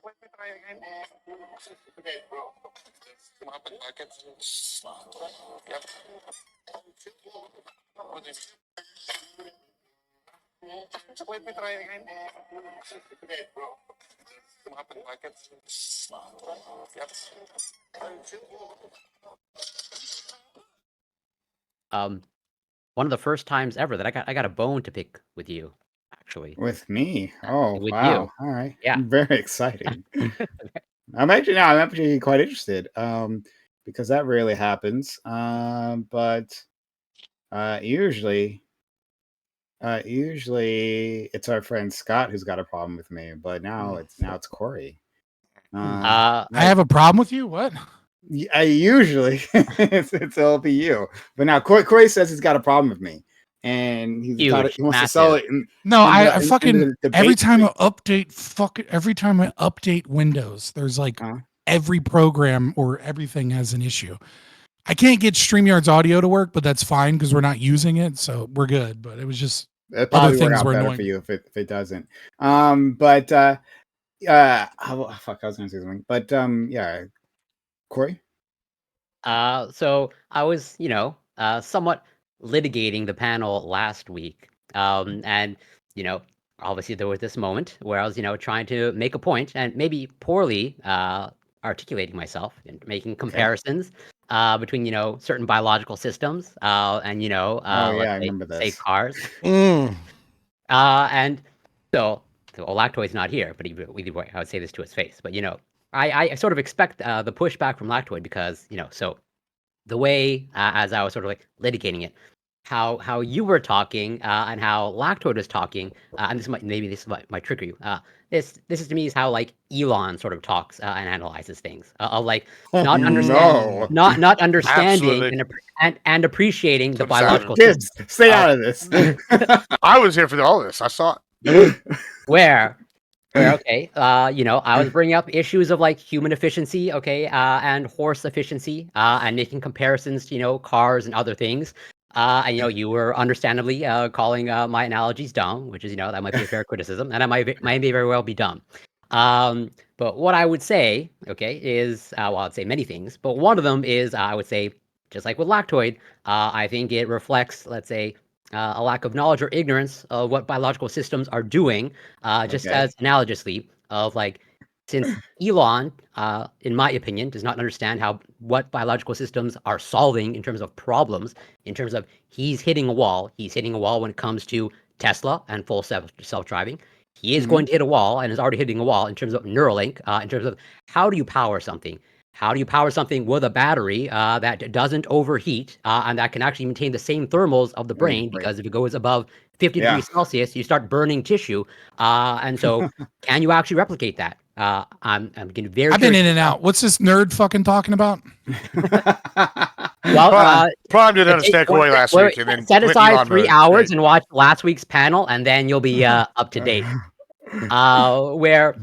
Let me try again. Okay, bro. Mga packets. Yep. Let me try again. Okay, bro. Mga packets. Yep. One of the first times ever that I got a bone to pick with you, actually. With me? Oh, With you. wow. All right. Yeah. Very exciting. I'm actually quite interested. Because that rarely happens. But usually it's our friend Scott who's got a problem with me, but now it's Corey. I have a problem with you? What? I usually it'll be you, but now Corey says he's got a problem with me, and he wants to sell it. I fucking every time I update Windows, there's like every program or everything has an issue. I can't get StreamYard's audio to work, but that's fine because we're not using it, so we're good. But it was just other things were annoying for you if it doesn't. Fuck, I was gonna say something, but yeah. Corey? So I was, somewhat litigating the panel last week. And, obviously there was this moment where I was, trying to make a point and maybe poorly articulating myself and making comparisons between, certain biological systems and, I remember say this. cars. And so Lactoid's not here, but either way, I would say this to his face. But, I sort of expect the pushback from Lactoid because, so the way, as I was sort of like litigating it, how you were talking and how Lactoid was talking, and this might trigger you. This is to me is how like Elon sort of talks and analyzes things of like not understanding and appreciating the biological kids. Stay out of this. I was here for all this. I saw it. Where okay, I was bringing up issues of like human efficiency, okay, and horse efficiency, and making comparisons to cars and other things. And you were understandably calling my analogies dumb, which is that might be a fair criticism, and I might very well be dumb. But what I would say, okay, is I'd say many things, but one of them is I would say, just like with Lactoid, I think it reflects, let's say, a lack of knowledge or ignorance of what biological systems are doing, just as analogously of like, since Elon, in my opinion, does not understand what biological systems are solving in terms of problems, in terms of he's hitting a wall. He's hitting a wall when it comes to Tesla and full self-driving. He is going to hit a wall and is already hitting a wall in terms of Neuralink, in terms of how do you power something? How do you power something with a battery that doesn't overheat and that can actually maintain the same thermals of the brain? Because if it goes above 50 degrees Celsius, you start burning tissue. And so can you actually replicate that? I'm getting very I've been in and out. What's this nerd fucking talking about? Well, Prime didn't understand Corey last week. And then set aside 3 hours and watch last week's panel, and then you'll be up to date. Where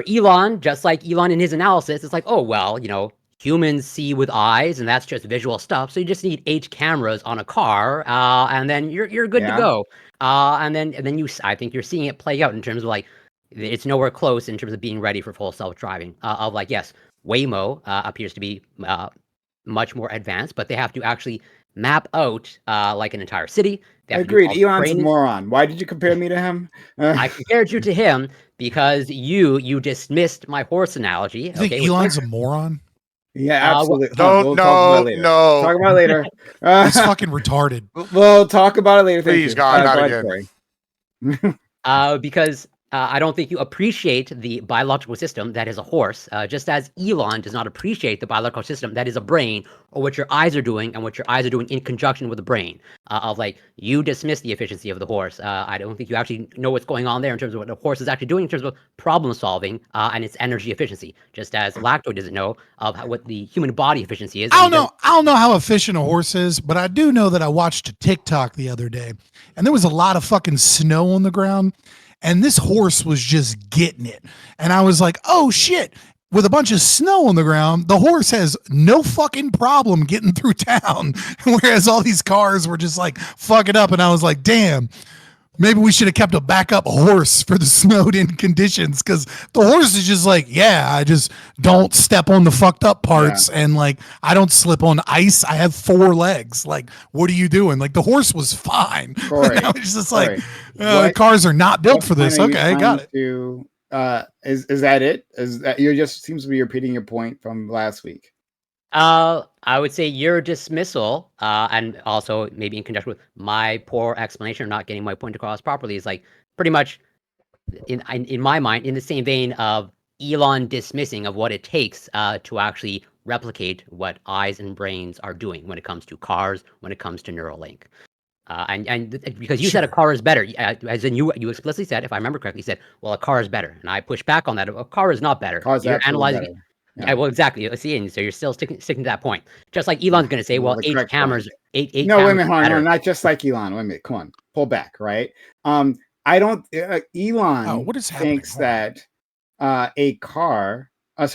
Elon, just like Elon in his analysis, is like, oh well, humans see with eyes, and that's just visual stuff. So you just need 8 cameras on a car, and then you're good to go. And then I think you're seeing it play out in terms of like, it's nowhere close in terms of being ready for full self-driving. Of like, yes, Waymo appears to be much more advanced, but they have to actually map out like an entire city. Agreed. Elon's a moron. Why did you compare me to him? I compared you to him because you dismissed my horse analogy. You think Elon's a moron? Yeah, absolutely. No. Talk about it later. It's fucking retarded. We'll talk about it later. Please, God, not again. Because I don't think you appreciate the biological system that is a horse, just as Elon does not appreciate the biological system that is a brain, or what your eyes are doing and what your eyes are doing in conjunction with the brain. Of like, you dismiss the efficiency of the horse. I don't think you actually know what's going on there in terms of what the horse is actually doing in terms of problem solving and its energy efficiency, just as Lactoid doesn't know of what the human body efficiency is. I don't know how efficient a horse is, but I do know that I watched a TikTok the other day, and there was a lot of fucking snow on the ground. And this horse was just getting it. And I was like, oh shit, with a bunch of snow on the ground, the horse has no fucking problem getting through town. Whereas all these cars were just like fucking up. And I was like, damn, Maybe we should have kept a backup horse for the snowed in conditions, because the horse is just like, yeah, I just don't step on the fucked up parts, and like I don't slip on ice. I have 4 legs. Like, what are you doing? Like the horse was fine. Now it's just like cars are not built for this. Okay, I got it. Is that it? Is that you just seems to be repeating your point from last week? I would say your dismissal, and also maybe in conjunction with my poor explanation of not getting my point across properly, is like pretty much in my mind in the same vein of Elon dismissing of what it takes to actually replicate what eyes and brains are doing when it comes to cars, when it comes to Neuralink. And because you said a car is better, as in you explicitly said, if I remember correctly, you said, well, a car is better. And I pushed back on that. A car is not better. You're analyzing. Better. Yeah, well, exactly. See, and so you're still sticking to that point. Just like Elon's going to say, well, 8 cameras, eight no, cameras. Wait a minute, no, not just like Elon. Wait a minute, come on, pull back, right? I don't. Elon what is thinks that a car. The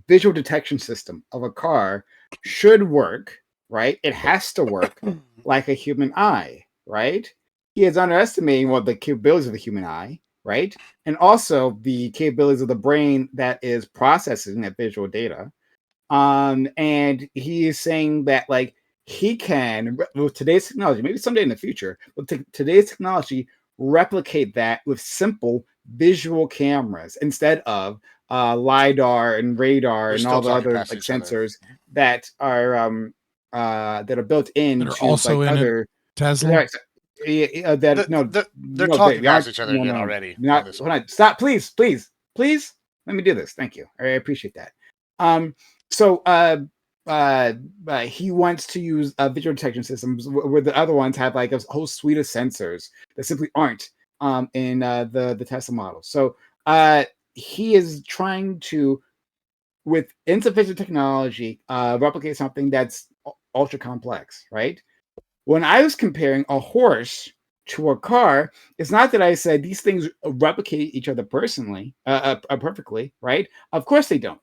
visual detection system of a car should work, right? It has to work like a human eye, right? He is underestimating the capabilities of the human eye. Right. And also the capabilities of the brain that is processing that visual data. And he is saying that like he can, with today's technology, maybe someday in the future, with today's technology, replicate that with simple visual cameras instead of LiDAR and radar and all the other like sensors that are built in that are also in other Tesla. They're talking past each other again already. Stop, please. Let me do this. Thank you. I appreciate that. He wants to use visual detection systems where the other ones have like a whole suite of sensors that simply aren't in the Tesla model. So he is trying to, with insufficient technology, replicate something that's ultra complex, right? When I was comparing a horse to a car, it's not that I said these things replicate each other perfectly, right? Of course they don't.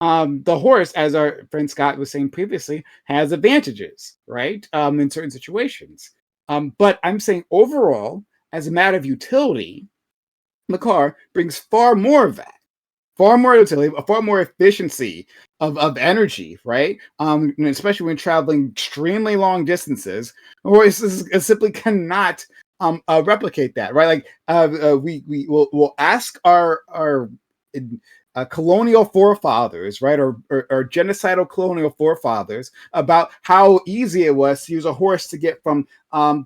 The horse, as our friend Scott was saying previously, has advantages, right? In certain situations. But I'm saying overall, as a matter of utility, the car brings far more of that. Far more utility, far more efficiency of energy, right? Especially when traveling extremely long distances, horses simply cannot replicate that, right? Like we will ask our colonial forefathers, right, or genocidal colonial forefathers about how easy it was to use a horse to get from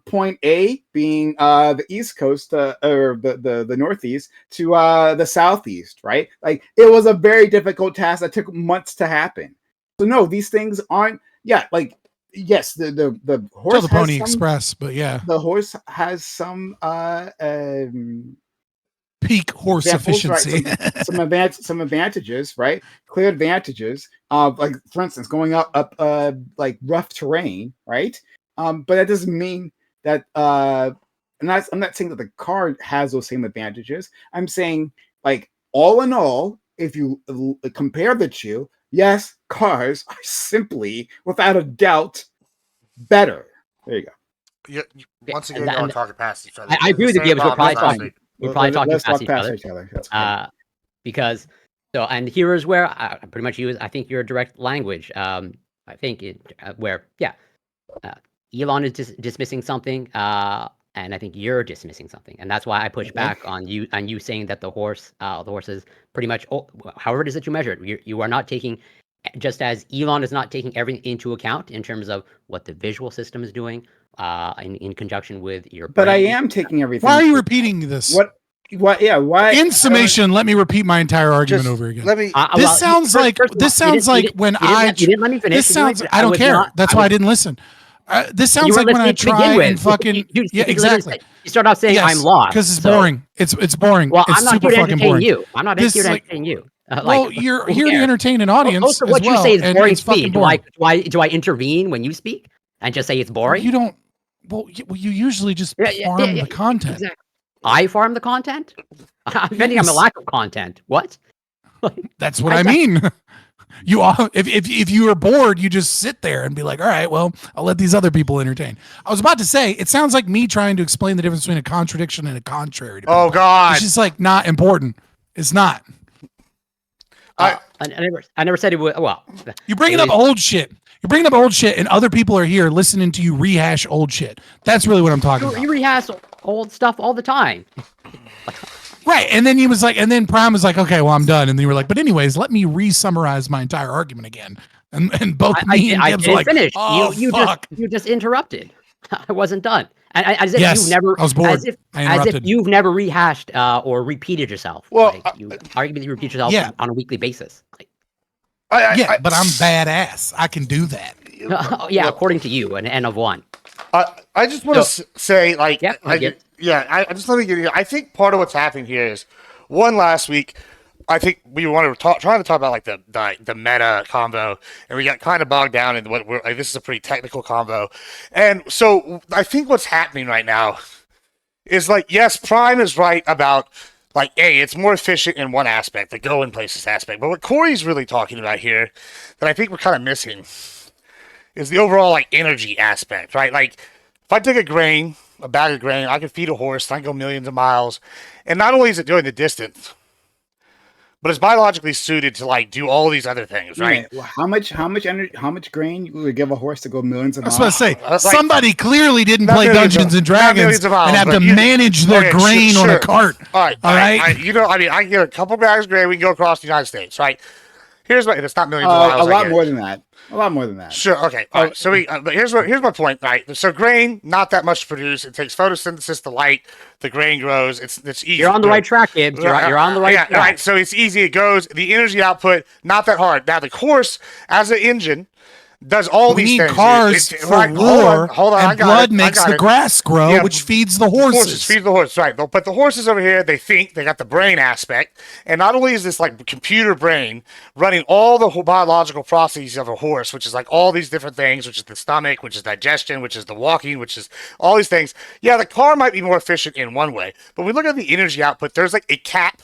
point A, being the East Coast or the Northeast, to the Southeast, right? Like it was a very difficult task that took months to happen. So no, these things aren't. Yeah, like yes, the horse. Still the Pony Express, but yeah, the horse has some peak horse efficiency, right? some advantages, right? Clear advantages of, like, for instance, going up like rough terrain, right? But that doesn't mean that I'm not saying that the car has those same advantages. I'm saying, like, all in all, if you compare the two, yes, cars are simply, without a doubt, better. There you go. Once again, you're all talking past each other. I agree with you, Gibbs. We're probably talking. We're probably talking past each other. That's okay. Because and here is where I pretty much use, I think, your direct language. I think Elon is dismissing something, and I think you're dismissing something, and that's why I push back on you saying that the horse is pretty much, however it is that you measure it, you are not taking, just as Elon is not taking everything into account in terms of what the visual system is doing, in conjunction with your. But I am taking everything. Why are you repeating this? What? Yeah. Why? In summation, let me repeat my entire argument over again. Let me. This sounds like when I. You didn't let me finish. This sounds. I don't care. That's why I didn't listen. This sounds like when I try and fucking. Yeah, exactly. You start off saying I'm lost because it's boring. It's boring. Well, it's I'm not here to entertain you. I'm not here to entertain you. Well, you're here to entertain an audience. Also, what you say is boring speed. Do I intervene when you speak and just say it's boring? You don't. Well, you usually just farm the content. Exactly. I farm the content? I'm betting I'm a lack of content. What? That's what I mean. You all, if you are bored, you just sit there and be like, all right, well, I'll let these other people entertain. I was about to say, it sounds like me trying to explain the difference between a contradiction and a contrary. To Oh people. God. It's just like not important. It's not. I never said it was. Well, You're bringing it up was- old shit. You're bringing up old shit, and other people are here listening to you rehash old shit. That's really what I'm talking about. you rehash old stuff all the time. Right. And then he was like, and then Prime was like, okay, well, I'm done. And then you were like, but anyways, let me re-summarize my entire argument again. And both me and I Gibbs were didn't like, finish. oh, fuck. You just interrupted. I wasn't done. And as if Yes, you've never, I was bored. As if you've never rehashed or repeated yourself. Well, you arguably repeat yourself yeah. on a weekly basis. Like, But I'm badass. I can do that. yeah, according to you, an N of 1. I just want to say, like, Yeah, I get- I just let me get. I think part of what's happening here is one last week. I think we wanted to trying to talk about like the meta combo, and we got kind of bogged down in what we're like. This is a pretty technical combo, and so I think what's happening right now is like, yes, Prime is right about like, hey, it's more efficient in one aspect, the going places aspect. But what Corey's really talking about here, that I think we're kind of missing, is the overall like energy aspect, right? Like, if I take a bag of grain, I can feed a horse, and I can go millions of miles, and not only is it doing the distance, but it's biologically suited to like do all these other things, right? Yeah, well, how much grain you would give a horse to go millions of I was miles? about to say, That's like- somebody clearly didn't Not play millions Dungeons of- and not Dragons millions of miles, and have but to you- manage their Okay, grain on a sure. cart. All right, All right. you know, I mean, I can get a couple bags of grain. We can go across the United States, right? Here's my. It's not millions of miles. A I lot get it. more than that. A lot more than that. Sure. Okay. All right. So but here's my point. Right. So grain, not that much to produce. It takes photosynthesis to light. The grain grows. It's easy. You're on the right track, Gibbs. You're on the right Yeah. track. Right. So it's easy. It goes. The energy output, not that hard. Now the horse, as an engine, does all We these need things. for right, war, hold on. I and got blood it, I makes got the it. grass grow, Yeah, which feeds the horses. Feed the horse, right? But the horses over here, they think, they got the brain aspect, and not only is this like computer brain running all the whole biological processes of a horse, which is like all these different things, which is the stomach, which is digestion, which is the walking, which is all these things. Yeah, the car might be more efficient in one way, but we look at the energy output. There's like a cap.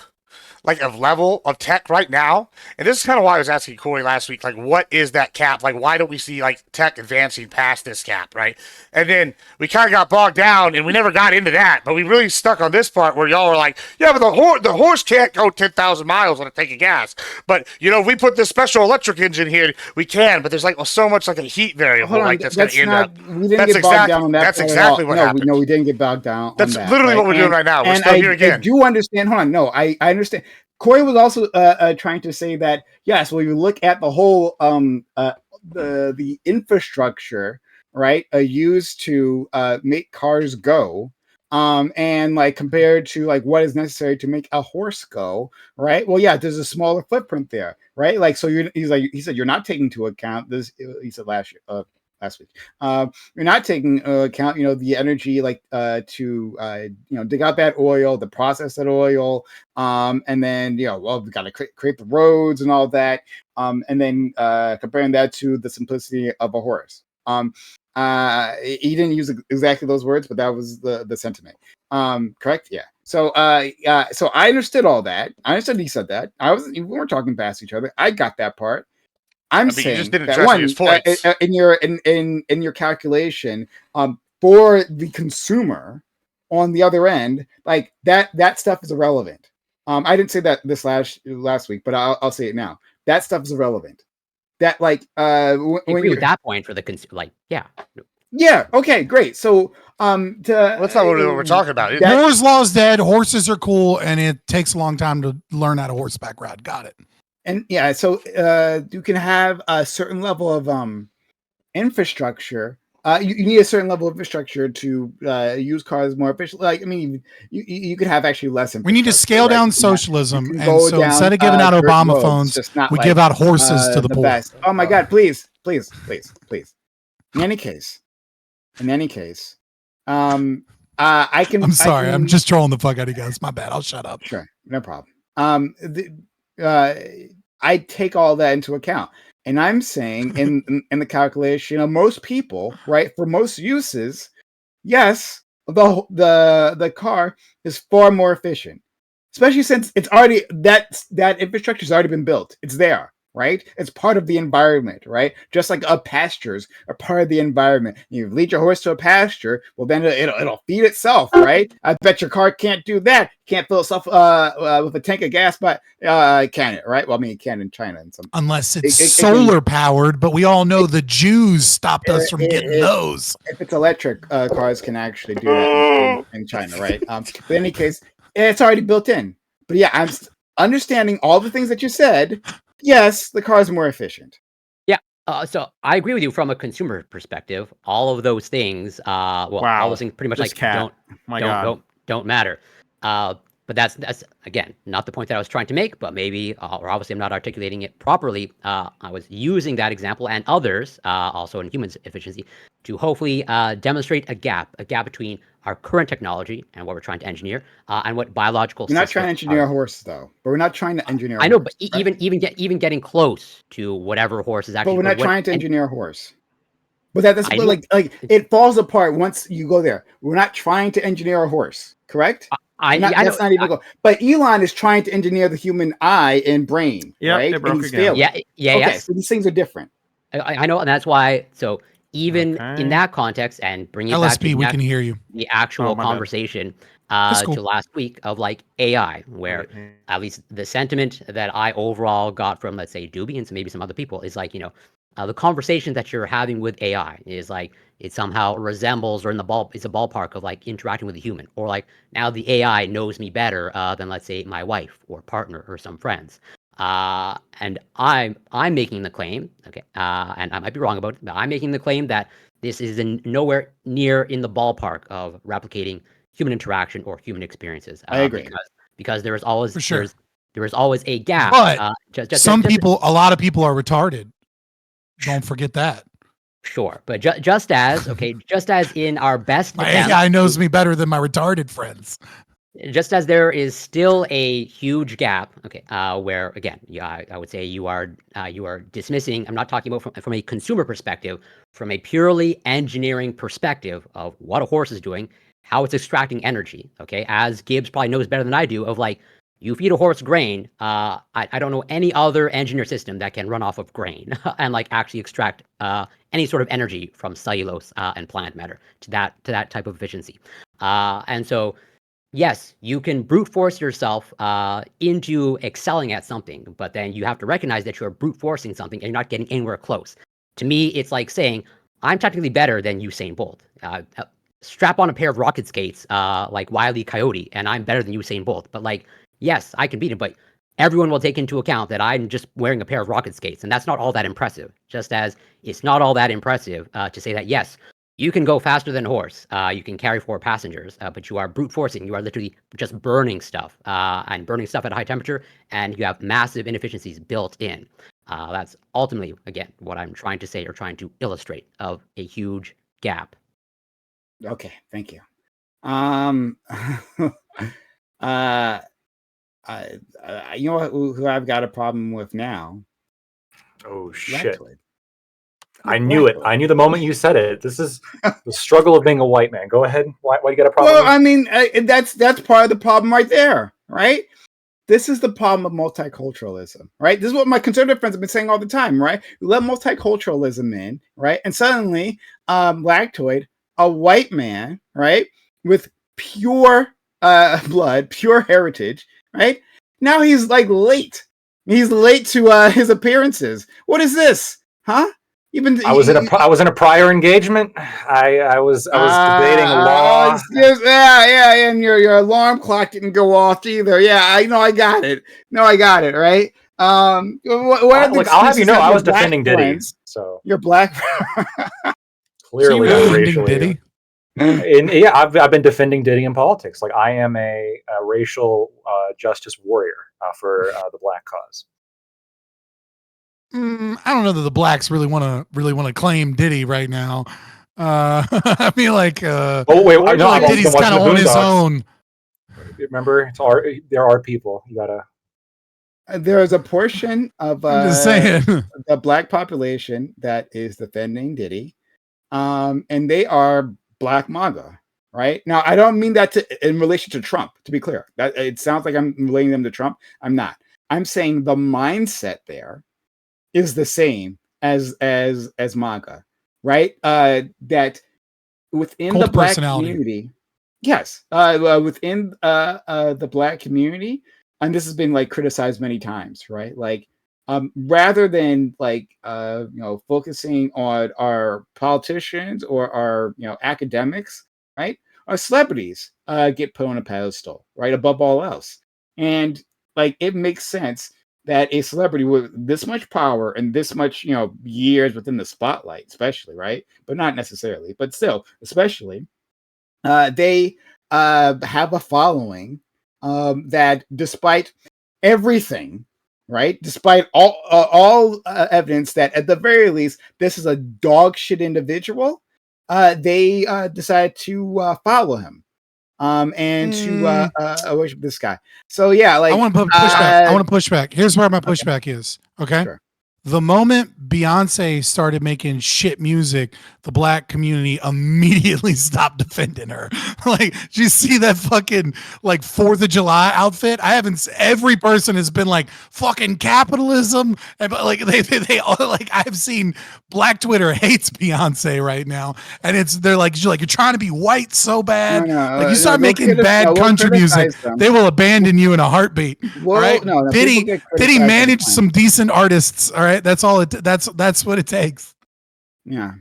Like of level of tech right now, and this is kind of why I was asking Corey last week, like, what is that cap? Like, why don't we see like tech advancing past this cap, right? And then we kind of got bogged down, and we never got into that, but we really stuck on this part where y'all were like, yeah, but the horse can't go 10,000 miles on a tank of gas, but you know, if we put this special electric engine here, we can. But there's like so much like a heat variable, Hold on, like that's going to end not, up. We didn't That's get bogged exactly- down on that. that's part at exactly all. what no, happened. We didn't get bogged down. That's on that, literally what we're doing And- right now. We're and still here again. I do understand. Hold on, no, I understand. Corey was also trying to say that yes, when you look at the whole the infrastructure, right, used to make cars go, and like compared to like what is necessary to make a horse go, right? Well, yeah, there's a smaller footprint there, right? Like so, he said you're not taking into account this. He said last week. You're not taking account, the energy like to dig out that oil, to process that oil, and then we got to create the roads and all that, and then comparing that to the simplicity of a horse. He didn't use exactly those words, but that was the sentiment. Correct? Yeah. So so I understood all that. I understood he said that. We weren't talking past each other. I got that part. I'm you saying just didn't that address one his points. in your calculation, for the consumer on the other end, like that stuff is irrelevant. I didn't say that this last week, but I'll say it now. That stuff is irrelevant. That like I when agree you with that point for the consumer. Like, yeah. yeah, okay, great. So That's not what we're talking about. that- Moore's Law is dead. Horses are cool, and it takes a long time to learn how to horseback ride. Got it. And yeah, so you can have a certain level of infrastructure. You need a certain level of infrastructure to use cars more efficiently. Like, I mean, you could have actually less. We need to scale infrastructure, down right? socialism, You can and go so down, instead of giving out dirt Obama roads, phones, just not we like, give out horses to the poor. best. Oh my God! Please. In any case, I can. I'm sorry. I I'm can- just trolling the fuck out of you guys. My bad. I'll shut up. Sure, no problem. I take all that into account, and I'm saying in the calculation, most people, right, for most uses, yes, the car is far more efficient, especially since it's already that infrastructure's already been built. It's there, right? It's part of the environment, right? Just like pastures are part of the environment. You lead your horse to a pasture, well, then it'll feed itself, right? I bet your car can't do that. Can't fill itself with a tank of gas, but can it, right? Well, I mean, it can in China and some. Unless it's It solar powered, but we all know the Jews stopped us from getting those. If it's electric, cars can actually do that in China, right? But in any case, it's already built in. But yeah, I'm understanding all the things that you said. Yes, the car is more efficient. So I agree with you from a consumer perspective. All of those things, all Wow. those things pretty much This like cat. My God. don't matter. But that's again not the point that I was trying to make. But maybe, or obviously, I'm not articulating it properly. I was using that example and others, also in humans efficiency, to hopefully demonstrate a gap between our current technology and what we're trying to engineer, and what biological. We're not trying to systems engineer are. a horse, though. But we're not trying to engineer. I know, a but horse, right? even getting close to whatever horse is actually. But we're not what- trying to and- engineer a horse. But that's I know. like it falls apart once you go there. We're not trying to engineer a horse, correct? I know. That's not even go. But Elon is trying to engineer the human eye and brain, Yep, right? it broke and he's again. failing. Yeah, Okay, yes. so these things are different. I know, and that's why. So even Okay. in that context, and bringing it back to LSP, we can hear you. the actual Oh, my bad. conversation That's cool. to last week of like AI, where at least the sentiment that I overall got from, let's say, Doobie and maybe some other people is like, the conversation that you're having with AI is like it somehow resembles or it's a ballpark of like interacting with a human, or like now the AI knows me better than, let's say, my wife or partner or some friends. And I'm making the claim, okay, and I might be wrong about it, but I'm making the claim that this is nowhere near in the ballpark of replicating human interaction or human experiences. I agree. Because there is always For sure. there is always a gap. But just a lot of people are retarded. Don't forget that. sure, but just as in our best My attempt, AI knows me better than my retarded friends. just as there is still a huge gap, okay, where again, I would say you are dismissing. I'm not talking about from a consumer perspective, from a purely engineering perspective of what a horse is doing, how it's extracting energy. Okay, as Gibbs probably knows better than I do, of like you feed a horse grain. I don't know any other engineer system that can run off of grain and like actually extract any sort of energy from cellulose and plant matter to that type of efficiency. And so. Yes, you can brute force yourself into excelling at something, but then you have to recognize that you're brute forcing something and you're not getting anywhere close. To me, it's like saying, I'm technically better than Usain Bolt. Strap on a pair of rocket skates like Wile E. Coyote, and I'm better than Usain Bolt. But like, yes, I can beat him, but everyone will take into account that I'm just wearing a pair of rocket skates, and that's not all that impressive. Just as it's not all that impressive to say that, yes, you can go faster than a horse. You can carry 4 passengers, but you are brute forcing. You are literally just burning stuff and burning stuff at a high temperature, and you have massive inefficiencies built in. That's ultimately, again, what I'm trying to say or trying to illustrate of a huge gap. Okay, thank you. You know who I've got a problem with now? Oh shit. Lactoid. I knew it. I knew the moment you said it. This is the struggle of being a white man. Go ahead. Why you got a problem? Well, I mean, that's part of the problem right there, right? This is the problem of multiculturalism, right? This is what my conservative friends have been saying all the time, right? We let multiculturalism in, right? And suddenly, Lactoid, a white man, right, with pure blood, pure heritage, right? Now he's like late. He's late to his appearances. What is this, huh? I was in a prior engagement. I was debating law. And your alarm clock didn't go off either. Yeah, I know. I got it. No, I got it. Right. Look, I'll have you know, I was defending Diddy. So you're black. Clearly, so I'm racially. Diddy? Yeah, I've been defending Diddy in politics. Like I am a racial justice warrior for the black cause. I don't know that the blacks really want to claim Diddy right now. I feel like oh wait, I feel like Diddy's kind of on his own. Remember, there are people you gotta. There is a portion of I'm just saying the black population that is defending Diddy, and they are black MAGA. Right now, I don't mean that in relation to Trump. To be clear, that it sounds like I'm relating them to Trump. I'm not. I'm saying the mindset there is the same as MAGA, right? That within Cult the Black personality. community, yes, within the Black community, and this has been like criticized many times, right? Like, rather than like focusing on our politicians or our academics, right? Our celebrities get put on a pedestal, right, above all else, and like it makes sense that a celebrity with this much power and this much years within the spotlight, especially, right, but not necessarily, but still, especially, they have a following that, despite everything, right, despite all evidence that at the very least this is a dog shit individual, they decide to follow him and to worship this guy. So yeah, like I want to push back. I want to push back. Here's where my pushback is. Okay. Sure. The moment Beyonce started making shit music, the Black community immediately stopped defending her. Like, did you see that fucking like 4th of July outfit? I haven't. Every person has been like fucking capitalism, and but like they all like. I've seen Black Twitter hates Beyonce right now, and they're like you're trying to be white so bad. Like you start making bad country music, they will abandon you in a heartbeat. Well, right? no, Diddy managed some decent artists. All right, that's all. That's what it takes. Yeah.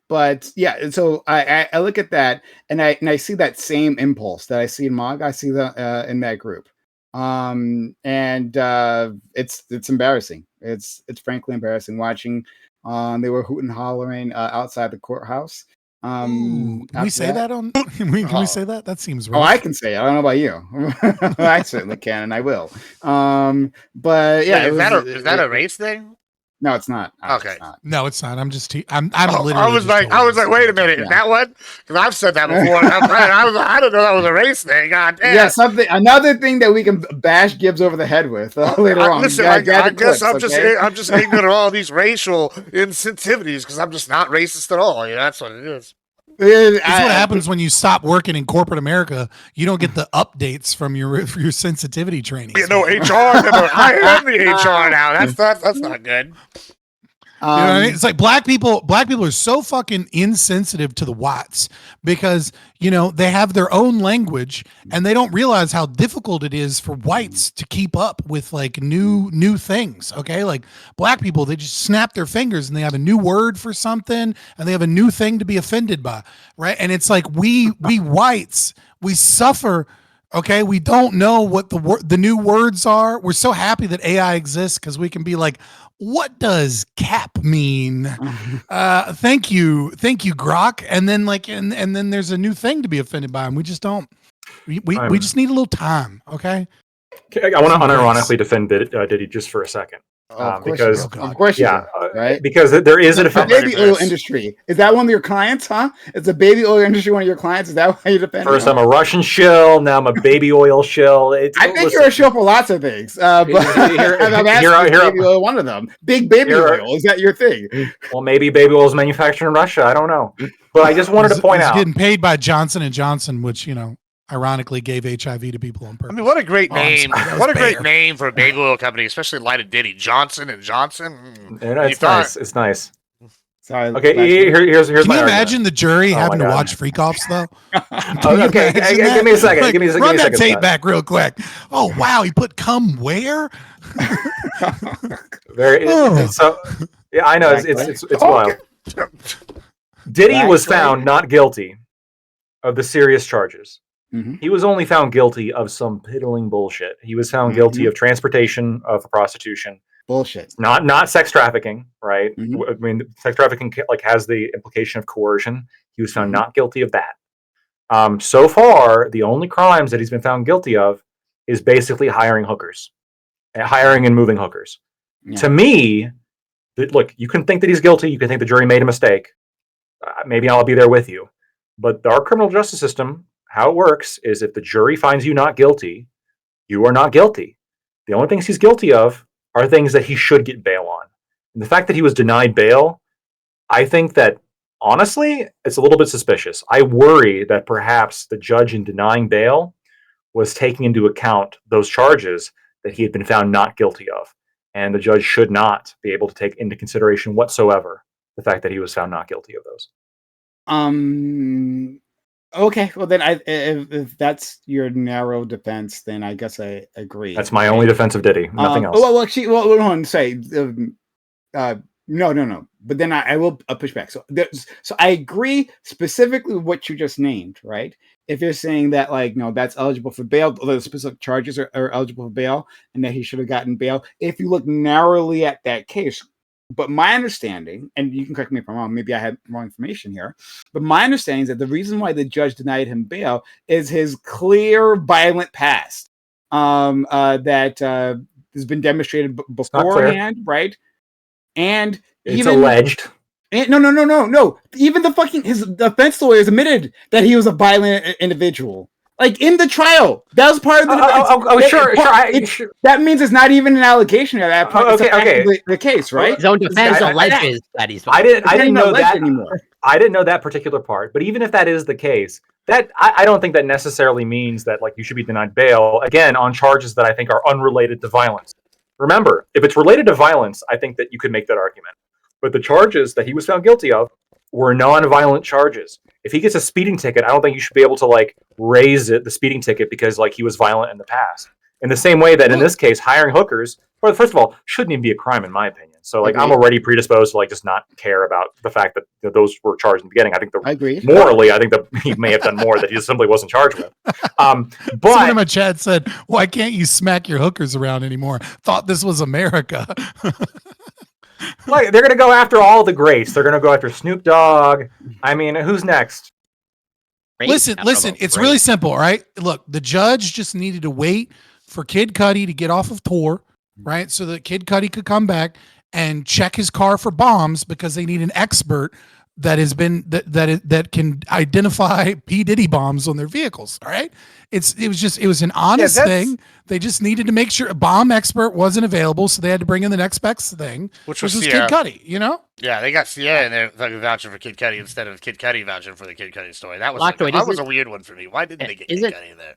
But yeah, so I look at that and I see that same impulse that I see in MAGA. I see that in that group. And it's embarrassing. It's frankly embarrassing watching. They were hooting and hollering outside the courthouse. Can we say that on? Can we say that? That seems right. Oh, I can say it. I don't know about you. I certainly can, and I will. But yeah, wait, is that a race thing? No, it's not. Okay. It's not. No, it's not. I'm just. I'm literally. I was like, wait a minute, is that one? Because I've said that before. I don't know that was a race thing. God damn. Yeah, another thing that we can bash Gibbs over the head with later on. Listen, I guess I'm just ignorant of all these racial insensitivities because I'm just not racist at all. That's what it is. It's what happens when you stop working in corporate America. You don't get the updates from your sensitivity training. You know, HR. I am the HR now. That's not good. You know what I mean? It's like black people are so fucking insensitive to the whites because, they have their own language and they don't realize how difficult it is for whites to keep up with like new things. Okay. Like black people, they just snap their fingers and they have a new word for something and they have a new thing to be offended by. Right. And it's like we whites, we suffer. Okay, we don't know what the new words are. We're so happy that AI exists because we can be like, what does cap mean? Thank you, Grok. And then and then there's a new thing to be offended by, and we just don't. We just need a little time. Okay. I want to unironically defend Diddy just for a second. Because of course, right? Because there is a baby oil industry. Is that one of your clients? Huh? Is the baby oil industry one of your clients? Is that why you defend? First, I'm a Russian shill. Now I'm a baby oil shill. I think you're a shill for lots of things. But baby oil, one of them. Big baby oil. Is that your thing? Well, maybe baby oil is manufactured in Russia. I don't know. But I just wanted to point out, getting paid by Johnson & Johnson, which ironically gave HIV to people on purpose. I mean, what a great name! What a great name for a baby oil company, especially in light of Diddy. Johnson & Johnson. It's nice. It's nice. Sorry. Okay, here's Can my you imagine argument. the jury having to watch Freak Offs though? Okay, give me a second. Like, give me a second. Run that tape back real quick. Oh wow, he put cum where? So yeah, I know it's wild. Diddy was found not guilty of the serious charges. Mm-hmm. He was only found guilty of some piddling bullshit. He was found guilty of transportation for prostitution. Bullshit. Not sex trafficking, right? Mm-hmm. I mean, sex trafficking has the implication of coercion. He was found not guilty of that. So far, the only crimes that he's been found guilty of is basically hiring hookers, hiring and moving hookers. Yeah. To me, look, you can think that he's guilty. You can think the jury made a mistake. Maybe I'll be there with you. But our criminal justice system, how it works is if the jury finds you not guilty, you are not guilty. The only things he's guilty of are things that he should get bail on. And the fact that he was denied bail, I think that, honestly, it's a little bit suspicious. I worry that perhaps the judge in denying bail was taking into account those charges that he had been found not guilty of. and the judge should not be able to take into consideration whatsoever the fact that he was found not guilty of those. Okay, well then, if that's your narrow defense, then I guess I agree. That's my only defense of Diddy. Nothing else. Well, actually, hold on. Say, no. But then I will push back. So I agree specifically with what you just named, right? If you're saying that, like, no, that's eligible for bail, the specific charges are eligible for bail, and that he should have gotten bail. If you look narrowly at that case. But my understanding, and you can correct me if I'm wrong, maybe I had wrong information here, but my understanding is that the reason why the judge denied him bail is his clear violent past that has been demonstrated beforehand, right? And it's alleged. No. Even his defense lawyers admitted that he was a violent individual. Like in the trial, that was part of the defense. Sure. That means it's not even an allegation at that point. Okay. The case, right? His own defense alleges that he's. I didn't know that anymore. I didn't know that particular part. But even if that is the case, that I don't think that necessarily means that like you should be denied bail again on charges that I think are unrelated to violence. Remember, if it's related to violence, I think that you could make that argument. But the charges that he was found guilty of were non-violent charges. If he gets a speeding ticket, I don't think you should be able to like raise the speeding ticket because like he was violent in the past. In the same way that in this case, hiring hookers, well, first of all, shouldn't even be a crime in my opinion. So like I'm already predisposed to like just not care about the fact that those were charged in the beginning. I think morally, I think that he may have done more that he just simply wasn't charged with. But someone in my chat said, "Why can't you smack your hookers around anymore? Thought this was America." Like they're gonna go after all the greats. They're gonna go after Snoop Dogg. I mean, who's next? Listen. It's really simple, right? Look, the judge just needed to wait for Kid Cudi to get off of tour, right? So that Kid Cudi could come back and check his car for bombs because they need an expert that has been that can identify P. Diddy bombs on their vehicles. All right. It was an honest thing. They just needed to make sure a bomb expert wasn't available, so they had to bring in the next best thing, which was Kid Cudi, you know? Yeah, they got Sierra in there vouching for Kid Cudi instead of Kid Cudi vouching for the Kid Cudi story. That was a weird one for me. Why didn't they get Kid Cudi in there?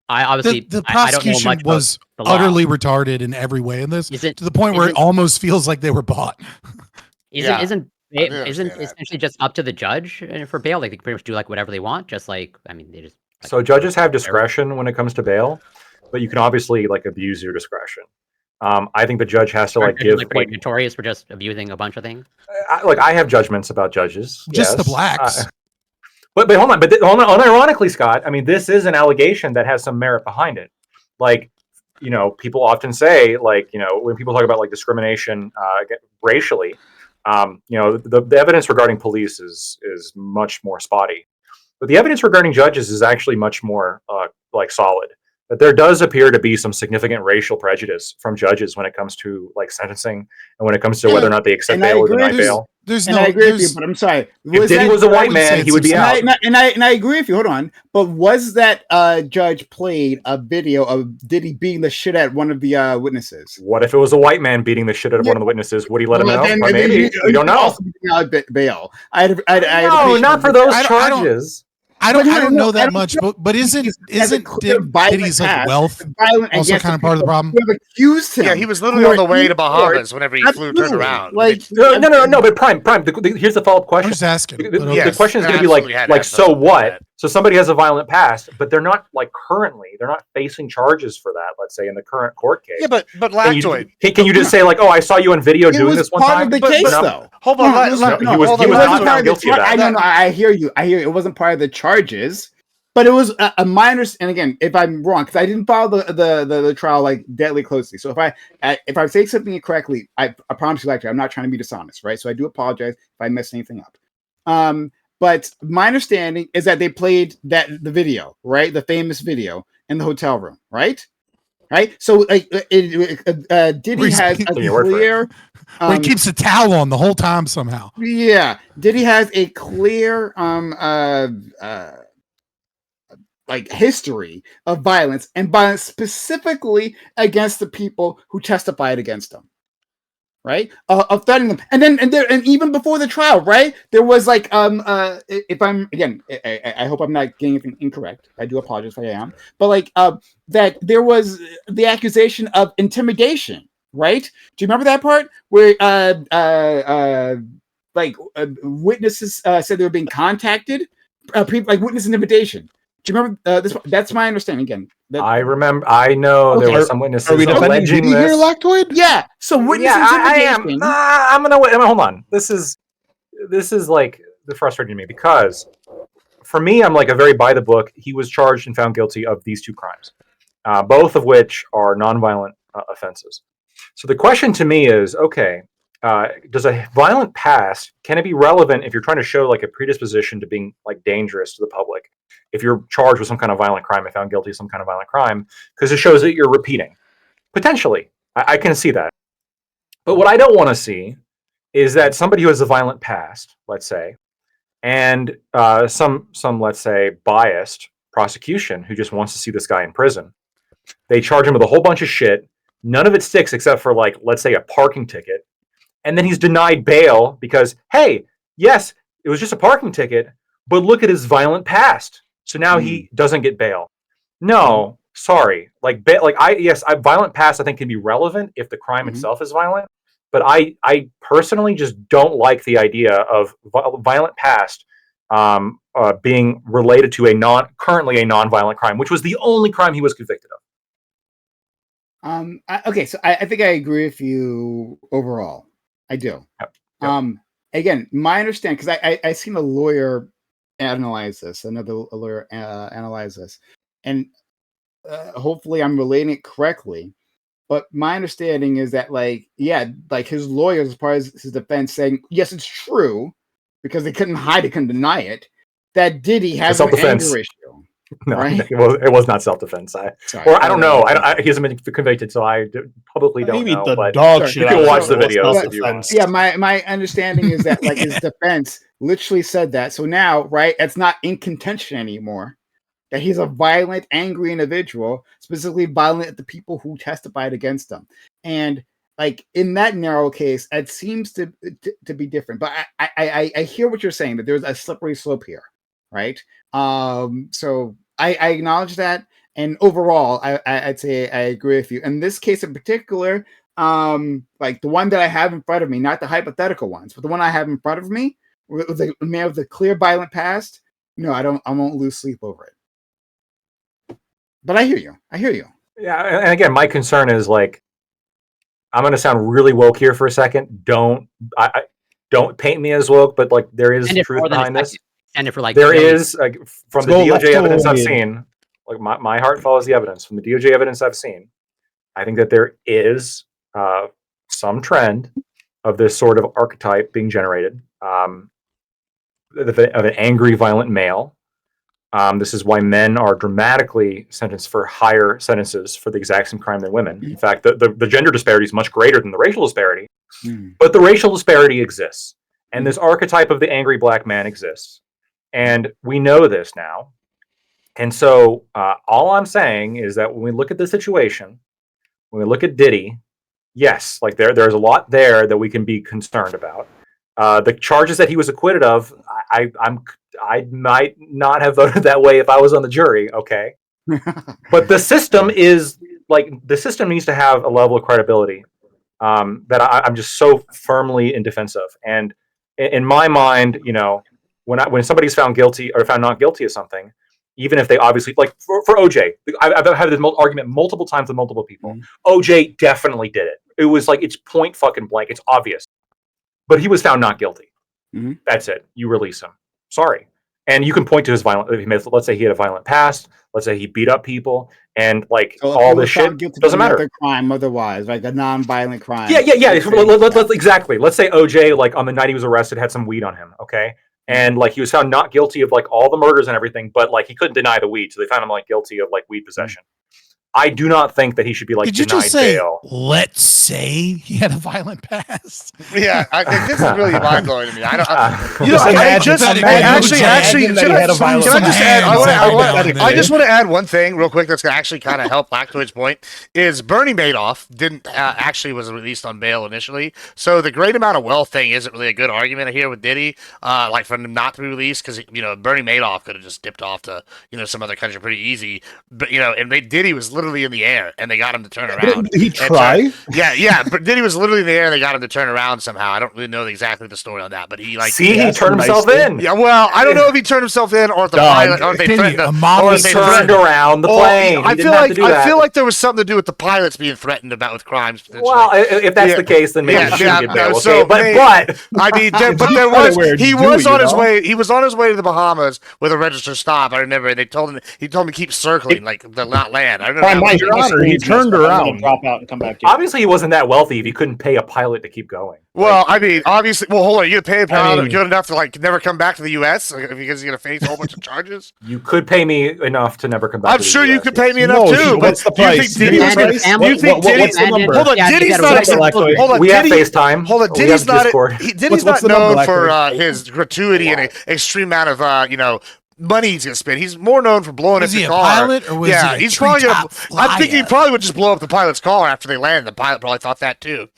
I obviously the prosecution was utterly retarded in every way in this, to the point where it almost feels like they were bought. Isn't essentially just up to the judge for bail? Like they can pretty much do like whatever they want. Just like they just. Like, so judges have discretion when it comes to bail, but you can obviously like abuse your discretion. I think the judge has to give pretty notorious for just abusing a bunch of things. I have judgments about judges. Just the blacks. But hold on. But unironically, Scott, I mean, this is an allegation that has some merit behind it. Like, people often say, like, when people talk about like discrimination racially, the evidence regarding police is much more spotty. But the evidence regarding judges is actually much more solid. That there does appear to be some significant racial prejudice from judges when it comes to like sentencing and when it comes to whether or not they accept bail or deny bail. I agree with you, but I'm sorry. If Diddy was a white man, he would be out. And I agree with you. Hold on, but was that judge played a video of Diddy beating the shit at one of the witnesses? What if it was a white man beating the shit out of one of the witnesses? Would he let him out? Or maybe we don't know. Bail. No, not for those charges. I don't know that much, but isn't Diddy's like wealth also kind of part of the problem? Accused him. Yeah, he was literally on the way to Bahamas whenever he turned around. Like no, but Prime. Here's the follow-up question. I'm just asking. The question is going to be like, so what? So somebody has a violent past, but they're not they're not facing charges for that. Let's say in the current court case. Yeah, but Lactoid. Can you just say like, oh, I saw you on video doing this one time? It was part of the case, though. Hold on, he was not found guilty of that. I hear you. It wasn't part of the charges, but it was a minor. And again, if I'm wrong, because I didn't follow the trial like deadly closely. So if I say something incorrectly, I promise you, I'm not trying to be dishonest, right? So I do apologize if I messed anything up. But my understanding is that they played the video, right? The famous video in the hotel room, right? Right. So Diddy has a clear. He keeps a towel on the whole time somehow. Yeah, Diddy has a clear history of violence, and violence specifically against the people who testified against him. Right, of threatening them, and even before the trial, right? There was if I'm again, I hope I'm not getting anything incorrect. I do apologize if I am, but that there was the accusation of intimidation, right? Do you remember that part where witnesses said they were being contacted, like witness intimidation? Do you remember this? That's my understanding. Again, I remember. I know there Okay. were some witnesses Are we defending alleging Diddy here, this. Loctoid? yeah. So witness Yeah, I am. intimidation. I'm gonna wait. Hold on. This is like the frustrating to me because for me, I'm like a very by the book. He was charged and found guilty of these two crimes, both of which are nonviolent offenses. So the question to me is, okay, does a violent past, can it be relevant if you're trying to show like a predisposition to being like dangerous to the public? If you're charged with some kind of violent crime and found guilty of some kind of violent crime, because it shows that you're repeating. Potentially, I can see that. But what I don't want to see is that somebody who has a violent past, let's say, and some let's say biased prosecution who just wants to see this guy in prison, they charge him with a whole bunch of shit. None of it sticks except for like, let's say, a parking ticket, and then he's denied bail because, hey, yes, it was just a parking ticket, but look at his violent past, so now he doesn't get bail. No, sorry, violent past I think can be relevant if the crime itself is violent. But I personally just don't like the idea of violent past being related to currently a non-violent crime, which was the only crime he was convicted of. Okay, so I think I agree with you overall. I do. Yep. Again, my understanding, because I seen a lawyer analyze this, analyze this, and hopefully I'm relating it correctly. But my understanding is that, like his lawyers, as part of his defense, saying, yes, it's true, because they couldn't hide it, couldn't deny it, that Diddy has an anger issue. No, right? it was not self-defense. I don't know. He hasn't been convicted, so I publicly don't know. But shit you can watch the videos videos if you want. Yeah, my understanding is that like his defense literally said that. So now, right, it's not in contention anymore. That he's a violent, angry individual, specifically violent at the people who testified against him. And like in that narrow case, it seems to be different. But I hear what you're saying, that there's a slippery slope here, right? So I acknowledge that. And overall, I'd say I agree with you. In this case in particular, like the one that I have in front of me, not the hypothetical ones, but the one I have in front of me, with a man with a clear violent past, no, I won't lose sleep over it. But I hear you. Yeah, and again, my concern is like, I'm going to sound really woke here for a second. Don't paint me as woke, but like there is truth behind this. And if like there is like from the DOJ evidence I've seen, like my heart follows the evidence. From the DOJ evidence I've seen, I think that there is some trend of this sort of archetype being generated of an angry, violent male. This is why men are dramatically sentenced for higher sentences for the exact same crime than women. In fact, the gender disparity is much greater than the racial disparity, but the racial disparity exists. And this archetype of the angry black man exists. And we know this now. And so all I'm saying is that when we look at the situation, when we look at Diddy, yes, like there's a lot there that we can be concerned about. The charges that he was acquitted of, I might not have voted that way if I was on the jury, okay? But the system needs to have a level of credibility that I'm just so firmly in defense of. And in my mind, you know, when somebody's found guilty or found not guilty of something, even if they obviously, like for OJ, I've had this argument multiple times with multiple people. OJ definitely did it. It was like, it's point fucking blank. It's obvious. But he was found not guilty. That's it. You release him. Sorry. And you can point to his let's say he had a violent past. Let's say he beat up people and like all this shit doesn't matter. Crime otherwise, like a non-violent crime. Yeah. Exactly. Let's say OJ, like on the night he was arrested, had some weed on him. Okay. And like he was found not guilty of like all the murders and everything, but like he couldn't deny the weed. So they found him like guilty of like weed possession. I do not think that he should be like Did you denied just say, bail. let's say he had a violent past? Yeah, this is really mind blowing to me. I just want to add one thing real quick that's going to actually kind of help Loctoid's point. Is Bernie Madoff didn't actually was released on bail initially, so the great amount of wealth thing isn't really a good argument here with Diddy, like for him not to be released, because Bernie Madoff could have just dipped off to some other country pretty easy, but and Diddy was literally literally in the air, and they got him to turn around. Did he try? Yeah, but Diddy was literally in the air, and they got him to turn around somehow. I don't really know exactly the story on that, but he like See, he that's turned a nice himself thing. in. yeah. Well, I don't know if he turned himself in or if the Dog. pilot or if they Diddy, threatened a him, model or He if they turned threatened. around the plane. I He feel didn't have like to do that. I feel like there was something to do with the pilots being threatened about with crimes. potentially. Well, if that's Yeah. the case, then maybe Yeah, he should yeah, get no, bail. Okay, so but I mean, but He there kinda was wear he Dewey, was on you his know? way. He was on his way to the Bahamas with a registered stop. I remember, and he told him to keep circling, like to not land. I remember. By that my was- Your Honor, he turned around. drop out and come back in. obviously he wasn't that wealthy if he couldn't pay a pilot to keep going. Well, I mean, obviously. Well, hold on. You pay a pilot mean- good enough to like never come back to the U.S. because he's gonna face a whole bunch of charges. You could pay me enough to never come back. I'm to the sure you US, could yes. pay me enough No, too. But what's the do you price? think Diddy was Abandoned gonna? family? You think What's Diddy's the number? Hold on, Yeah, you Diddy's gotta not. wait till, like, Hold on, We have Diddy. FaceTime. Hold on, We have Diddy's not. Discord. Diddy's What's not the number, known for Blackbird? his gratuity and an extreme amount of money he's gonna spend. He's more known for blowing Was up he the a car. pilot or was yeah, he a he's probably gonna. treetop I'm thinking he flyer? probably would just blow up the pilot's car after they land. The pilot probably thought that too.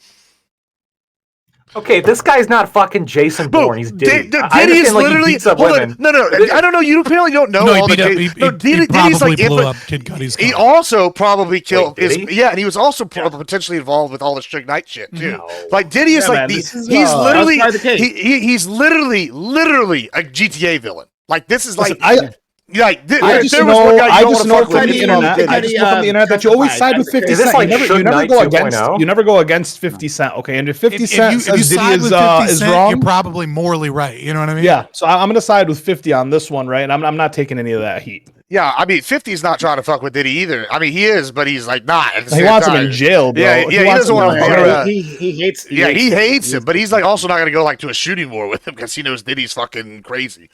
Okay, this guy's not fucking Jason Bourne. He's Diddy. Diddy I is understand, like, he literally. beats up Hold women. on, no. I don't know. You apparently don't know No, he all the. beat up. Diddy- He no, Diddy's probably like. blew up Kid Cudi's car. He also probably killed Wait, his. did he? Yeah, and he was also potentially involved with all the Suge Knight shit too. No. Like Diddy is Yeah, like man, the. this is, He's literally. outside the case. He's literally a GTA villain. Like this is like. Listen, Like I just there was one know, guy you I don't just wanna know fuck with. from the internet. I just know from the internet that you always side with 50 Is this Cent. like you Suge never Knight go against. 2.0? You never go against 50 Cent. Okay, and if 50 If Cent you says Diddy side is with 50 is Cent, wrong, you're probably morally right. You know what I mean? yeah. So I'm gonna side with 50 on this one, right? And I'm not taking any of that heat. Yeah, I mean 50's not trying to fuck with Diddy either. I mean he is, but he's like not. At the He same wants him time. in jail, bro. Yeah, he wants doesn't him want in to jail. fuck around. He hates. Yeah, he hates him, but he's like also not gonna go like to a shooting war with him because he knows Diddy's fucking crazy.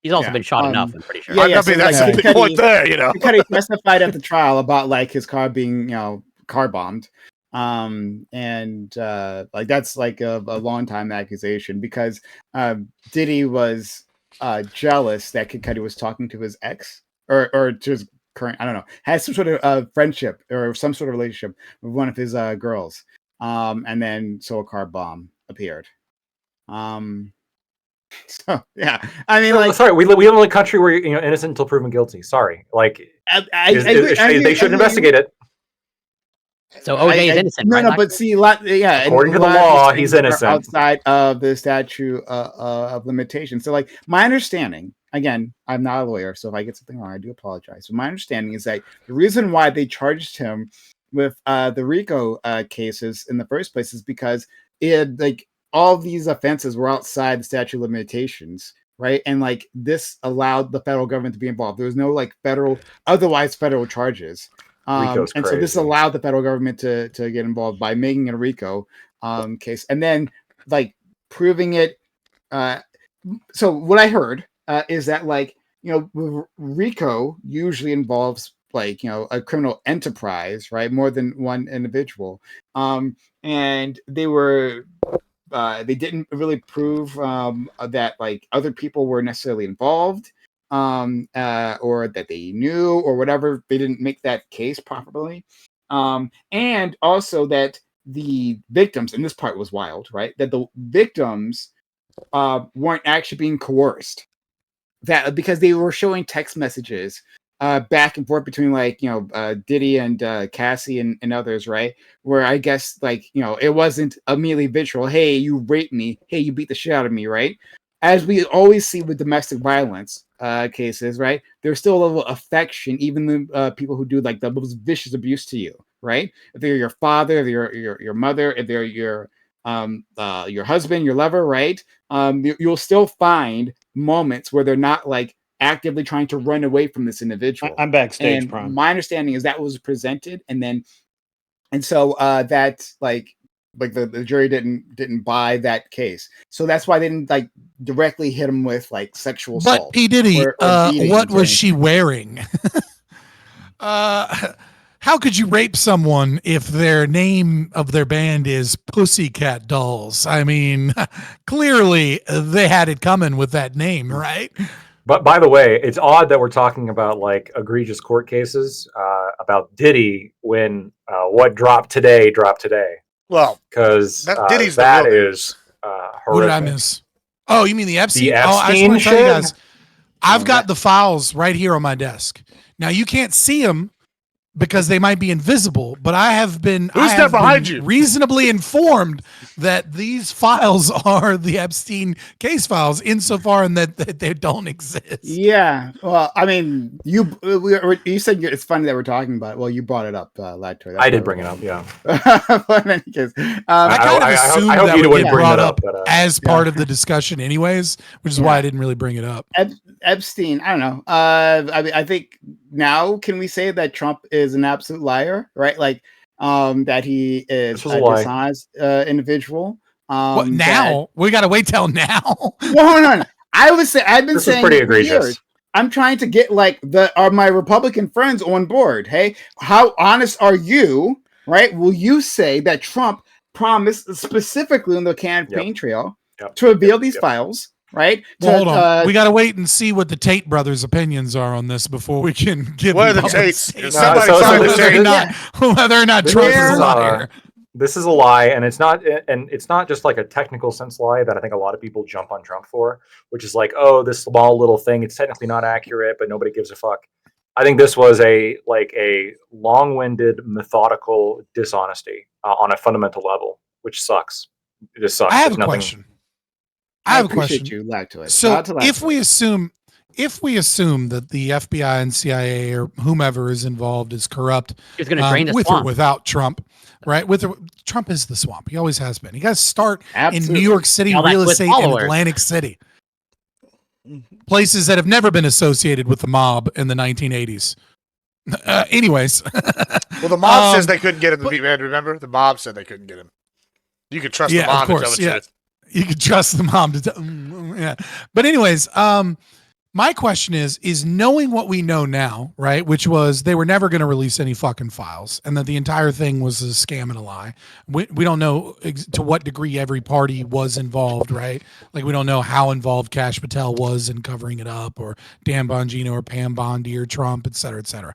He's also Yeah, been shot enough, I'm pretty sure. yeah, I mean so that's like, the big point there, you know. Because he testified at the trial about like his car being, car bombed. Like that's like a long time accusation because Diddy was jealous that Kid Cudi was talking to his ex or to his current, I don't know, has some sort of friendship or some sort of relationship with one of his girls. And then so a car bomb appeared. So yeah, I mean, like, sorry, we live in a country where innocent until proven guilty. Sorry, like they should investigate it. So OJ is innocent, no, right? No, Like- but see, According to the a lot of law, these he's things are innocent. outside of the statute of limitations. So, like, my understanding, again, I'm not a lawyer, so if I get something wrong, I do apologize. But my understanding is that the reason why they charged him with the RICO cases in the first place is because all of these offenses were outside the statute of limitations. Right. And like this allowed the federal government to be involved. There was no like otherwise federal charges. And so this allowed the federal government to get involved by making it a RICO case and then like proving it. So what I heard is that like, RICO usually involves like, a criminal enterprise, right? More than one individual. And they didn't really prove that like other people were necessarily involved or that they knew or whatever. They didn't make that case properly. And also that the victims, and this part was wild, right? That the victims weren't actually being coerced. That because they were showing text messages back and forth between like Diddy and Cassie and others, right? Where I guess like it wasn't immediately visual. Hey, you raped me. Hey, you beat the shit out of me, right? As we always see with domestic violence cases, right? There's still a level of affection, even the people who do like the most vicious abuse to you, right? If they're your father, if they're your mother, if they're your husband, your lover, right? You'll still find moments where they're not like actively trying to run away from this individual. I'm backstage, and Prime. my understanding is that was presented, and so that like the jury didn't buy that case, so that's why they didn't like directly hit him with like sexual assault. But P Diddy, or beatings what or was she wearing? How could you rape someone if their name of their band is Pussycat Dolls? I mean, clearly they had it coming with that name, right? But by the way, it's odd that we're talking about like egregious court cases about Diddy when what dropped today. Well, Because Diddy's that the real is horrific. What did I miss? Oh, you mean the Epstein? The I just Epstein want to tell you shit? guys, I've got the files right here on my desk. Now you can't see them because they might be invisible, but I have been Who's I there have behind been you? reasonably informed that these files are the Epstein case files insofar in that they don't exist. Yeah. Well, I mean, you said it's funny that we're talking about it. Well, you brought it up, Lactoid. I did bring it up, yeah. But in any case, I kind of I assumed hope that you would wouldn't get bring brought that up up, but, as part of the discussion anyways, which is why Yeah. I didn't really bring it up. Epstein, I don't know. I mean, I think now can we say that Trump is an absolute liar, right? Like, that he is This was a a lie. dishonest individual. What now? We got to wait till now. Well, no. I've been This is saying pretty it for egregious. years. I'm trying to get like my Republican friends on board. Hey, how honest are you? Right? Will you say that Trump promised specifically on the campaign trail to reveal these files? Right? Well, hold on. We got to wait and see what the Tate brothers' opinions are on this before we can give. What are the public Tates? statements. Somebody so find the this- Tate. Whether or not Trump is a liar. This is a lie, and it's not just like a technical sense lie that I think a lot of people jump on Trump for, which is like, oh, this small little thing, it's technically not accurate, but nobody gives a fuck. I think this was a long-winded, methodical dishonesty on a fundamental level, which sucks. It just sucks. I have There's a nothing- question. I have a appreciate question. you, Lactoid. So Shout out to if Lactoid. we assume that the FBI and CIA or whomever is involved is corrupt, He's going to drain the with swamp. or without Trump, right? Trump is the swamp. He always has been. You guys start Absolutely. in New York City, All that real with estate in followers. Atlantic City, places that have never been associated with the mob in the 1980s. Anyways, Well, the mob says Um, they couldn't get him to meet man. Remember, the mob said they couldn't get him. You could trust Yeah, the of mob to tell course, the yeah. truth. you could trust the mom to yeah. But anyways, my question is knowing what we know now, right? Which was they were never going to release any fucking files, and that the entire thing was a scam and a lie. We don't know to what degree every party was involved, right? Like we don't know how involved Kash Patel was in covering it up, or Dan Bongino, or Pam Bondi, or Trump, et cetera, et cetera.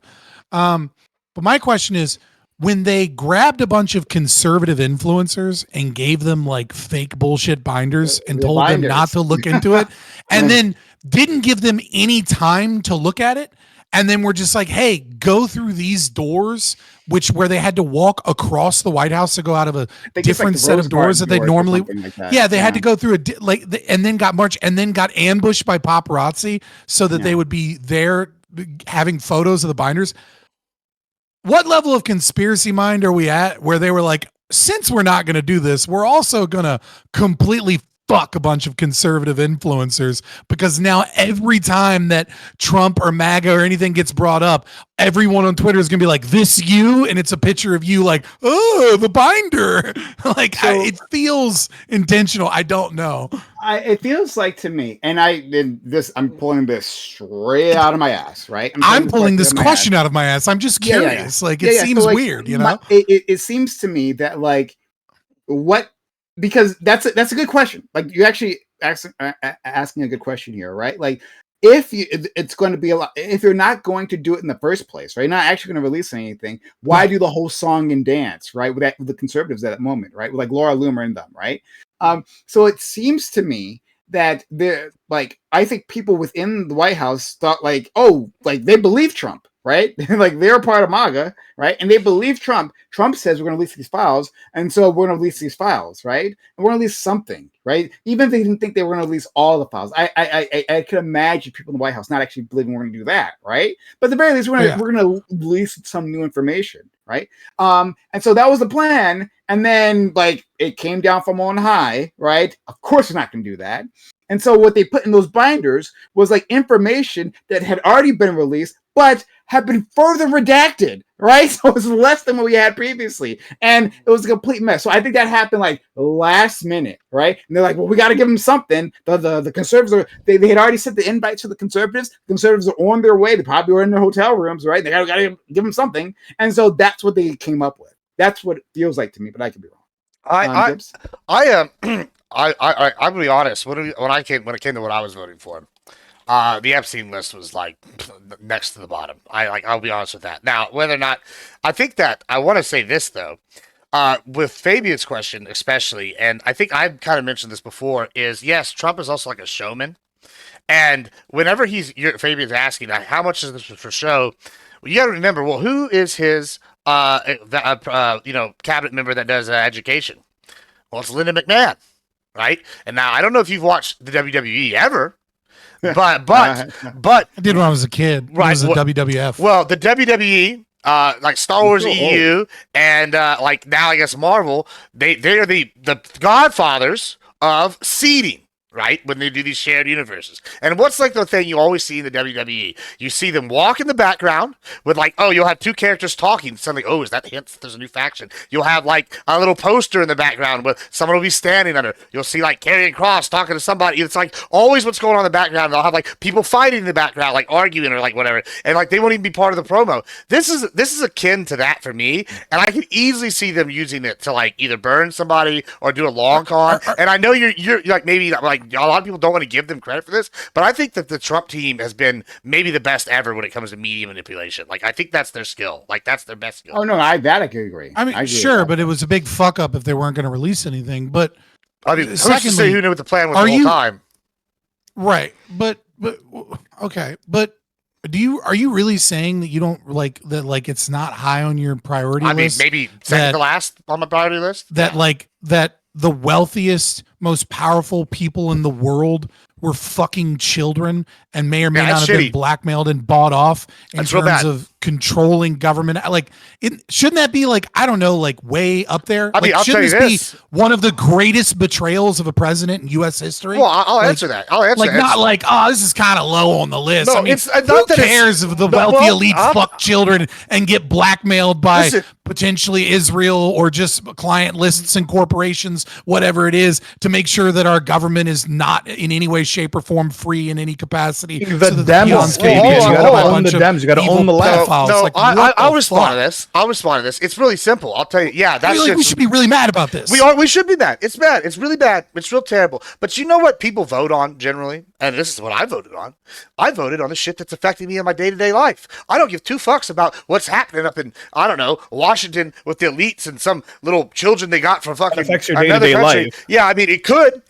But my question is, when they grabbed a bunch of conservative influencers and gave them like fake bullshit binders and The told them binders. not to look into it, and then didn't give them any time to look at it, and then we're just like, hey, go through these doors, where they had to walk across the White House to go out of a I think it's like different the set of Rose doors Garden that they doors or normally. something like that. Yeah, they had to go through and then got marched, and then got ambushed by paparazzi so that Yeah. they would be there having photos of the binders. What level of conspiracy mind are we at where they were like, since we're not going to do this, we're also going to completely fuck a bunch of conservative influencers, because now every time that Trump or MAGA or anything gets brought up, everyone on Twitter is going to be like, this you? And it's a picture of you like, oh, the binder. Like, it feels intentional. I don't know. It feels like to me, and I'm pulling this straight out of my ass, right? I'm pulling this question question out of my ass. I'm just Yeah, yeah, curious. yeah. Like, Yeah, it yeah. seems So, like, weird, you know? It seems to me that like because that's a good question. Like you actually asking a good question here, right? Like it's going to be a lot, if you're not going to do it in the first place, right? Not actually going to release anything. Why do the whole song and dance, right? With the conservatives at that moment, right? With like Laura Loomer and them, right? So it seems to me that they're like, I think people within the White House thought like, oh, like they believe Trump, right? Like they're part of MAGA, right? And they believe Trump. Trump says we're going to release these files, and so we're going to release these files, right? And we're going to release something, right? Even if they didn't think they were going to release all the files, I could imagine people in the White House not actually believing we're going to do that, right? But at the very least, we're going to release some new information, right? And so that was the plan. And then like it came down from on high, right? Of course, we're not going to do that. And so what they put in those binders was like information that had already been released, but had been further redacted, right? So it was less than what we had previously. And it was a complete mess. So I think that happened like last minute, right? And they're like, well, we got to give them something. The conservatives, they had already sent the invite to the conservatives. The conservatives are on their way. They probably were in their hotel rooms, right? They got to give them something. And so that's what they came up with. That's what it feels like to me, but I could be wrong. Gibbs? I'm gonna be honest. When it came to what I was voting for, the Epstein list was like next to the bottom. I'll be honest with that. Now, whether or not I think that I want to say this though, with Fabian's question especially, and I think I've kind of mentioned this before, is yes, Trump is also like a showman, and whenever Fabian's asking how much is this for show. you got to remember, well, who is his cabinet member that does education? Well, it's Linda McMahon, right? And now I don't know if you've watched the WWE ever, but I did when I was a kid. Right, It was the well- WWF. well, the WWE, like Star Wars so EU, and like now I guess Marvel, they are the godfathers of seeding. Right, when they do these shared universes. And what's like the thing you always see in the WWE? You see them walk in the background with like, oh, you'll have two characters talking. Suddenly, oh, is that the hint that there's a new faction? You'll have like a little poster in the background with someone will be standing under. You'll see like Karrion Kross talking to somebody. It's like always what's going on in the background. They'll have like people fighting in the background, like arguing or like whatever. And like they won't even be part of the promo. This is akin to that for me. And I can easily see them using it to like either burn somebody or do a long con. And I know you're like maybe like a lot of people don't want to give them credit for this, but I think that the Trump team has been maybe the best ever when it comes to media manipulation. Like I think that's their skill. Like that's their best skill. Oh no, I could agree. I mean, agree with sure, that. but it was a big fuck up if they weren't going to release anything. But I mean, who's to secondly, say who knew what the plan was are the whole you- time? right, but okay, but are you really saying that you don't like that? Like it's not high on your priority I mean, list? maybe second that- to last on my priority list. that like that the wealthiest, most powerful people in the world were fucking children and may or may Yeah, not that's have been shitty. blackmailed and bought off in That's real terms bad. of controlling government. Like, shouldn't that be like, I don't know, like way up there? I mean, Like, I'll tell shouldn't you this this. be one of the greatest betrayals of a president in U.S. history? Well, I'll Like- answer that. I'll answer Like that. not like, oh, this is kind of low on the list. No, I mean, it's not who that it's- cares if the No, wealthy well, elites I'm- fuck children and get blackmailed by Listen. potentially Israel or just client lists and corporations, whatever it is, to make sure that our government is not in any way, shape, or form free in any capacity. The so that Dems, peons can baby. be You controlled gotta by a own bunch the of Dems. You gotta evil own the left. pedophiles. No, Like, what I'll the respond fuck? to this. I'll respond to this. It's really simple. I'll tell you. Yeah, I that's feel like we just. should be really mad about this. We should be mad. It's bad. It's really bad. It's real terrible. But you know what people vote on generally? And this is what I voted on. I voted on the shit that's affecting me in my day-to-day life. I don't give two fucks about what's happening up in, I don't know, Washington with the elites and some little children they got from fucking affects your another day-to-day country. life. Yeah, I mean, it could.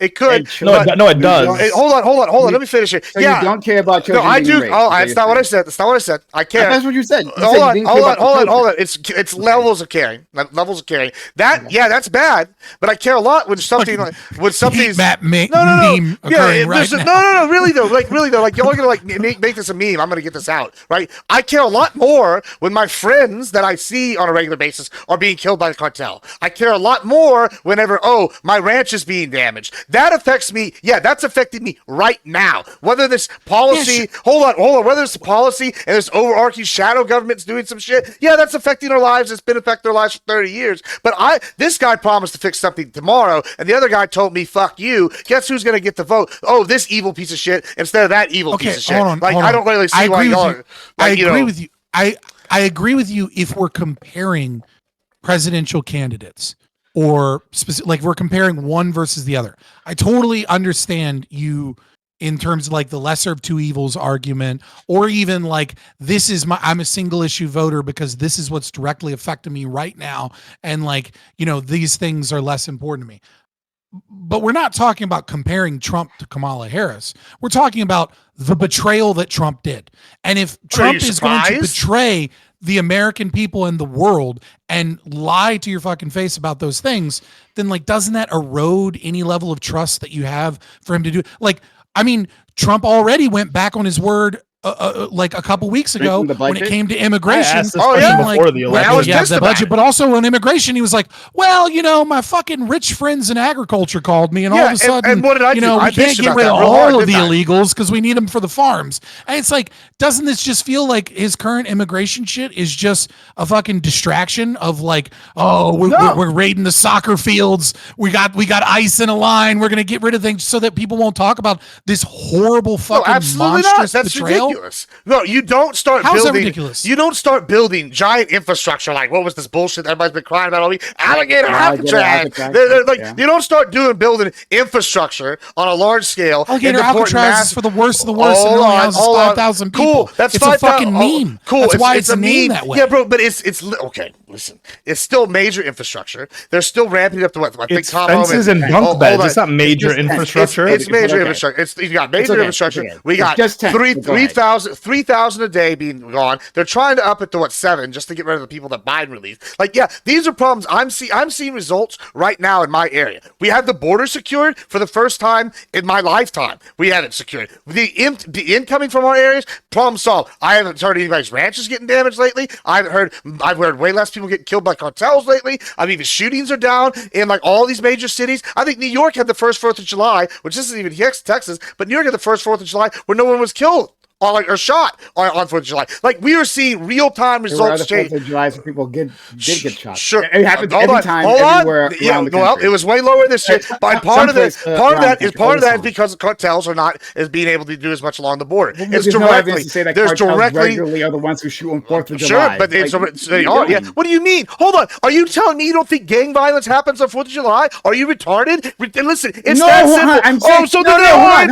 No, but- no, it does. Hey, hold on. Let me finish it. So yeah. you don't care about No, children I being do. raped, Oh, is what that's you're not what I saying. said. That's not what I said. I care. That's what you said. You said you Hold didn't care about the children. on. It's levels of caring. Levels of caring. That that's bad. But I care a lot when something when something's Heat map meme yeah, occurring right now. no, really though, like y'all are gonna like make this a meme. I'm gonna get this out, right? I care a lot more when my friends that I see on a regular basis are being killed by the cartel. I care a lot more whenever my ranch is being damaged. That affects me. Yeah, that's affecting me right now. Whether this policy, hold on, whether it's policy and this overarching shadow government's doing some shit, yeah, that's affecting our lives. It's been affecting our lives for 30 years. But this guy promised to fix something tomorrow, and the other guy told me, "Fuck you." Guess who's gonna get the vote? Oh, this evil piece of shit instead of that evil piece of shit. Hold on, Like hold I on. don't really see I why agree y'all. with you. Are, I like, you agree know, with you. I agree with you if we're comparing presidential candidates or like we're comparing one versus the other. I totally understand you in terms of like the lesser of two evils argument, or even like I'm a single issue voter because this is what's directly affecting me right now, and like these things are less important to me. But we're not talking about comparing Trump to Kamala Harris. We're talking about the betrayal that Trump did. And if Trump you is going to surprised? betray the American people and the world and lie to your fucking face about those things, then like, doesn't that erode any level of trust that you have for him to do? Like, I mean, Trump already went back on his word like a couple weeks ago from the when it budget? came to I immigration. asked this Oh, question yeah. before the When I election. was Yeah, pissed the about budget, it. but also on immigration, he was like, "Well, my fucking rich friends in agriculture called me, and all Yeah, of a and- sudden, and what did I do? we I can't bitched get about rid that of real hard, all of the didn't I? illegals because we need them for the farms." And it's like, doesn't this just feel like his current immigration shit is just a fucking distraction of like, oh, we're raiding the soccer fields, we got ICE in a line, we're gonna get rid of things so that people won't talk about this horrible No, fucking absolutely not. monstrous That's betrayal? ridiculous. No, you don't start How is that building. ridiculous? You don't start building giant infrastructure like what was this bullshit that everybody's been crying about all week? Alligator Alligator Alcatraz. Alcatraz, They're like yeah. you don't start building infrastructure on a large scale. Alligator and deporting Alcatraz is mass- for the worst of the worst, and it Hold only on, houses hold on. 5,000 people. Cool, that's it's 5,000 a fucking meme. Cool, That's why it's a named meme. that way. Yeah, bro, but it's okay. Listen, it's still major infrastructure. They're still ramping up to what I think It's Tom fences Homan- and bunk hold beds. on. It's not major just- infrastructure. It's major okay. infrastructure. You got major okay. infrastructure. It's okay. We It's got just 10. three Go ahead. 3,000 a day being gone. They're trying to up it to 7 just to get rid of the people that Biden released. Like, yeah, these are problems. I'm seeing results right now in my area. We have the border secured for the first time in my lifetime. We have it secured. The incoming from our areas, problem solved. I haven't heard anybody's ranches getting damaged lately. I've heard way less people getting killed by cartels lately. I mean, the shootings are down in like all these major cities. I think New York had the first 4th of July, which isn't even Texas, but New York had the first 4th of July where no one was killed or shot on 4th of July. Like, we are seeing real-time results change. 4th of July, so people did get shot. Sure. It happens every time, everywhere around the country. Well, it was way lower this year. But part of that is because cartels are not being able to do as much along the border. Well, it's there's directly. No evidence to say that there's cartels directly. Regularly are the ones who shoot on 4th of July. Sure, but they are. Yeah. What do you mean? Hold on. Are you telling me you don't think gang violence happens on 4th of July? Are you retarded? Listen, it's that simple. So they are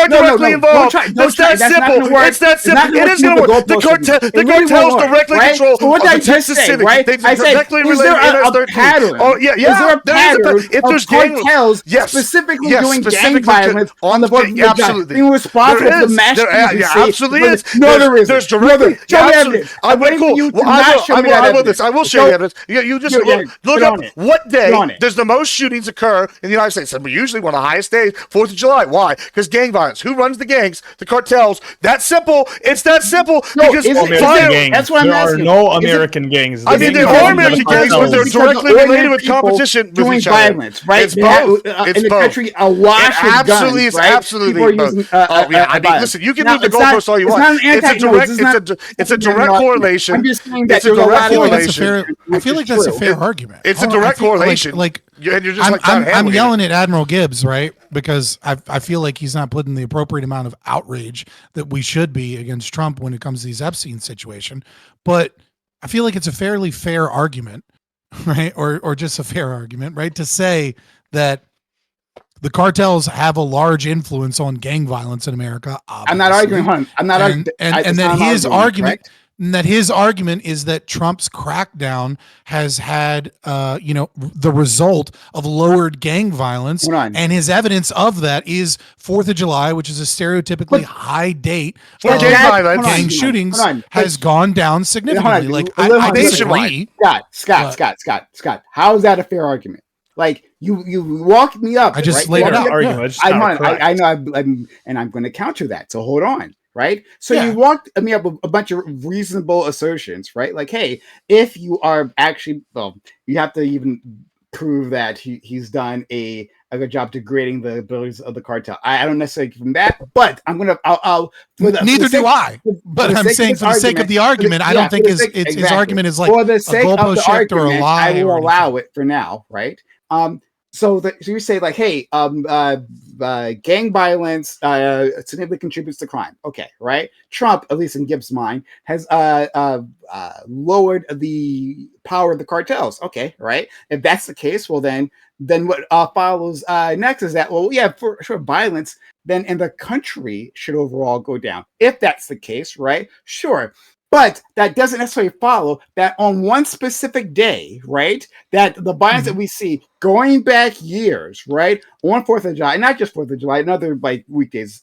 directly involved. It's that simple. It's that simple. It is going to work. The cartels directly control the Texas City. Right? They I said, directly is there a pattern? Oh, yeah. Is there a pattern if there's of cartels specifically doing gang violence on the border? Absolutely. Being responsible for the mass shootings. Yeah, absolutely is. No, there isn't. There's directly. Show me evidence. I'm waiting for you to not show me that evidence. I will show you evidence. You just look up what day does the most shootings occur in the United States. And we're usually one of the highest days, 4th of July. Why? Because gang violence. Who runs the gangs? The cartels. That's simple. It's that simple. Because that's what I'm asking. There are no American gangs. I mean, there are American gangs, but they're directly related with competition with each other. Violence, right? It's both. In the country, awash with absolutely, guns, it's right? absolutely both. I mean, listen, you can move the goalpost all you want. It's a direct correlation. I'm just saying that it's a direct correlation. I feel like that's a fair argument. It's a direct correlation. Like and you're just I'm yelling at Admiral Gibbs, right? Because I feel like he's not putting the appropriate amount of outrage that we should be against Trump when it comes to these Epstein situation. But I feel like it's a fairly fair argument, right? Or just a fair argument, right? To say that the cartels have a large influence on gang violence in America. Obviously. I'm not arguing, hon. I'm not arguing. And that his argument. Correct? That his argument is that Trump's crackdown has had, the result of lowered gang violence, and his evidence of that is 4th of July, which is a stereotypically high date for gang shootings, has gone down significantly. Like, I disagree. Scott, how is that a fair argument? Like, you walked me up. I just laid it out. I know, I'm going to counter that. So hold on. Right. So you walked me up with a bunch of reasonable assertions, right? Like, hey, if you are actually, you have to even prove that he's done a good job degrading the abilities of the cartel. I don't necessarily give him that, but I'm going to, neither do I. But I'm saying for the sake of the argument, I don't think his argument is like for the sake a goalpost shift or a lie. I will allow it for now. Right. So you say like, hey, gang violence significantly contributes to crime. Okay, right? Trump, at least in Gibbs' mind, has lowered the power of the cartels. Okay, right? If that's the case, well then what follows next is that, well, yeah, for sure, violence then in the country should overall go down. If that's the case, right? Sure. But that doesn't necessarily follow that on one specific day, right, that the violence that we see going back years, right, on 4th of July, not just 4th of July, and other like weekdays,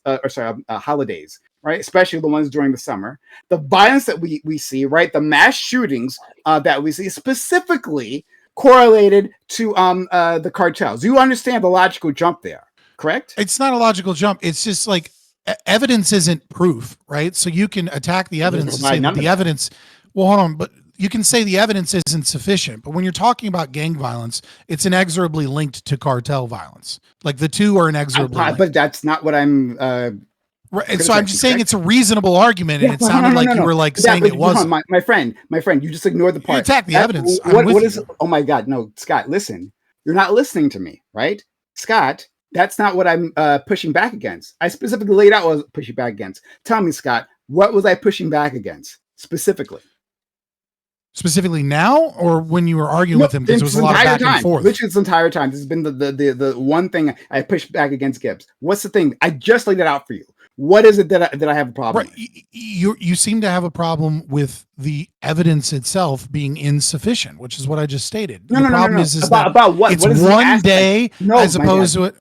holidays, right, especially the ones during the summer, the violence that we see, right, the mass shootings that we see specifically correlated to the cartels. You understand the logical jump there, correct? It's not a logical jump. It's just like, evidence isn't proof, right? So you can attack the evidence and say that the evidence, well, hold on, but you can say the evidence isn't sufficient. But when you're talking about gang violence, it's inexorably linked to cartel violence. Like the two are inexorably linked. But that's not what I'm... right. And so I'm just saying it's a reasonable argument, and it sounded like you were like saying it wasn't. My friend, you just ignored the part. You attack the evidence. What is? Oh my God, no, Scott, listen. You're not listening to me, right? Scott, that's not what I'm pushing back against. I specifically laid out what I was pushing back against. Tell me, Scott, what was I pushing back against specifically? Specifically now, or when you were arguing with him, because there was a lot of back and forth? Literally this entire time. This has been the one thing I pushed back against Gibbs. What's the thing? I just laid it out for you. What is it that I have a problem with? You seem to have a problem with the evidence itself being insufficient, which is what I just stated. The problem is about what? It's what is one day as opposed to it.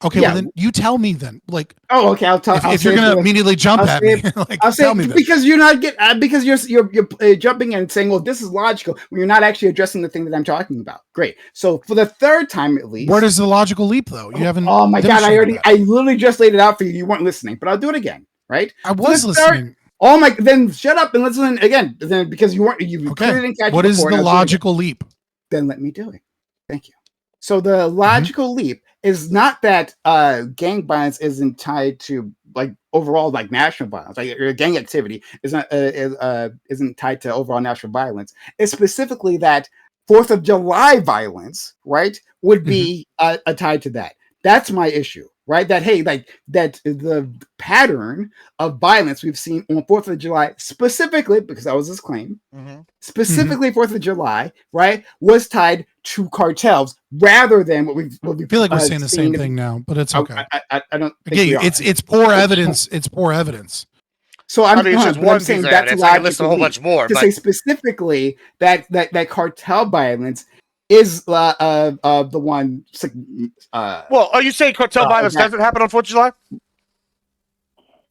Okay, Yeah. well then you tell me then. Like, Oh, okay. I'll tell. if you're gonna immediately jump I'll at say me, like, I'll say tell me then. because you're not because you're jumping and saying, "Well, this is logical," when you're not actually addressing the thing that I'm talking about. Great. So for the third time at least, Where does the logical leap though? You haven't. Oh my god! demonstrated that. I literally just laid it out for you. You weren't listening, but I'll do it again. Right? I was For the third- listening. Oh my! Then shut up and listen again. Then because you weren't, you clearly didn't catch. What it is before, the and I'll do it again. logical leap? Then let me do it. Thank you. So the Mm-hmm. logical leap is not that gang violence isn't tied to like overall like national violence, like gang activity isn't tied to overall national violence. It's specifically that 4th of July violence, right, would be tied to that. That's my issue, right? That hey, like that the pattern of violence we've seen on 4th of July, specifically because that was his claim, specifically 4th of July, right, was tied to cartels rather than what we feel like we're saying the same thing now, but it's okay. I don't. Again, it's poor evidence. It's poor evidence. So I mean, it's just one saying piece of that's evidence. I can list a whole bunch more. to But say specifically that cartel violence is the one. well, are you saying cartel violence doesn't happen on 4th of July?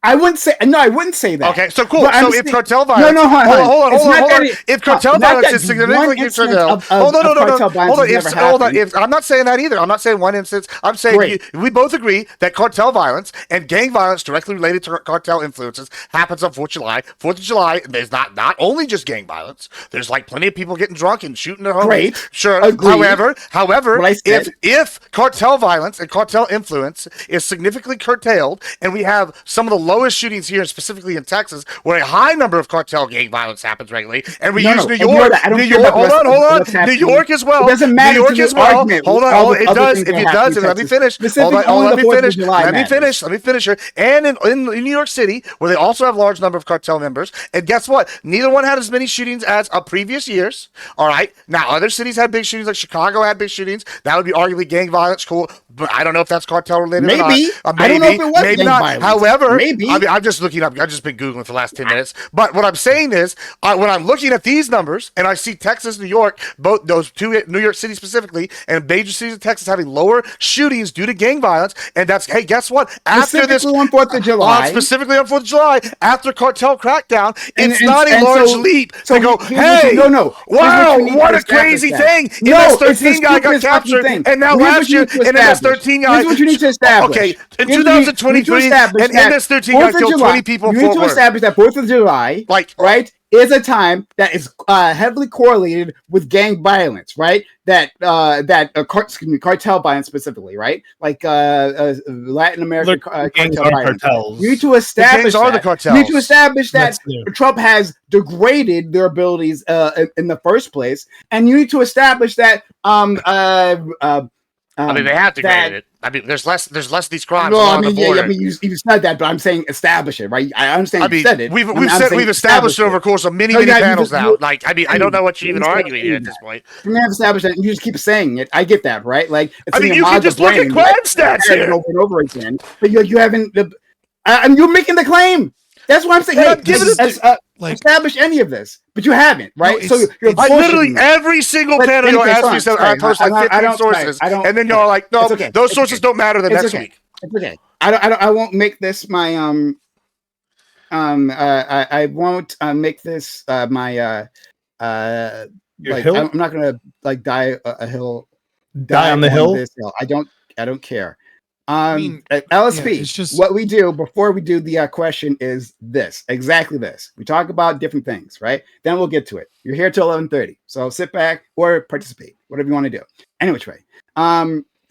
I wouldn't say no. I wouldn't say that. Okay, so cool. But I'm So if saying- cartel violence, hold on. It's not hold that on. it- If cartel not violence that is significantly one instance cartel, of hold on. cartel violence Hold on. has never happened. If I'm not saying that either. I'm not saying one instance. I'm saying Great. we both agree that cartel violence and gang violence directly related to cartel influences happens on 4th of July. 4th of July, there's not only just gang violence. There's like plenty of people getting drunk and shooting their homies. Great. Sure. Agreed. However, What I said. if cartel violence and cartel influence is significantly curtailed, and we have some of the lowest shootings here, specifically in Texas, where a high number of cartel gang violence happens regularly, and we use New York. I don't New care York. about the rest of Hold on. what's New happening. York as well. It doesn't matter New York to as the well. argument Hold with on. all the It other does. things If that it happen does, in let me Texas. finish. Specifically, Hold on. only Let the me 4th of finish. July Let me matters. finish. Let me finish here. And in New York City, where they also have a large number of cartel members, and guess what? Neither one had as many shootings as previous years. All right. Now, other cities had big shootings, like Chicago had big shootings. That would be arguably gang violence. Cool. But I don't know if that's cartel related or not. Maybe. I don't know if it was Maybe gang not. violence. However, Maybe. I mean, I'm just looking up. I've just been Googling for the last 10 minutes. But what I'm saying is, when I'm looking at these numbers and I see Texas, New York, both those two, New York City specifically, and major cities in Texas having lower shootings due to gang violence, and that's, hey, guess what? After this, Specifically on 4th of July. specifically on 4th of July, after cartel crackdown, And- it's and- not a and large so- leap so to go, here's what hey, you- no. Here's wow, you need what to a establish crazy that. thing. No, it's the MS-13 guy got stupidest fucking captured, thing. and now Here's what last you year, need to an establish. MS-13 guy. Here's what you need to establish. Okay, in Here's what you need to 2023, establish an that MS-13 guy 4th of killed July- 20 people in You need Fort to Worth. establish that 4th of July, Like, right, is a time that is heavily correlated with gang violence, right? Cartel violence specifically, right? Like Latin American Gangs cartel are violence. cartels. You need to establish gangs are the that. cartels. You need to establish that That's clear. Trump has degraded their abilities in the first place, and you need to establish that I mean, they have to that- grade it. I mean, there's less of these crimes No, I along mean, the border. I mean, you said that, but I'm saying establish it, right? I understand I you mean, said it. we've I'm saying established establish it over the course of many No, yeah, you panels just- now. you- Like, I mean, I don't know what you're even you just arguing here at saying this that. point. You have established that, and you just keep saying it. I get that, right? Like, it's I mean, in you your can just look at brain, crime like, stats here. over and over again, but you haven't. And you're making the claim. That's what I'm saying. Well, Hey, I'm giving establish any of this, but you haven't, right? No, So it's- you're I literally bullshitting. every single But panel you'll anyway, ask sorry, me, so I sorry, post I like 15 don't- sources, I don't- and then you're like, no, It's okay. those It's sources okay. don't matter the It's next okay. week. It's okay. I won't make this my I won't make this my Your like hill? I'm not gonna like die a hill. Die on the hill? This hill. I don't care. mean, At LSP, yeah, it's just- what we do before we do the question is exactly this. We talk about different things, right? Then we'll get to it. You're here till 11:30, so sit back or participate, whatever you want to do. Any which way.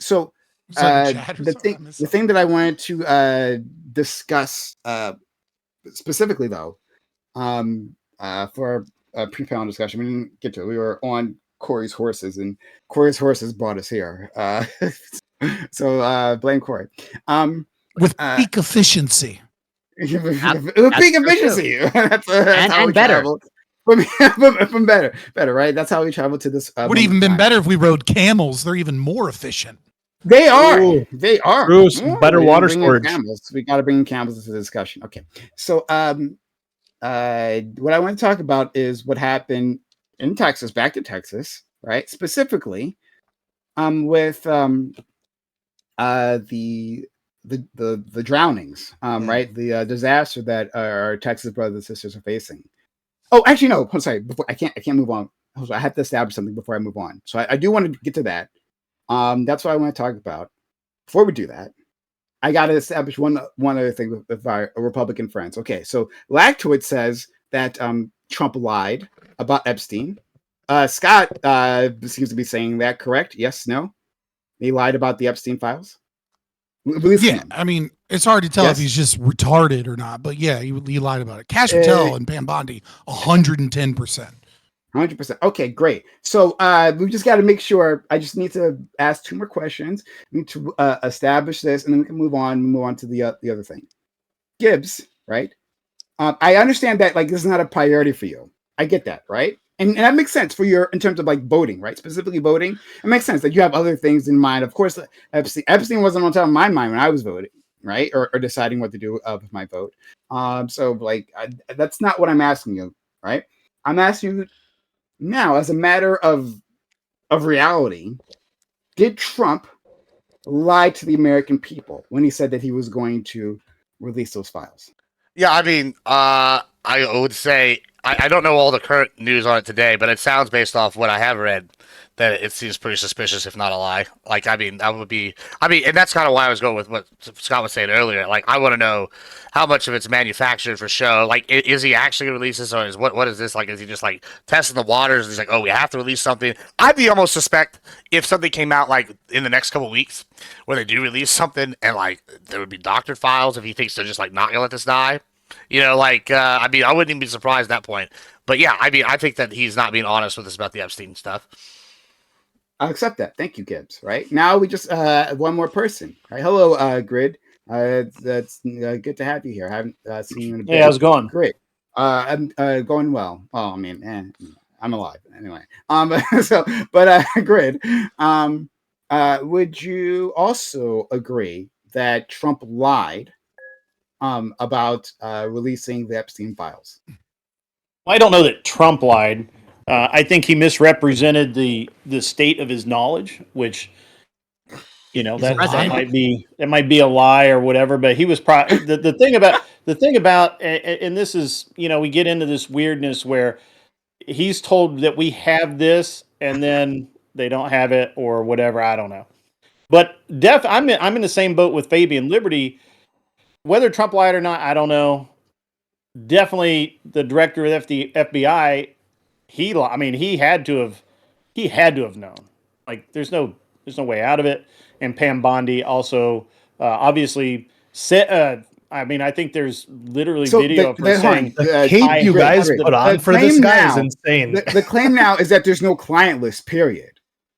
So Is that in chat or the something? I thing missed the thing that I wanted to discuss specifically though, for a pre-panel discussion, we didn't get to it. We were on Corey's horses, and Corey's horses brought us here. So blame Corey. with peak efficiency. With that's peak true, efficiency. That's how And we better. travel. From better, right? That's how we travel to this. Would even been better if we rode camels. They're even more efficient. They are. Ooh. They are. True, some better we water bring in storage. Camels. We got to bring camels into the discussion. Okay. So, what I want to talk about is what happened in Texas, back to Texas, right? Specifically, with the drownings, right? The disaster that our Texas brothers and sisters are facing. Oh, actually, no. I'm sorry. Before I can't move on. I have to establish something before I move on. So I do want to get to that. That's what I want to talk about. Before we do that, I got to establish one other thing with our Republican friends. Okay, so Lactoid says that Trump lied about Epstein. Scott seems to be saying that, correct? Yes, no? He lied about the Epstein files? Yeah, I mean, it's hard to tell if he's just retarded or not, but yeah, he lied about it. Cash Patel and Pam Bondi, 110%. 100%. Okay, great. So we just got to make sure. I just need to ask 2 more questions. We need to establish this, and then we can move on to the other thing. Gibbs, right? I understand that like this is not a priority for you. I get that, right? And that makes sense for your in terms of like voting, right? Specifically voting, it makes sense that you have other things in mind. Of course, Epstein wasn't on top of my mind when I was voting, right, or deciding what to do with my vote. So like that's not what I'm asking you, right? I'm asking you now, as a matter of reality, did Trump lie to the American people when he said that he was going to release those files? Yeah, I mean, I would say I don't know all the current news on it today, but it sounds based off what I have read that it seems pretty suspicious, if not a lie. Like, I mean, that would be, and that's kind of why I was going with what Scott was saying earlier. Like, I want to know how much of it's manufactured for show. Like, is he actually going to release this, or is what is this? Like, is he just like testing the waters? He's like, oh, we have to release something. I'd be almost suspect if something came out like in the next couple weeks where they do release something and like there would be doctored files if he thinks they're just like not going to let this die. You know, like, I mean, I wouldn't even be surprised at that point. But yeah, I mean, I think that he's not being honest with us about the Epstein stuff. I'll accept that. Thank you, Gibbs. Right now, we just one more person. Right, hello, Grid. That's good to have you here. I haven't seen you in a bit. Hey, how's it going? Great. I'm going well. Oh, I mean, I'm alive anyway. Grid. Would you also agree that Trump lied about releasing the Epstein files? I don't know that Trump lied. I think he misrepresented the state of his knowledge, which, you know, that might be a lie or whatever. But he was the thing about, and this is, you know, we get into this weirdness where he's told that we have this and then they don't have it or whatever. I don't know. But I'm in the same boat with Fabian Liberty. Whether Trump lied or not, I don't know. Definitely the director of the FBI, he had to have known. Like there's no way out of it. And Pam Bondi also obviously said, I think there's literally video of her saying the hate you guys put on for this guy is insane. The claim now is that there's no client list, period.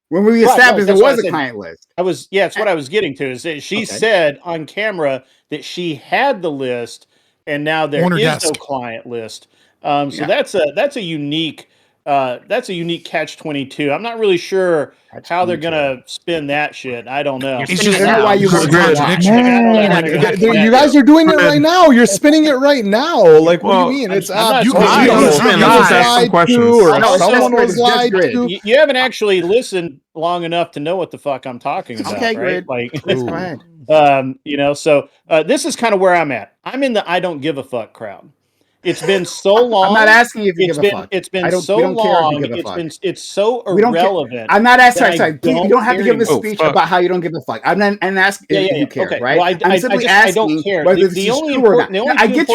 When we established there was a client list. That's what I was getting to. Is that she said on camera that she had the list, and now there is no client list. So that's a unique catch-22. I'm not really sure how they're gonna spin that shit. I don't know. It's just why you you guys are doing it right now. You're spinning it right now. Like, what do you mean? It's you guys ask some questions. Someone was lied to. You haven't actually listened long enough to know what the fuck I'm talking about. Okay, right? great. Like, go ahead. You know, so this is kind of where I'm at. I'm in the I don't give a fuck crowd. It's been so long. I'm not asking you if you give a fuck. It's been so long. It's so irrelevant. I'm not asking. Sorry. You don't have to give a speech about how you don't give a fuck. I'm not asking if you care, right? Well, I'm simply asking whether this is true or not. I get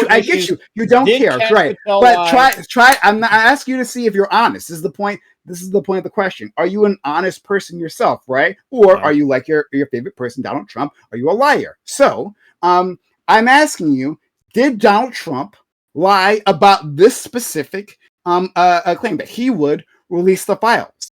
you. You don't care, right? But try. I'm not asking you to see if you're honest. This is the point. This is the point of the question. Are you an honest person yourself, right? Or are you like your favorite person, Donald Trump? Are you a liar? So, I'm asking you: did Donald Trump lie about this specific claim that he would release the files?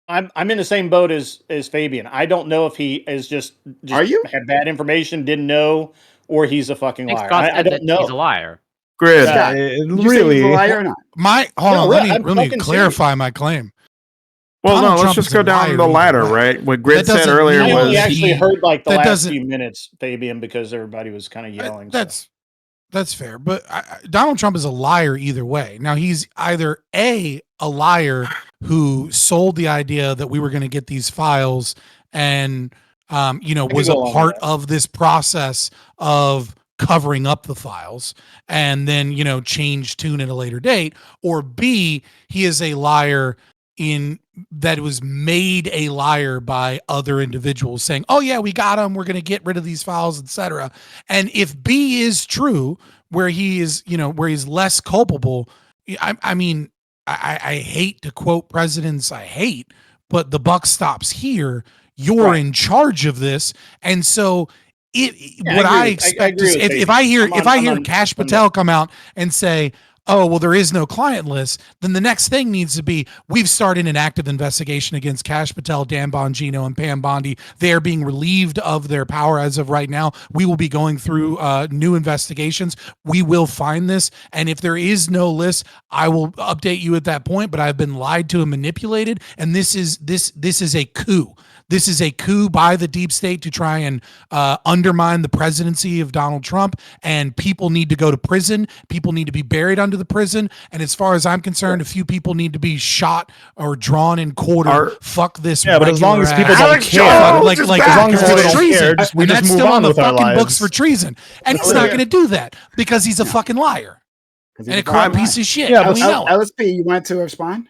I'm in the same boat as Fabian. I don't know if he is just had bad information, didn't know, or he's a fucking liar. I don't know. He's a liar. Grid, really? A liar or not? Hold on. Let me clarify my claim. Well, no, let's just go down the ladder, right? What Grid said earlier was... I only actually heard like the last few minutes, Fabian, because everybody was kind of yelling. That's fair, but Donald Trump is a liar either way. Now, he's either a liar who sold the idea that we were going to get these files and was a part of this process of covering up the files and then, change tune at a later date, or B, he is a liar in that was made a liar by other individuals saying, oh yeah, we got him, we're going to get rid of these files, etc. And if B is true, where he is, where he's less culpable, I hate to quote presidents I hate, but the buck stops here. You're in charge of this. And so I expect to see, if I hear Kash Patel come out and say, oh, well, there is no client list, then the next thing needs to be, we've started an active investigation against Kash Patel, Dan Bongino, and Pam Bondi. They are being relieved of their power as of right now. We will be going through new investigations. We will find this. And if there is no list, I will update you at that point, but I've been lied to and manipulated. And this is a coup. This is a coup by the deep state to try and undermine the presidency of Donald Trump, and people need to go to prison. People need to be buried under the prison. And as far as I'm concerned, a few people need to be shot or drawn and quartered. Fuck this. Yeah, but as long as people don't care, as long as people don't care, we just move on with our lives. That's still on the fucking books for treason. And he's not going to do that because he's a fucking liar and a corrupt piece of shit. Yeah, LSP, you wanted to respond?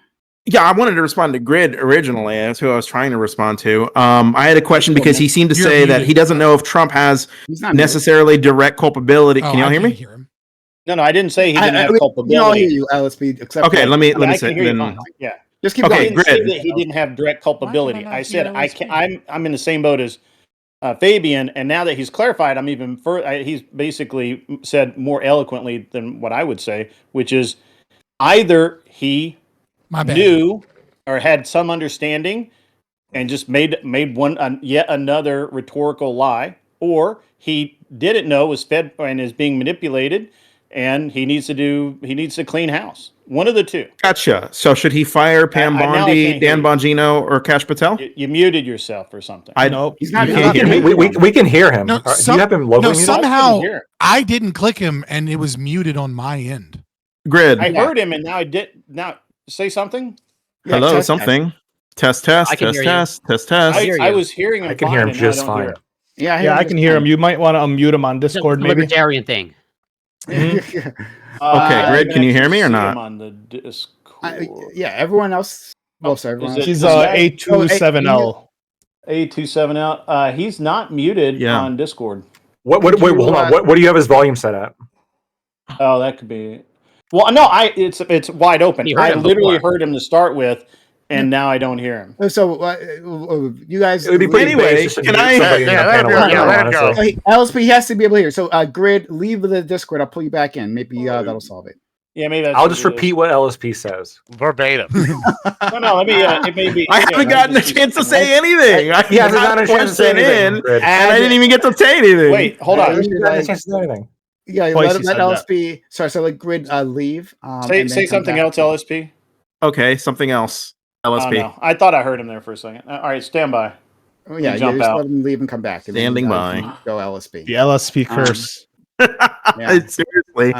Yeah, I wanted to respond to Grid originally. That's who I was trying to respond to. I had a question because he seemed to say that he doesn't know if Trump has necessarily direct culpability. Can y'all hear me? No, I didn't say he didn't have culpability. We all hear you, LSP. Okay, let me say. Yeah, just keep going. Grid. Say that he didn't have direct culpability. I said I'm in the same boat as Fabian, and now that he's clarified, I'm even further. He's basically said more eloquently than what I would say, which is either he knew or had some understanding and just made yet another rhetorical lie, or he didn't know, was fed and is being manipulated, and he needs to clean house. One of the two. Gotcha. So should he fire Pam Bondi, Dan Bongino, or Kash Patel? You muted yourself or something. I know. He's not. We can hear him. Do you have him locally? No, somehow I didn't click him and it was muted on my end. Grid. I heard him and now I did. Now say something. Hello, something. Test. I was hearing him. I can hear him just fine. I can hear him. You might want to unmute him on Discord, maybe. Libertarian thing. Okay, Grid, can you hear me or not? On the Discord. Yeah, everyone else. Oh, sorry. He's A27L. A27L. He's not muted on Discord. Wait, hold on. What do you have his volume set at? Oh, that could be. Well, no, it's wide open. I literally heard him to start with, and now I don't hear him. So you guys. It would be pretty anyway. Can I? Let it go. LSP, he has to be able to hear. So, Grid, leave the Discord. I'll pull you back in. Maybe that'll solve it. Yeah, maybe. I'll just repeat what LSP says verbatim. No, let me. It may be. I haven't gotten a chance to say anything. He hasn't gotten a chance to say anything, and I didn't even get to say anything. Wait, hold on. Yeah, let LSP. Sorry, so let Grid leave. Say something else, LSP. Okay, something else. LSP. Oh, no. I thought I heard him there for a second. All right, stand by. Oh, yeah, just let him leave and come back. Standing by. Go LSP. The LSP curse. Seriously.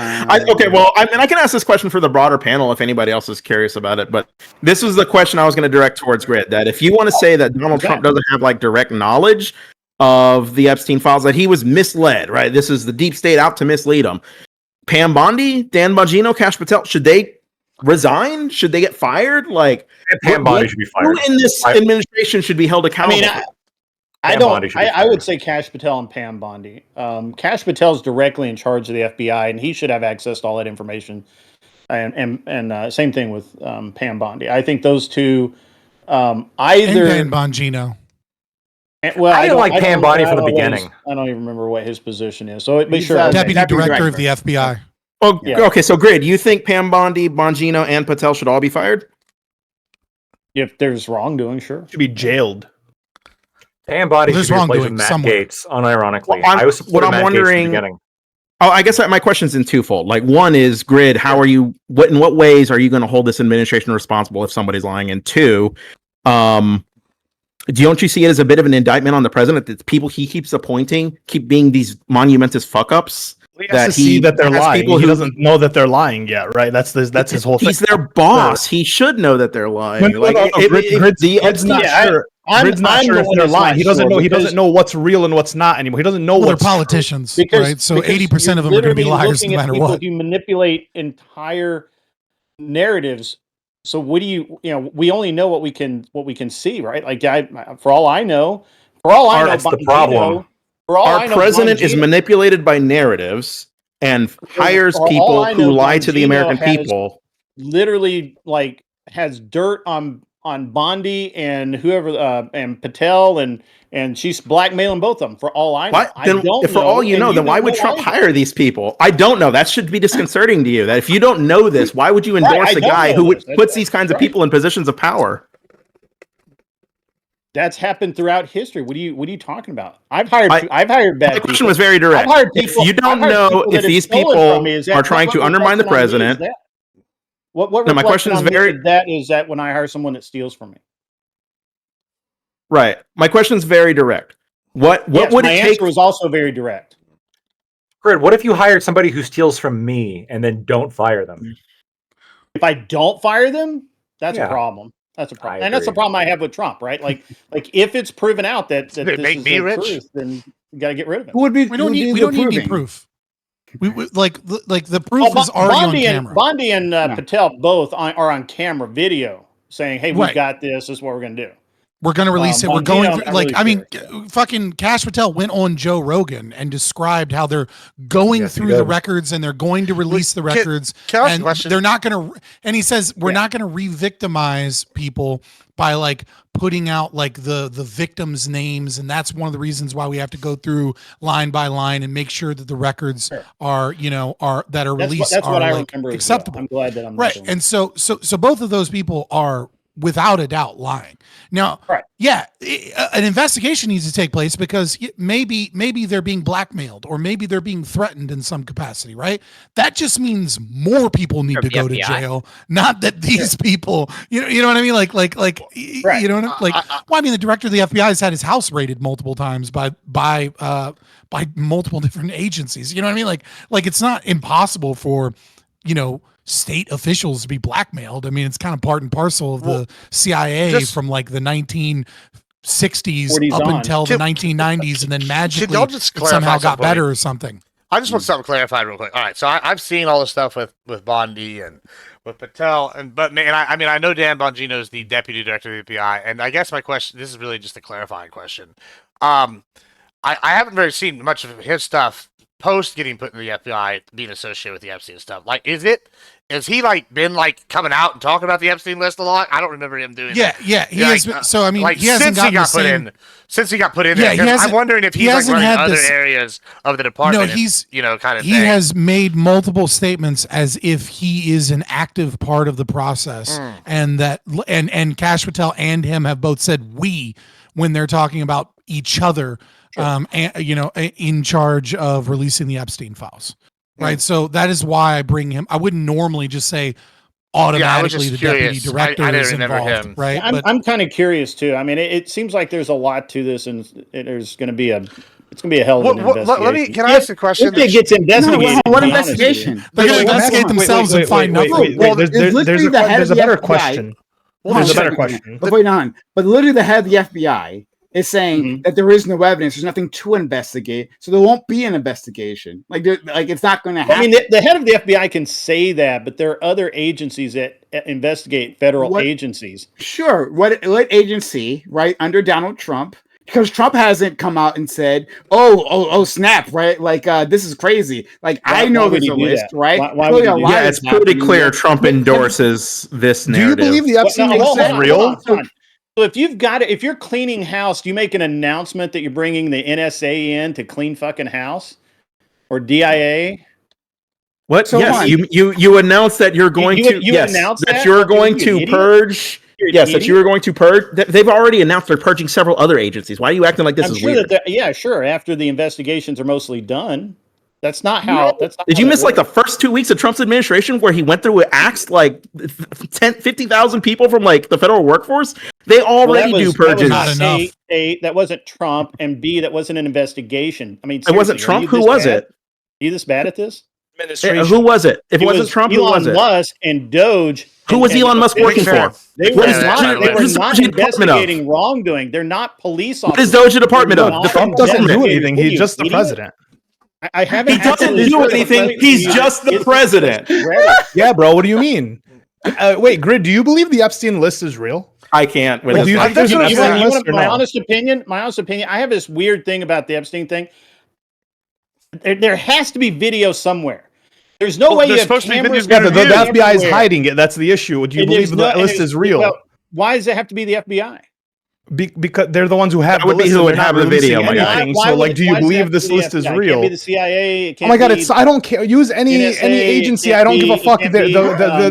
Okay, well, I can ask this question for the broader panel if anybody else is curious about it, but this was the question I was going to direct towards Grid, that if you want to say that Donald Trump doesn't have like direct knowledge of the Epstein files, that he was misled, right? This is the deep state out to mislead him. Pam Bondi, Dan Bongino, Kash Patel, should they resign? Should they get fired? Like, Pam Bondi should be fired. Who in this administration should be held accountable? I would say Kash Patel and Pam Bondi. Kash Patel is directly in charge of the FBI, and he should have access to all that information. And same thing with Pam Bondi. I think those two either and Dan Bongino. Well, I didn't like Pam Bondi from the beginning. I don't even remember what his position is. So be sure. Deputy Director of the FBI. Oh, yeah. Okay. So, Grid, you think Pam Bondi, Bongino, and Patel should all be fired? If there's wrongdoing, sure. Should be jailed. Pam Bondi should be replaced with Matt Gaetz, unironically. I was supporting Matt Gaetz from the beginning. Oh, I guess my question's in twofold. Like, one is, Grid, how are you? In what ways are you going to hold this administration responsible if somebody's lying? And two, don't you see it as a bit of an indictment on the president that people he keeps appointing keep being these monumentous fuck ups? He has to see that they're lying. He doesn't know that they're lying yet, right? That's his whole thing. He's their boss. He should know that they're lying. Grid's not sure. Grid's not sure if one they're that's lying. not He doesn't sure know. He because- doesn't know what's real and what's not anymore. He doesn't know Well, they're what's true. politicians, Because- right? So because 80% of them you're are going to be literally liars looking no at matter people what. who manipulate entire narratives. So what do you know? We only know what we can see, right? Like for all I know, That's the problem. For all I Our know, president is Bongino- manipulated by narratives and hires for all people I who know, lie to the Bongino American has- people. literally like has dirt on Bondi and whoever and Patel and she's blackmailing both of them. For all I know, Why, then, I don't if for know, all you and know, then why don't would know Trump either. hire these people? I don't know. That should be disconcerting to you. That if you don't know this, why would you endorse I a don't guy know who this. puts these kinds of Right. people in positions of power? That's happened throughout history. What are you talking about? I've hired bad My question people. was very direct. I've hired people, If you don't I've hired know people that if have these stolen people from me. Is that- are trying to what undermine the reflection on me is president, that? What No, my question is very- is that when I hire someone that steals from me? right? My question is very direct. What Yes, would my it take? answer was also very direct. Grid, what if you hired somebody who steals from me and then don't fire them? If I don't fire them, that's Yeah. a problem. That's a problem, I and that's the agree. problem I have with Trump, right? Like if it's proven out that They this make is me the rich? truth, then you got to get rid of it. Who would be? We don't who would need be we the don't need any proving? proof. We like the proof Well, is already Bondi on and camera. Bondi and Patel both are on camera video saying, "Hey, we've Right. got this. This is what we're going to do." We're going to release it. We're Bongino, going I'm through, not like, really I mean, sure. fucking Cash Patel went on Joe Rogan and described how they're going Yes, he through the did. records and they're going to release the records. can I ask a And question? they're not going to, and he says, we're not going to re-victimize people by like putting out like the victims' names. And that's one of the reasons why we have to go through line by line and make sure that the records are, that are released That's are what I like remember. acceptable. I'm glad that I'm Right. not doing And so both of those people are without a doubt lying. Now, Right. yeah, an investigation needs to take place because maybe they're being blackmailed or maybe they're being threatened in some capacity, right? That just means more people need to From the go to FBI. jail, not that these people, you know what I mean? Like, Right. you know, like, well, I mean, the director of the FBI has had his house raided multiple times by multiple different agencies. You know what I mean? Like it's not impossible for, state officials to be blackmailed. I mean, it's kind of part and parcel of the CIA just- from like the 1960s 40s up on. until the Can- 1990s, and then magically y'all just it somehow clarify got something? better or something. I just want something clarified real quick. All right, so I've seen all this stuff with Bondi and with Patel, I know Dan Bongino is the deputy director of the FBI, and I guess my question, this is really just a clarifying question. I haven't really seen much of his stuff post getting put in the FBI, being associated with the Epstein stuff. Like, has he like been like coming out and talking about the Epstein list a lot? I don't remember him doing that. Yeah, he Yeah, has. like, So I mean, Like he hasn't since he gotten got the put same. in, since he got put in Yeah, there, he 'cause hasn't- I'm wondering if he he's like hasn't running had other this- areas of the department. he's- kind of He thing. has made multiple statements as if he is an active part of the process, and that and Cash Patel and him have both said we when they're talking about each other, in charge of releasing the Epstein files, right? So that is why I bring him. I wouldn't normally just say automatically the just deputy curious. director I didn't is remember involved, him. right? I'm kind of curious too. I mean, it seems like there's a lot to this, and there's going to be a hell of an investigation. Can I ask a question? If it gets investigated, what to be honest with you. investigation? They're going to Wait, investigate themselves and find nothing. Well, There's it's literally the head there's of a the better FBI. question. Hold There's on a better second. question. But wait on. But literally, the head of the FBI is saying that there is no evidence. There's nothing to investigate, so there won't be an investigation. Like it's not going to happen. I mean, the head of the FBI can say that, but there are other agencies that investigate federal agencies. Sure. What agency, right, under Donald Trump? Because Trump hasn't come out and said, "Oh, snap!" Right? Like this is crazy. Like I know would there's he a do list, that? right? Why would he do that? Yeah, it's pretty clear Trump endorses this Do you narrative. believe the Epstein list hold is on, real? hold on. So if you're cleaning house, do you make an announcement that you're bringing the NSA in to clean fucking house, or DIA? What? So Yes, what? you announced that you're going to you announced that? you're Okay, going you're an to idiot. purge. You're an Yes, that idiot. you are going to purge. They've already announced they're purging several other agencies. Why are you acting like this I'm is sure weird? yeah, sure. After the investigations are mostly done, that's not how. That's not Did how you that miss like the works. first 2 weeks of Trump's administration where he went through and axed like 50,000 people from like the federal workforce? They already do purges. Not enough. A, that wasn't Trump, and B, that wasn't an investigation. I mean, It wasn't seriously, are Trump. you Who this was bad? it? Are you this bad at this? Who was it? If it wasn't Trump, who Elon was it? Musk and Doge. Who was Elon Musk working for? They What were is not, Doja- they what were is the not Doja Department of? investigating wrongdoing. They're not police What is officers. Doja Department They're of? not Trump doesn't do investigating anything. What are He's you, just the idiot? president. I haven't. He doesn't actually do heard the anything. point He's you- just the it's president. rhetoric. Yeah, bro. What do you mean? Wait, Grid, do you believe the Epstein list is real? I can't. Wait, Well, do you think there's an You Epstein want list or my no? honest opinion? My honest opinion. I have this weird thing about the Epstein thing. There has to be video somewhere. There's no Well, way you there's have supposed to be cameras. videos Yeah, the FBI is everywhere. hiding it. That's the issue. Do you And believe there's the no- list and is real? well, why does it have to be the FBI? Because they're the ones who have That would the be list. who and would they're not have the video, releasing my guy. anything. Why So, would like, it- do you why does it believe have to this be the list is FBI? It can't real? be the CIA. It Oh can't my god, be it's I don't care. Use any NSA, agency. it I don't give a can't fuck. be,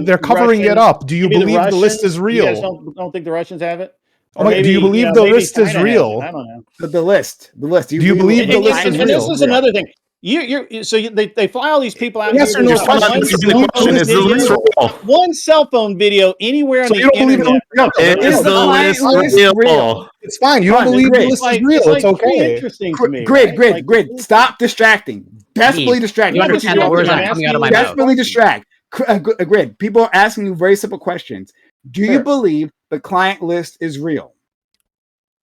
They're covering Russian. it up. Do you Maybe the believe the list Russians? is You real? guys don't think the Russians have it? Oh my god, do you believe the list is real? I don't know. The list. The list. Do you believe the And, list is and this real? is another thing. They fly all these people out Yes here. or no There's Just question. answer the question. Is the list real? one cell phone video anywhere on So the you don't believe internet. Is the list real? It's fine. You don't Fine, believe the great. list Like, is real. it's It's like pretty okay. interesting to me. Grid, right? grid, Like, grid. Stop distracting. Desperately distracting. You I'm understand the just words that are asking coming out of my you- mouth. Desperately distract. Grid. People are asking you very simple questions. Do you Sure. believe the client list is real?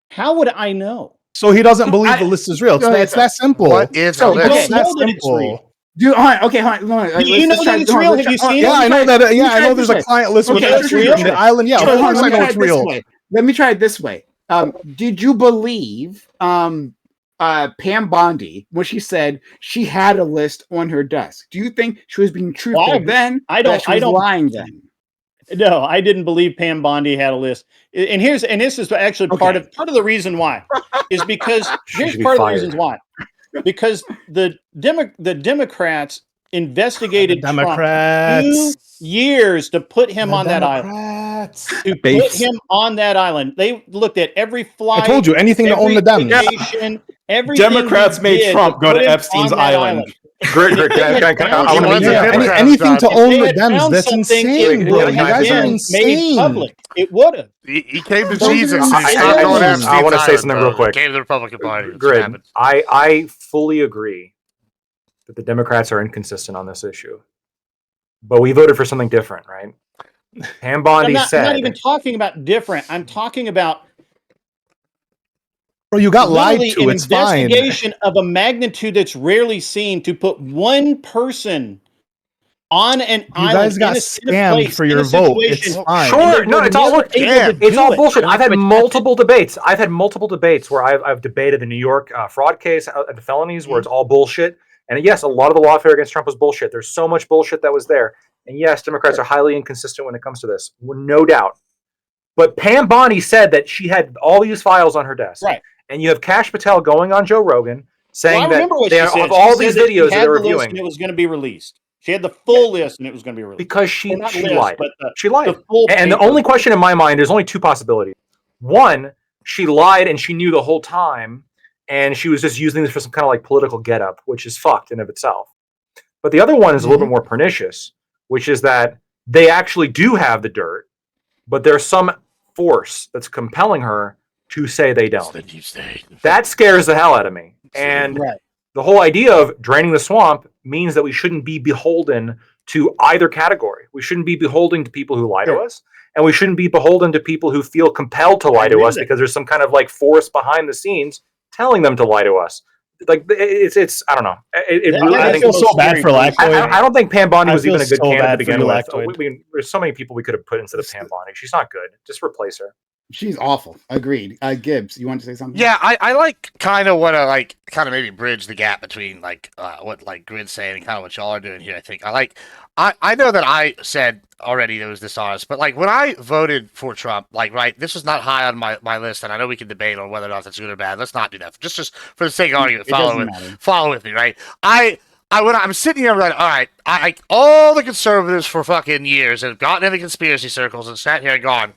How would I know? So he doesn't believe I- the list is real. It's, Go ahead, it's that simple. What is So, a okay, list? don't know That's that it's simple. real. Do hold on. Okay, hold on. Do you know that it's real? Have you seen it? Yeah, I know that. Yeah, I know this there's a way. client list with Okay, let's Epstein real. in the island. Yeah, of Hold on, course I let me know try it's it this real. way. Let me try it this way. Did you believe Pam Bondi when she said she had a list on her desk? Do you think she was being truthful Well, then? I or don't- that she was I don't- lying then. No, I didn't believe Pam Bondi had a list. And this is actually part of the reason why is because She here's should be part of the fired. reasons why. Because the Democrats investigated Trump Democrats. 2 years to put him on that island. Democrats. To put Base. him on that island. They looked at every flight. I told you anything to own the Dems. vacation, everything Democrats he made did Trump to go to put him Epstein's on that island. Great, great. I want to One's make a Yeah, Democrat, anything to Scott. own If the they had Dems. found That's something, insane, it bro. would You have guys are been made insane. public. It would have. He came to Those are Jesus. the And he insane stopped going to ones. Epstein's I wanna say island, something bro. real quick. Came to the Republican Party. That's what Grid, happened. I fully agree that the Democrats are inconsistent on this issue, but we voted for something different, right? Pam Bondi I'm not said, even talking about different. I'm talking about Bro, you got lied literally to. an It's fine. investigation of a magnitude that's rarely seen to put one person on an You island. guys got in a scammed place, for in a your vote. situation It's fine. Sure, they no, were it's all never able yeah, to it's do all it. bullshit. I've had multiple debates. I've had multiple debates where I've debated the New York fraud case and the felonies where it's all bullshit. And yes, a lot of the lawfare against Trump was bullshit. There's so much bullshit that was there. And yes, Democrats are highly inconsistent when it comes to this, no doubt. But Pam Bondi said that she had all these files on her desk. Right. And you have Kash Patel going on Joe Rogan saying Well, I that remember what they she have said. all She these said that she videos that had they're the list reviewing and it was going to be released. She had the full list and it was going to be released. because she Or not she list, lied. but She lied. the full And the paper. only question in my mind, there's only two possibilities. One, she lied and she knew the whole time, and she was just using this for some kind of like political getup, which is fucked in of itself. But the other one is a little bit more pernicious, which is that they actually do have the dirt, but there's some force that's compelling her to say they don't. The deep state. That scares the hell out of me. And Right. the whole idea of draining the swamp means that we shouldn't be beholden to either category. We shouldn't be beholden to people who lie to us, and we shouldn't be beholden to people who feel compelled to lie to agree us with because there's some kind of like force behind the scenes telling them to lie to us. Like it's I don't know. It That- really, that's I think, feel so bad scary for part. Lactoid. I don't think Pam Bondi I was feel even a good so candidate bad to for begin you, with. Lactoid. There's so many people we could have put instead of Pam Bondi. She's not good. Just replace her. She's awful. Agreed. Gibbs, you want to say something? Yeah, I like kind of want to like kind of maybe bridge the gap between like what like Grid's saying and kind of what y'all are doing here. I think I know that I said already that was dishonest, but like when I voted for Trump, like right, this was not high on my list, and I know we can debate on whether or not that's good or bad. Let's not do that. Just for the sake of argument, It doesn't matter. follow with me, right? When I'm sitting here, I'm like, all right, I all the conservatives for fucking years have gotten into conspiracy circles and sat here and gone,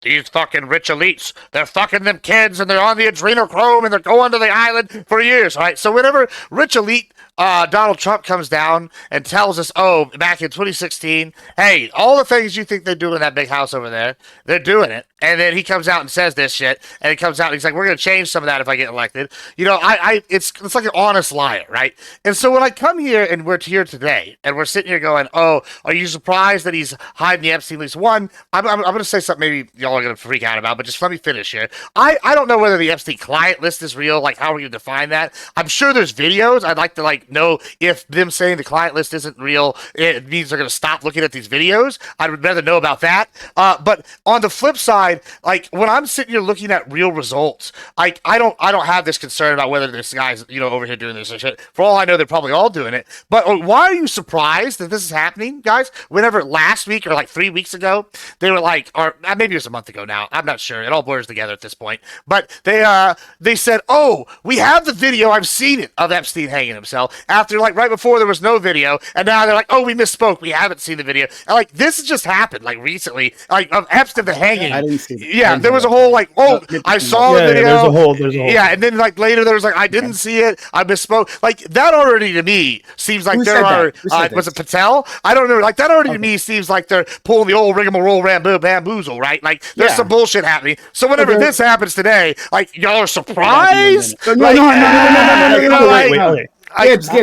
these fucking rich elites, they're fucking them kids and they're on the adrenochrome and they're going to the island for years, all right? So whenever rich elite Donald Trump comes down and tells us, oh, back in 2016, hey, all the things you think they're doing in that big house over there, they're doing it. And then he comes out and says this shit, and he comes out and he's like, "We're going to change some of that if I get elected." It's like an honest liar, right? And so when I come here and we're here today, and we're sitting here going, "Oh, are you surprised that he's hiding the Epstein list?" One, I'm going to say something maybe y'all are going to freak out about, but just let me finish here. I don't know whether the Epstein client list is real. Like, how are you define that? I'm sure there's videos. I'd like to know if them saying the client list isn't real, it means they're going to stop looking at these videos. I'd rather know about that. But on the flip side, like when I'm sitting here looking at real results, I don't have this concern about whether this guy's over here doing this and shit. For all I know, they're probably all doing it. But why are you surprised that this is happening, guys? Whenever last week or like 3 weeks ago, they were like, or maybe it was a month ago now. I'm not sure. It all blurs together at this point. But they said, "Oh, we have the video. I've seen it of Epstein hanging himself." After like right before there was no video, and now they're like, "Oh, we misspoke. We haven't seen the video." And like this has just happened like recently, like of Epstein the hanging. I didn't see that. Yeah, there was a whole like, "Oh, I saw the video." There's a whole. Yeah, and then like later there was like, "I didn't see it. I misspoke." Like that already to me seems like there are. Was it Patel? I don't know. Like that already to me seems like they're pulling the old rigmarole bamboozle, right? Like there's some bullshit happening. So whenever this happens today, like y'all are surprised. Gibbs,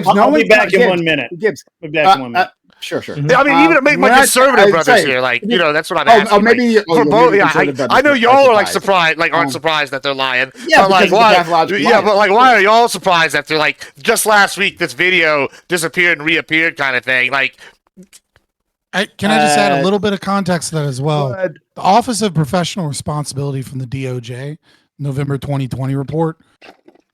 I'll be back in 1 minute. Gibbs, I'll be back in 1 minute. Sure. I mean, even to make my conservative brothers here, like that's what I'm asking. Maybe for both. Yeah, I know y'all are like surprised, like aren't surprised that they're lying. Yeah, but like why? Yeah, but like why are y'all surprised that they're like just last week this video disappeared and reappeared kind of thing? Like, can I just add a little bit of context to that as well? The Office of Professional Responsibility from the DOJ, November 2020 report,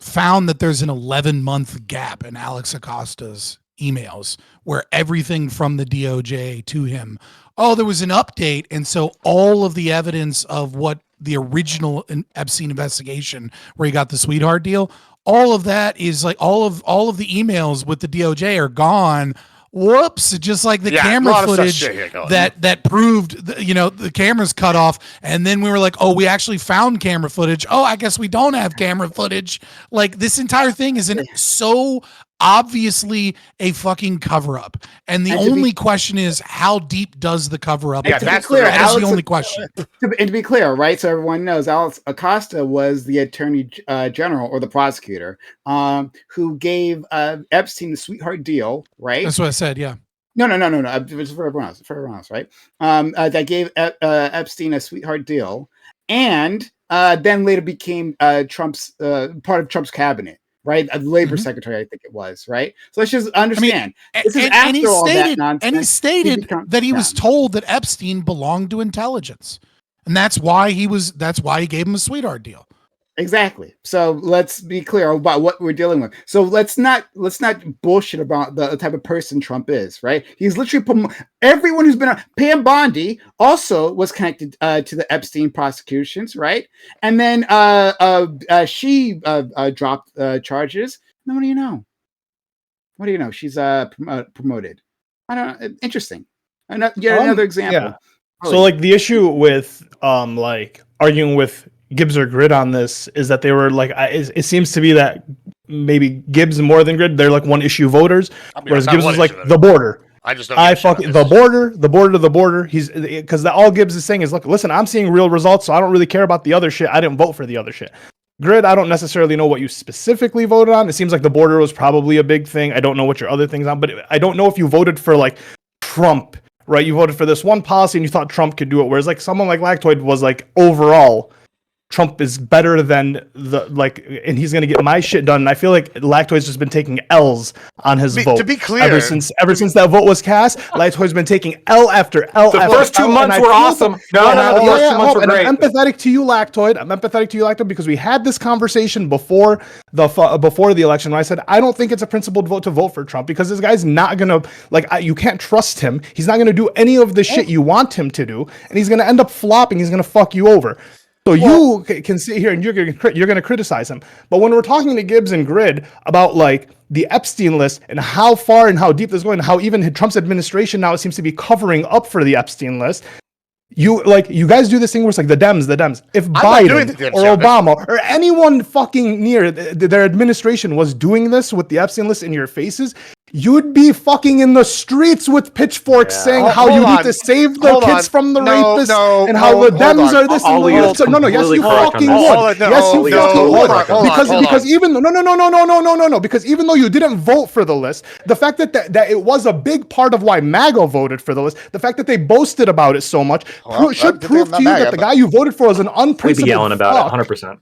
found that there's an 11-month gap in Alex Acosta's emails where everything from the DOJ to him, there was an update. And so all of the evidence of what the original Epstein investigation where he got the sweetheart deal, all of that is like all of the emails with the DOJ are gone. Whoops, just like the camera footage that proved, the camera's cut off. And then we were like, we actually found camera footage. I guess we don't have camera footage. Like this entire thing is so obviously a fucking cover up. And the only question is, how deep does the cover up? Yeah, that's clear. That's the only question. And to be clear, right? So everyone knows Alex Acosta was the attorney general or the prosecutor who gave Epstein the sweetheart deal, right? That's what I said. Yeah. No. It's for everyone else, right? That gave Epstein a sweetheart deal, and then later became Trump's part of Trump's cabinet. Right, a labor secretary, I think it was. Right, so let's just understand. This is after all that nonsense. And he stated that he was told that Epstein belonged to intelligence, and that's why he gave him a sweetheart deal. Exactly. So let's be clear about what we're dealing with. So let's not bullshit about the type of person Trump is. Right, he's literally everyone who's been Pam Bondi also was connected to the Epstein prosecutions, right? And then she dropped charges. Now, what do you know? What do you know? She's promoted. I don't know. Interesting. Another example. Yeah. So like the issue with like arguing with Gibbs or Grid on this is that they were like, it seems to be that maybe Gibbs more than Grid, they're like one issue voters, whereas Gibbs is like the border. I just don't the border. He's because all Gibbs is saying is, look, listen, I'm seeing real results, so I don't really care about the other shit. I didn't vote for the other shit. Grid, I don't necessarily know what you specifically voted on. It seems like the border was probably a big thing. I don't know what your other things on, but I don't know if you voted for like Trump, right? You voted for this one policy and you thought Trump could do it, whereas like someone like Lactoid was like overall Trump is better than and he's going to get my shit done. And I feel like Lactoid's just been taking L's on his vote. To be clear, ever since that vote was cast, Lactoid's been taking L after L. The first 2 months were awesome. The first 2 months were great. I'm empathetic to you, Lactoid. Because we had this conversation before the election. Where I said I don't think it's a principled vote to vote for Trump because this guy's not going to you can't trust him. He's not going to do any of the shit you want him to do, and he's going to end up flopping. He's going to fuck you over. So you can sit here and you're going to criticize him. But when we're talking to Gibbs and Grid about like the Epstein list and how far and how deep this is going, and how even Trump's administration now seems to be covering up for the Epstein list, you guys do this thing where it's like the Dems. If Biden or Obama or anyone fucking near their administration was doing this with the Epstein list in your faces, you'd be fucking in the streets with pitchforks saying how you need to save the kids from the rapists and how the Dems are this and the youth. No, yes, you fucking would. Yes, you fucking would. Because even no, because even though you didn't vote for the list, the fact that it was a big part of why MAGA voted for the list, the fact that they boasted about it so much should prove to you that the guy you voted for is an unprincipled We'd be yelling about fuck. it 100%.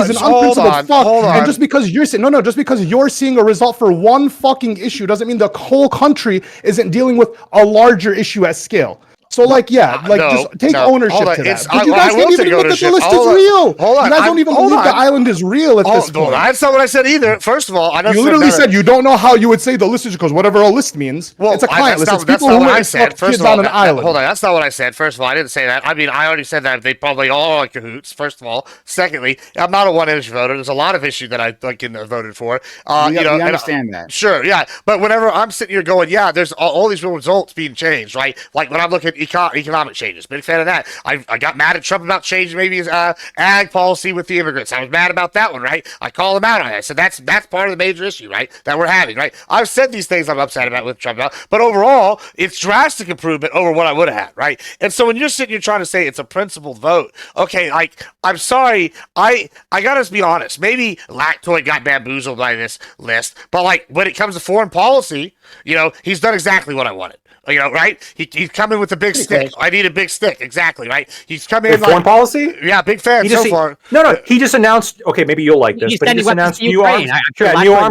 He's an unprincipled fuck. And just because you're saying just because you're seeing a result for one fucking issue doesn't mean the whole country isn't dealing with a larger issue at scale. So, just take ownership to that. But you guys can't even admit that the list is real. You guys don't even believe the island is real at this point. That's not what I said either. First of all, I you literally said you don't know how you would say the list is because whatever a list means. Well, it's a client list. It's people who went and kids on an island. Hold on, that's not what I said. First of all, I didn't say that. I mean, I already said that they probably all are cahoots. First of all, secondly, I'm not a one-issue voter. There's a lot of issues that I voted for. You understand that? Sure, yeah. But whenever I'm sitting here going, yeah, there's all these real results being changed, right? Like when I'm looking at economic changes. Big fan of that. I got mad at Trump about changing maybe his ag policy with the immigrants. I was mad about that one, right? I called him out on that. So that's part of the major issue, right? That we're having, right? I've said these things I'm upset about with Trump, but overall, it's drastic improvement over what I would have had, right? And so when you're sitting here trying to say it's a principled vote, okay, like I'm sorry, I gotta be honest. Maybe Lactoid got bamboozled by this list, but like when it comes to foreign policy, he's done exactly what I wanted. Right? He's coming with a big stick. I need a big stick. Exactly, right? He's coming in foreign policy? Yeah, big fan so far. No, he just announced, okay, maybe you'll like this, but he just announced new arms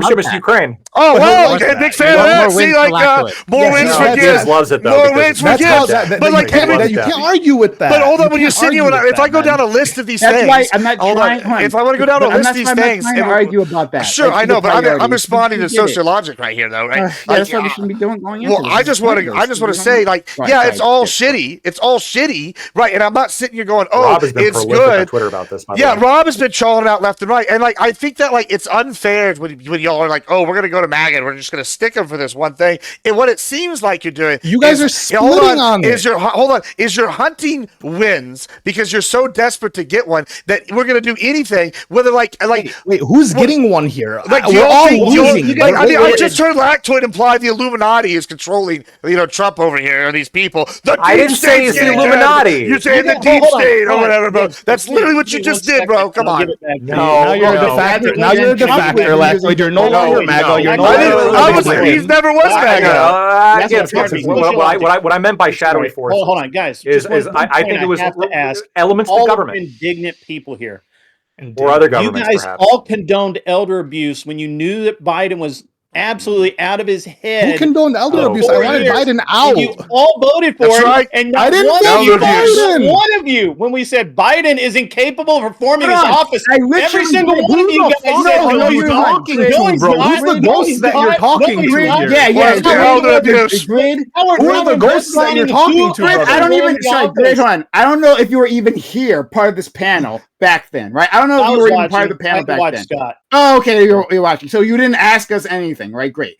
service to Ukraine. Oh, well, okay, big fan of that. See, more wins for Gibbs. Loves it, though. More wins for Gibbs. But like, you can't argue with that. But hold on, when you're sitting here, if I go down a list of these things. That's why I'm not trying. If I want to go down a list of these things. I'm not argue about that. Sure, I know, but I'm responding to sociologic right here, though, right? That's what we should be doing going into. Well, I just want to say, like, it's all shitty. It's all shitty, right? And I'm not sitting here going, "Oh, it's good." On Twitter about this. Rob has been chawing out left and right, and like I think that like it's unfair when y'all are like, "Oh, we're gonna go to MAGA, and we're just gonna stick them for this one thing." And what it seems like you're doing, you guys are splitting on it. Is your hunting wins because you're so desperate to get one that we're gonna do anything, whether like wait, who's getting one here? Like we're all losing. I just heard Lactoid imply the Illuminati is controlling, Trump over here. These people. I didn't say it's the Illuminati. You're saying the deep state or whatever, bro. That's literally what you just did, bro. Come on. Now you're a defector. Now you're a defector, Lactoid. You're no longer MAGA. You're no longer. He never was MAGA. What I meant by shadowy force. Hold on, guys. Is I think it was elements of the government, indignant people here, or other governments. You guys all condoned elder abuse when you knew that Biden was absolutely out of his head. Who condoned elder abuse? I wanted Biden out. You all voted for it, and I didn't vote for Biden. One of you, when we said Biden is incapable of performing his office, every single one of you guys said, "No, you're talking to, bro. Who's the ghost that you're talking to? Elder abuse. Who are the ghosts that you're talking to? I don't even. Sorry, Grid, hold on. I don't know if you were even here, part of this panel back then, right? I don't know if you were even part of the panel back then. Scott. Oh, okay, you're watching. So you didn't ask us anything, right? Great.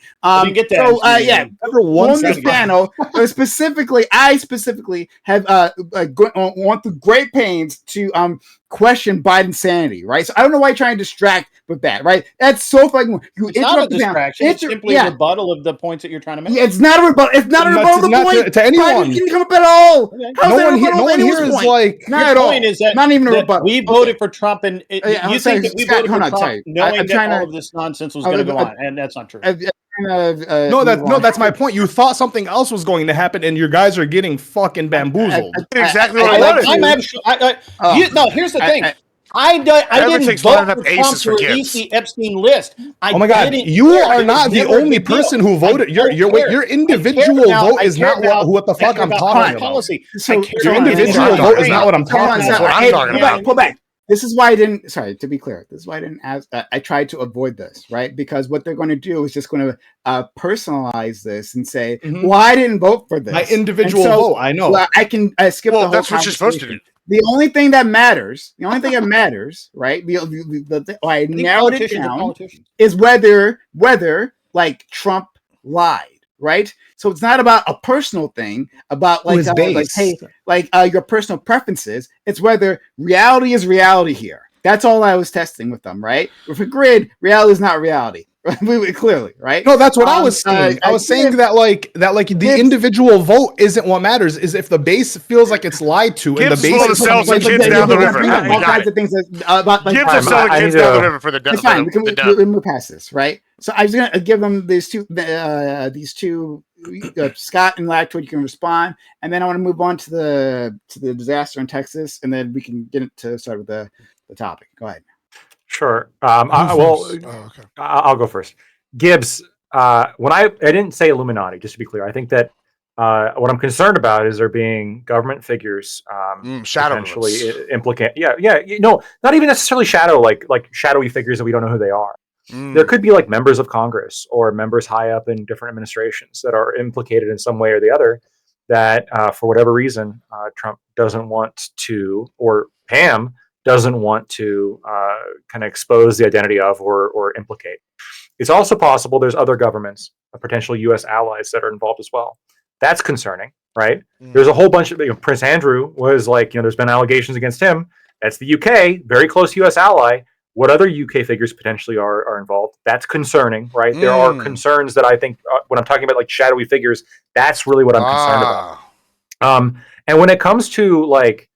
Get that. So on this panel, I specifically have gone through great pains to question Biden's sanity, right? So I don't know why you're trying to distract with that, right? That's so fucking. It's not a distraction. It's simply a rebuttal of the points that you're trying to make. Yeah, it's not a rebuttal. It's not a rebuttal point to anyone. Biden didn't come up at all. Okay. No one here is like. Not at all. Is that not even a rebuttal. We voted for Trump, and you think that we voted for Trump knowing that all of this nonsense was going to go on, and that's not true. That's my point. You thought something else was going to happen, and your guys are getting fucking bamboozled. Exactly what I wanted. No, here's the thing. I didn't vote for Trump to release the Epstein list. Oh my God, you are not the only person who voted. Your individual vote is not what the fuck I'm talking about. Your individual vote is not what I'm talking about. Pull back. This is why I didn't. Sorry, to be clear, this is why I didn't ask. I tried to avoid this, right? Because what they're going to do is just going to personalize this and say, "Well, I didn't vote for this." My individual vote, I know. I can skip the whole. That's what you're supposed to do. The only thing that matters, right? I narrowed it down is whether like Trump lied. Right, so it's not about a personal thing about your personal preferences. It's whether reality is reality here. That's all I was testing with them, right? With a Grid, reality is not reality. Clearly, right? No, that's what I was saying. I was saying that the individual vote isn't what matters. Is if the base feels like it's lied to, and the Gibbs base will sell some kids down the river. All kinds of things about like Gibbs will sell kids down the river for the It's fine. We move past this, right? So I was gonna give them these two. Scott and Lactoid, you can respond, and then I want to move on to the disaster in Texas, and then we can get into start with the topic. Go ahead. Sure. Okay. I'll go first. Gibbs, when I didn't say Illuminati, just to be clear, I think that what I'm concerned about is there being government figures potentially implicate. No, not even necessarily like shadowy figures that we don't know who they are. There could be like members of Congress or members high up in different administrations that are implicated in some way or the other that for whatever reason Trump doesn't want to, or Pam doesn't want to kind of expose the identity of or implicate. It's also possible there's other governments, potential U.S. allies that are involved as well. That's concerning, right? There's a whole bunch of Prince Andrew was like, there's been allegations against him. That's the UK, very close U.S. ally. What other UK figures potentially are involved? That's concerning, right? There are concerns that I think when I'm talking about like shadowy figures, that's really what I'm concerned about. And when it comes to like,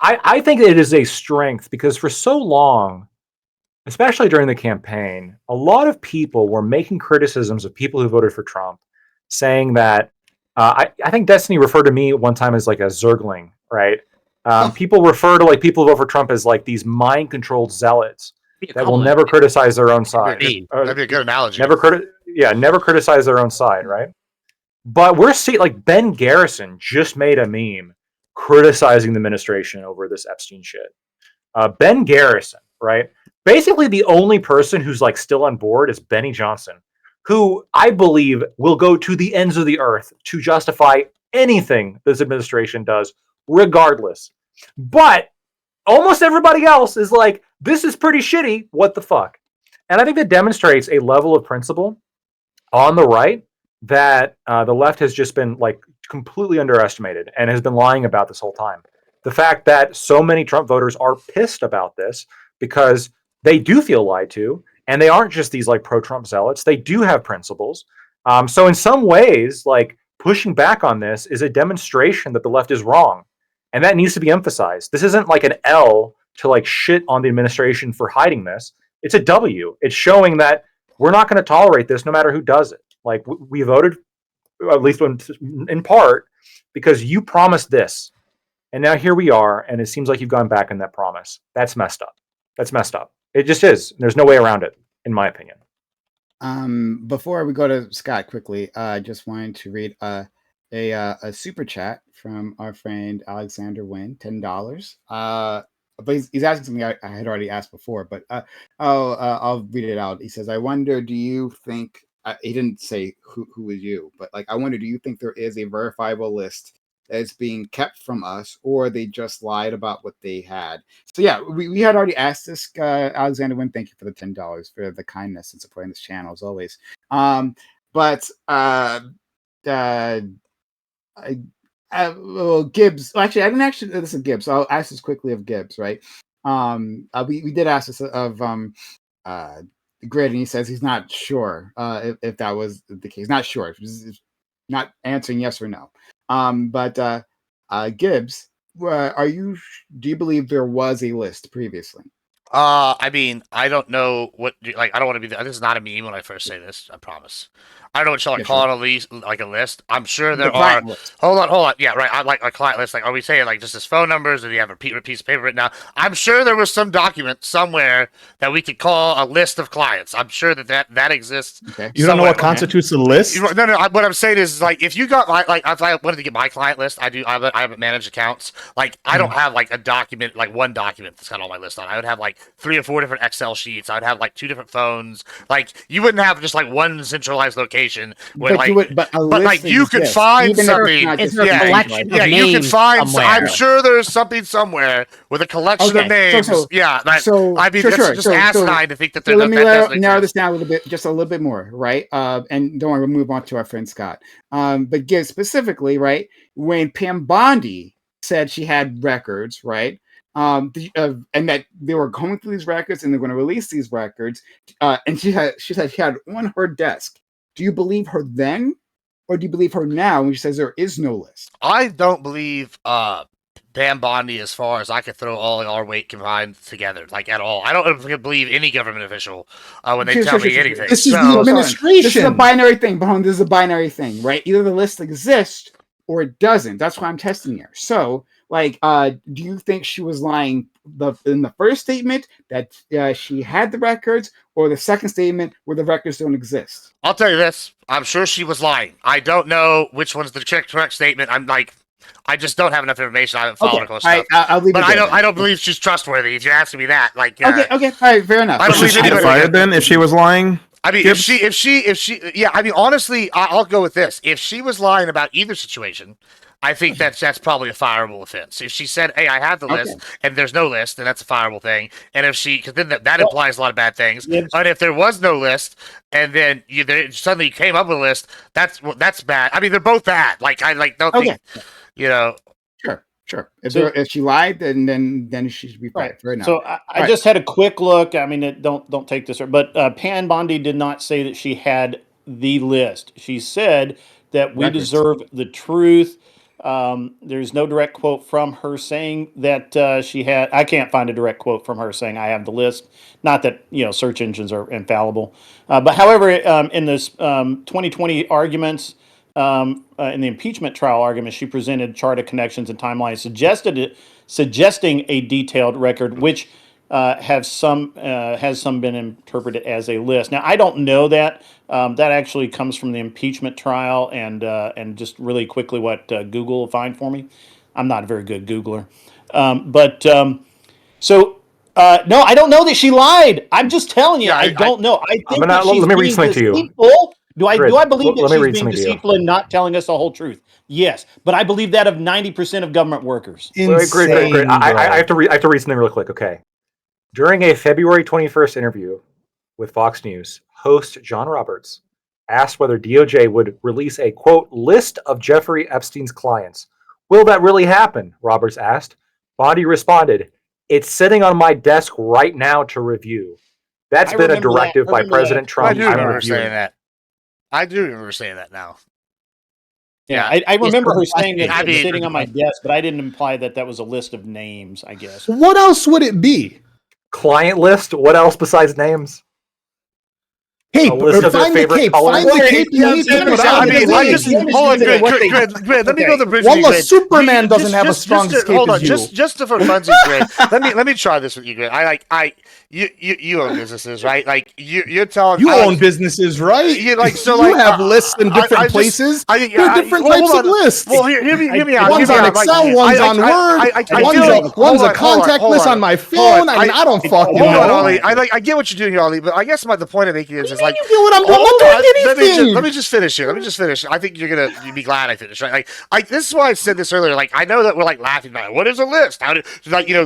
I think it is a strength because for so long, especially during the campaign, a lot of people were making criticisms of people who voted for Trump, saying that I think Destiny referred to me one time as like a Zergling, right? People refer to like people who vote for Trump as like these mind-controlled zealots that will never criticize their own side. That'd be a good analogy. Never criticize their own side, right? But we're seeing like Ben Garrison just made a meme criticizing the administration over this Epstein shit. Ben Garrison, right? Basically, the only person who's like still on board is Benny Johnson, who I believe will go to the ends of the earth to justify anything this administration does, regardless. But almost everybody else is like, this is pretty shitty. What the fuck? And I think that demonstrates a level of principle on the right that the left has just been like completely underestimated and has been lying about this whole time. The fact that so many Trump voters are pissed about this because they do feel lied to, and they aren't just these like pro-Trump zealots. They do have principles. So in some ways, like pushing back on this is a demonstration that the left is wrong. And that needs to be emphasized. This isn't like an L to like shit on the administration for hiding this. It's a W. It's showing that we're not going to tolerate this no matter who does it. Like we voted, at least in part, because you promised this. And now here we are, and it seems like you've gone back on that promise. That's messed up. That's messed up. It just is. There's no way around it, in my opinion. Before we go to Scott quickly, I just wanted to read a super chat from our friend Alexander Wynn, $10. But he's asking something I had already asked before, but I'll read it out. He says, "I wonder, do you think?" He didn't say who is you, but like, I wonder, do you think there is a verifiable list that is being kept from us, or they just lied about what they had? So yeah, we had already asked this. Alexander Wynn, thank you for the $10 for the kindness and supporting this channel as always. Gibbs. Well, actually, I didn't actually. This is Gibbs. So I'll ask this quickly of Gibbs, right? We did ask this of Grid, and he says he's not sure if that was the case. Not sure. He's not answering yes or no. But Gibbs, do you believe there was a list previously? I mean, I don't know what, like, I don't want to be, this is not a meme when I first say this, I promise. I don't know what you call it, a list, like a list. I'm sure there are. Hold on. Yeah, right. I like a client list. Like, are we saying like just his phone numbers, or do you have a piece of paper written down? I'm sure there was some document somewhere that we could call a list of clients. I'm sure that exists. Okay. You don't know what constitutes a list? No. What I'm saying is, like, if you got like if I wanted to get my client list, I haven't managed accounts. Like, I don't have like a document, like one document that's got all my lists on. I would have like 3 or 4 different Excel sheets. I would have like 2 different phones. Like, you wouldn't have just like one centralized location where but you could find something. You can find. I'm sure there's something somewhere with a collection of names. I mean, that's just asinine to think that. Let me narrow this down a little bit, just a little bit more, right? And don't worry, we'll move on to our friend Scott. But Gibbs specifically, right? When Pam Bondi said she had records, right? and that they were going through these records and they're going to release these records. And she said she had on her desk. Do you believe her then, or do you believe her now when she says there is no list? I don't believe Pam Bondi as far as I could throw all our weight combined together, like at all. I don't believe any government official when they tell me anything. This is the This is administration. a binary thing, Bahon. This is a binary thing, right? Either the list exists or it doesn't. That's why I'm testing here. So, like, do you think she was lying in the first statement that she had the records, or the second statement where the records don't exist? I'll tell you this. I'm sure she was lying. I don't know which one's the correct statement. I just don't have enough information. I haven't followed her close enough. I'll leave But it there. I don't believe she's trustworthy. If you're asking me that, like, Okay, all right, fair enough. I don't Should believe she get anybody. fired then if she was lying? I mean, Gibbs? if she, yeah. I mean, honestly, I'll go with this. If she was lying about either situation, I think that's probably a fireable offense. If she said, "Hey, I have the list," and there's no list, then that's a fireable thing. And if she, because then that implies a lot of bad things. Yes. And if there was no list, and then suddenly you came up with a list, that's bad. I mean, they're both bad. Like I don't think, you know. Sure. If, So- if she lied, then she should be fired. Right. Fair enough. So I Right. just had a quick look. I mean, don't take this, but Pam Bondi did not say that she had the list. She said that we Records. deserve the truth. There's no direct quote from her saying that she had. I can't find a direct quote from her saying I have the list. Not that search engines are infallible, but however, in this 2020 arguments. In the impeachment trial argument, she presented chart of connections and timelines, suggesting a detailed record, which has some been interpreted as a list. Now, I don't know that. That actually comes from the impeachment trial, and just really quickly what Google will find for me. I'm not a very good Googler, no, I don't know that she lied. I'm just telling you, Yeah, I don't know. I think that she's let me read being something to you. deceitful. Do I Grid, believe that let me she's read being something to you. deceitful and not telling us the whole truth? Yes, but I believe that of 90% of government workers. Wait, great. Insane, I bro. have to read something real quick. Okay. During a February 21st interview with Fox News, host John Roberts asked whether DOJ would release a quote list of Jeffrey Epstein's clients. Will that really happen? Roberts asked. Bondi responded, "It's sitting on my desk right now to review." That's I been a remember that. directive I by remember President that. Trump. I do I'm remember reviewing. saying that. I do remember saying that now. Yeah, I remember her saying that I it was mean- sitting on my desk, but I didn't imply that was a list of names, I guess. What else would it be? Client list? What else besides names? Hey, A list of their find the favorite cape. colors? Find the Wait, cape. yeah, You need to let me put say- out I the mean, cape. I just- hold on, Grid, let me go to the bridge. Almost Grid. Superman You- doesn't have a strong escape hold on, as you. just for funsies, Grid. Let me try this with you, Grid. You own businesses, right? Like you're telling You I own like- businesses, right? You like so you like have lists in different places. There are different types of lists. Well, hear me out. One's hear me on out. Like, Excel, one's on Word, one's a contact list on my phone. I mean, I don't fucking Hold know. on, Ollie. I get what you're doing, Ollie, but I guess the point I'm making is like. You get what I'm doing? Hold I'm on, not doing anything. Let me just finish here. I think you'd be glad I finished, right? Like this is why I said this earlier. Like I know that we're like laughing about it. What is a list? How do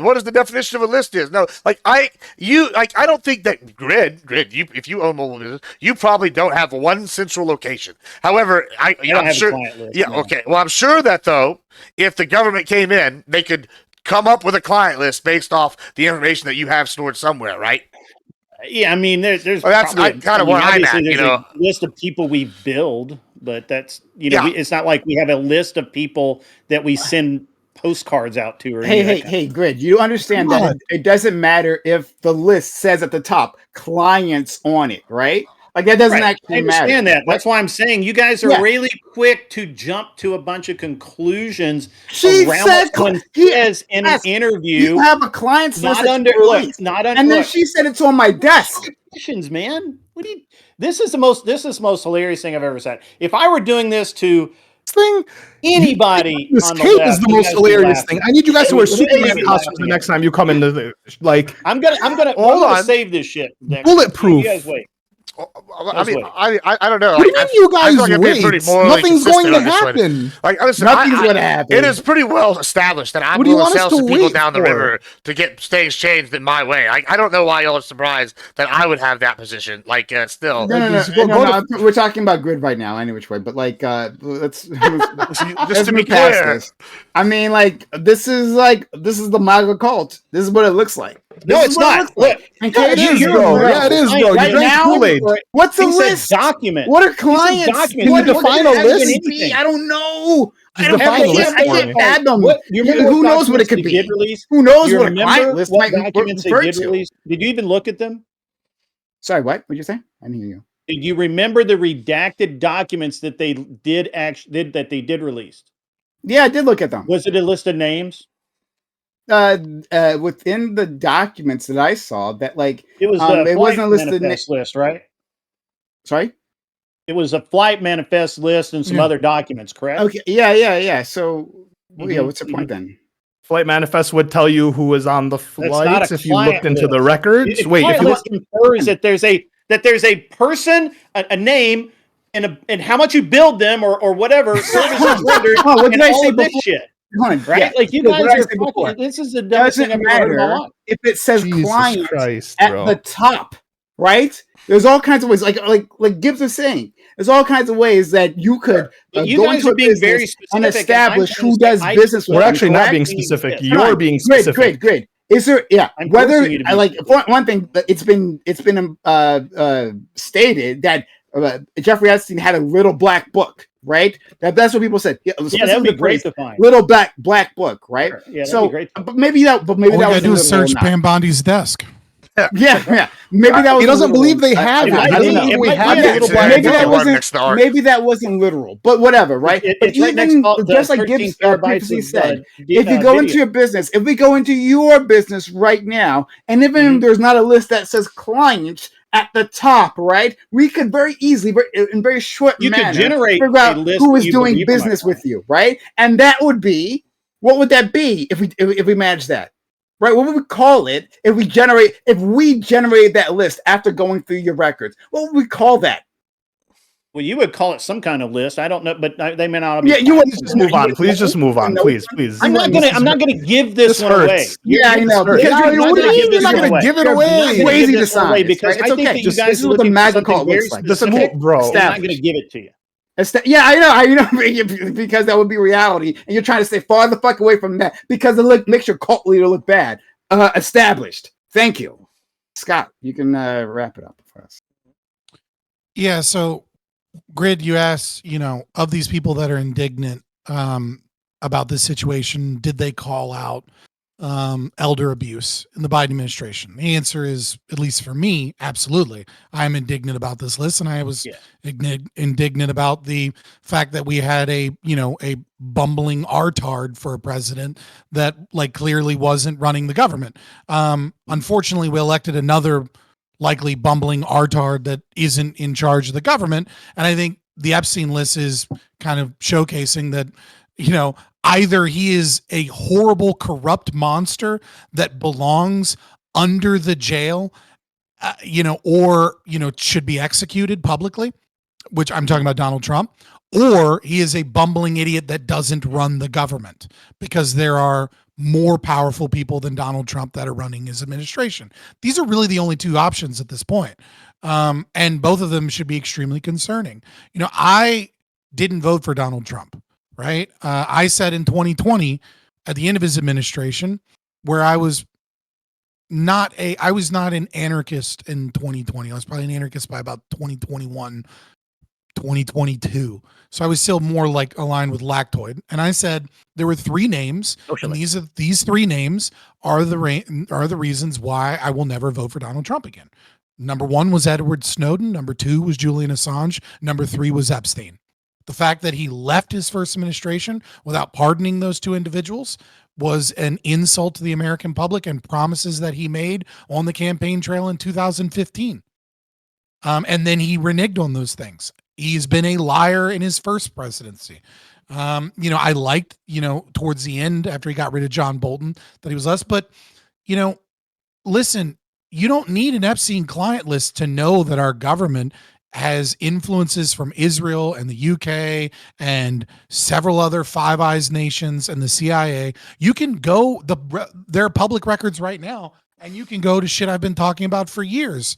what is the definition of a list is? No, I don't think that Grid. If you own mobile business, you probably don't have one central location. However, I don't I'm have sure. a client list. Yeah, no. okay. Well, I'm sure that though, if the government came in, they could come up with a client list based off the information that you have stored somewhere, right? Yeah, I mean, there's Well, that's probably- kind of where I'm obviously at, you there's know. a list of people we build, but that's Yeah. it's not like we have a list of people that we send postcards out to. Or Hey, any of that hey, Grid, you understand Come that on. it doesn't matter if the list says at the top clients on it, right? Like that doesn't Right. I actually understand matter. that. That's why I'm saying you guys are Yeah. really quick to jump to a bunch of conclusions She around said what someone he- says in yes, an interview. You have a client's list Not that under you look, release. not under and then look. she said it's on my desk. Questions, man. What do you? This is the most hilarious thing I've ever said. If I were doing this to Thing. anybody, This on the cape left, is the you most guys would be hilarious laughing. thing. I need you guys to wear You would Superman be costumes laughing the at next time you come into the like I'm gonna Hold on. save this shit. Next Bulletproof. You guys wait. I mean, I don't know. What do you mean you I guys feel like I've been pretty wait? morally Nothing's going consistent to on this one. happen. Like, listen, Nothing's gonna happen. It is pretty well established that I'm What do you willing to want us sell to some people wait down the for? river to get things changed in my way. I don't know why y'all are surprised that I would have that position. Like, still. We're talking about grid right now, any which way. But like, let's Just to be move past clear. this. I mean, this is the MAGA cult. This is what it looks like. No, This it's is what it not. looks like. Look, And Yeah, it Katie, is, you're bro. right. Yeah, it is, bro. You Right drank now, Kool-Aid. what's a he said list? document. What are He said clients? document. Can you What define does a that list? even be? I don't know. Just I don't define a I list can't for me. fathom. What, you remember Who what knows what it documents could they be? did release? Who knows Do you what a client remember list what might documents they refer did to? release? Did you even look at them? Sorry, what? What'd you say? I didn't hear you. Did you remember the redacted documents that they did release? Yeah, I did look at them. Was it a list of names? Within the documents that I saw, that It was it the wasn't flight listed. manifest list, right? Sorry. It was a flight manifest list and some Yeah. other documents, correct? Okay. Yeah. So, yeah. Mhm, What's the point then? Flight manifest would tell you who was on the not flights a if you looked client into the list. records. If Wait, if client you list infers that there's a person, a name, and how much you billed them or whatever services rendered, Oh, what and did I all say of this before? shit, Hold on, right? yeah. Like you What guys did I are say before? fucking. This is the dumbest thing Doesn't I've ever heard in my matter life. if it says Jesus client Christ, at bro. the top, right? There's all kinds of ways, like Gibbs is saying. There's all kinds of ways that you could But you go guys into are a being very business specific, and and I'm establish trying who to say does I business with We're them, actually not correct? being Correct? specific. Yes. You're being specific. Great. Is there? Yeah. I'm Whether forcing you to be like specific. one thing, it's been stated that Jeffrey Epstein had a little black book, right? That's what people said. Yeah, Yeah, that would be great to find. little black book, right? Sure. Yeah, that'd So, be great. but maybe that All you was gotta do is literal or search not. Pam Bondi's desk. Yeah. Maybe that was He doesn't literal. believe they have it. might He doesn't be. believe It we might have be. the little Yeah, black maybe book. that Next wasn't to art. maybe that wasn't literal, but whatever, right? But It's right next even to just like 13 Gibbs terabytes previously of, said, if you go into your business, if we go into your business right now, and even if there's not a list that says clients at the top, right? We could very easily, in very short You could manner, generate figure out a list who that is you doing believe in, my business friend. with you, right? And that would be, what would that be if we manage that? Right? What would we call it if we generated that list after going through your records? What would we call that? Well, you would call it some kind of list. I don't know, but they may not. Be Yeah, you would Just move on. Please just move on. Please. I'm not gonna give this This one hurts. away. Yeah, I know. Because Because you're- you're what do you not mean you're not gonna give it You're away? crazy This one away dishonest, because right? I It's think okay. that you This guys is are what the looking for MAGA something cult very looks like. Just specific. move, bro. I'm not going to Established. give it to you. Yeah, I know, because that would be reality, and you're trying to stay far the fuck away from that because it makes your cult leader look bad. Established. Thank you, Scott. You can wrap it up for us. Yeah. So, Grid, you asked, of these people that are indignant about this situation, did they call out elder abuse in the Biden administration? The answer is, at least for me, absolutely. I'm indignant about this list, and I was indignant about the fact that we had a bumbling artard for a president that clearly wasn't running the government. Unfortunately, we elected another likely bumbling artard that isn't in charge of the government. And I think the Epstein list is kind of showcasing that, either he is a horrible, corrupt monster that belongs under the jail, or, should be executed publicly, which I'm talking about Donald Trump, or he is a bumbling idiot that doesn't run the government, because there are more powerful people than Donald Trump that are running his administration. These are really the only two options at this point. And both of them should be extremely concerning. I didn't vote for Donald Trump, right? I said in 2020, at the end of his administration, where I was not an anarchist in 2020. I was probably an anarchist by about 2021, 2022. So I was still more aligned with Lactoid. And I said there were three names, and these three names are the reasons why I will never vote for Donald Trump again. Number one was Edward Snowden. Number two was Julian Assange. Number three was Epstein. The fact that he left his first administration without pardoning those two individuals was an insult to the American public and promises that he made on the campaign trail in 2015. And then he reneged on those things. He's been a liar in his first presidency. I liked, towards the end, after he got rid of John Bolton, that he was less. But, listen, you don't need an Epstein client list to know that our government has influences from Israel and the UK and several other Five Eyes nations and the CIA. You can go, there are public records right now, and you can go to shit I've been talking about for years.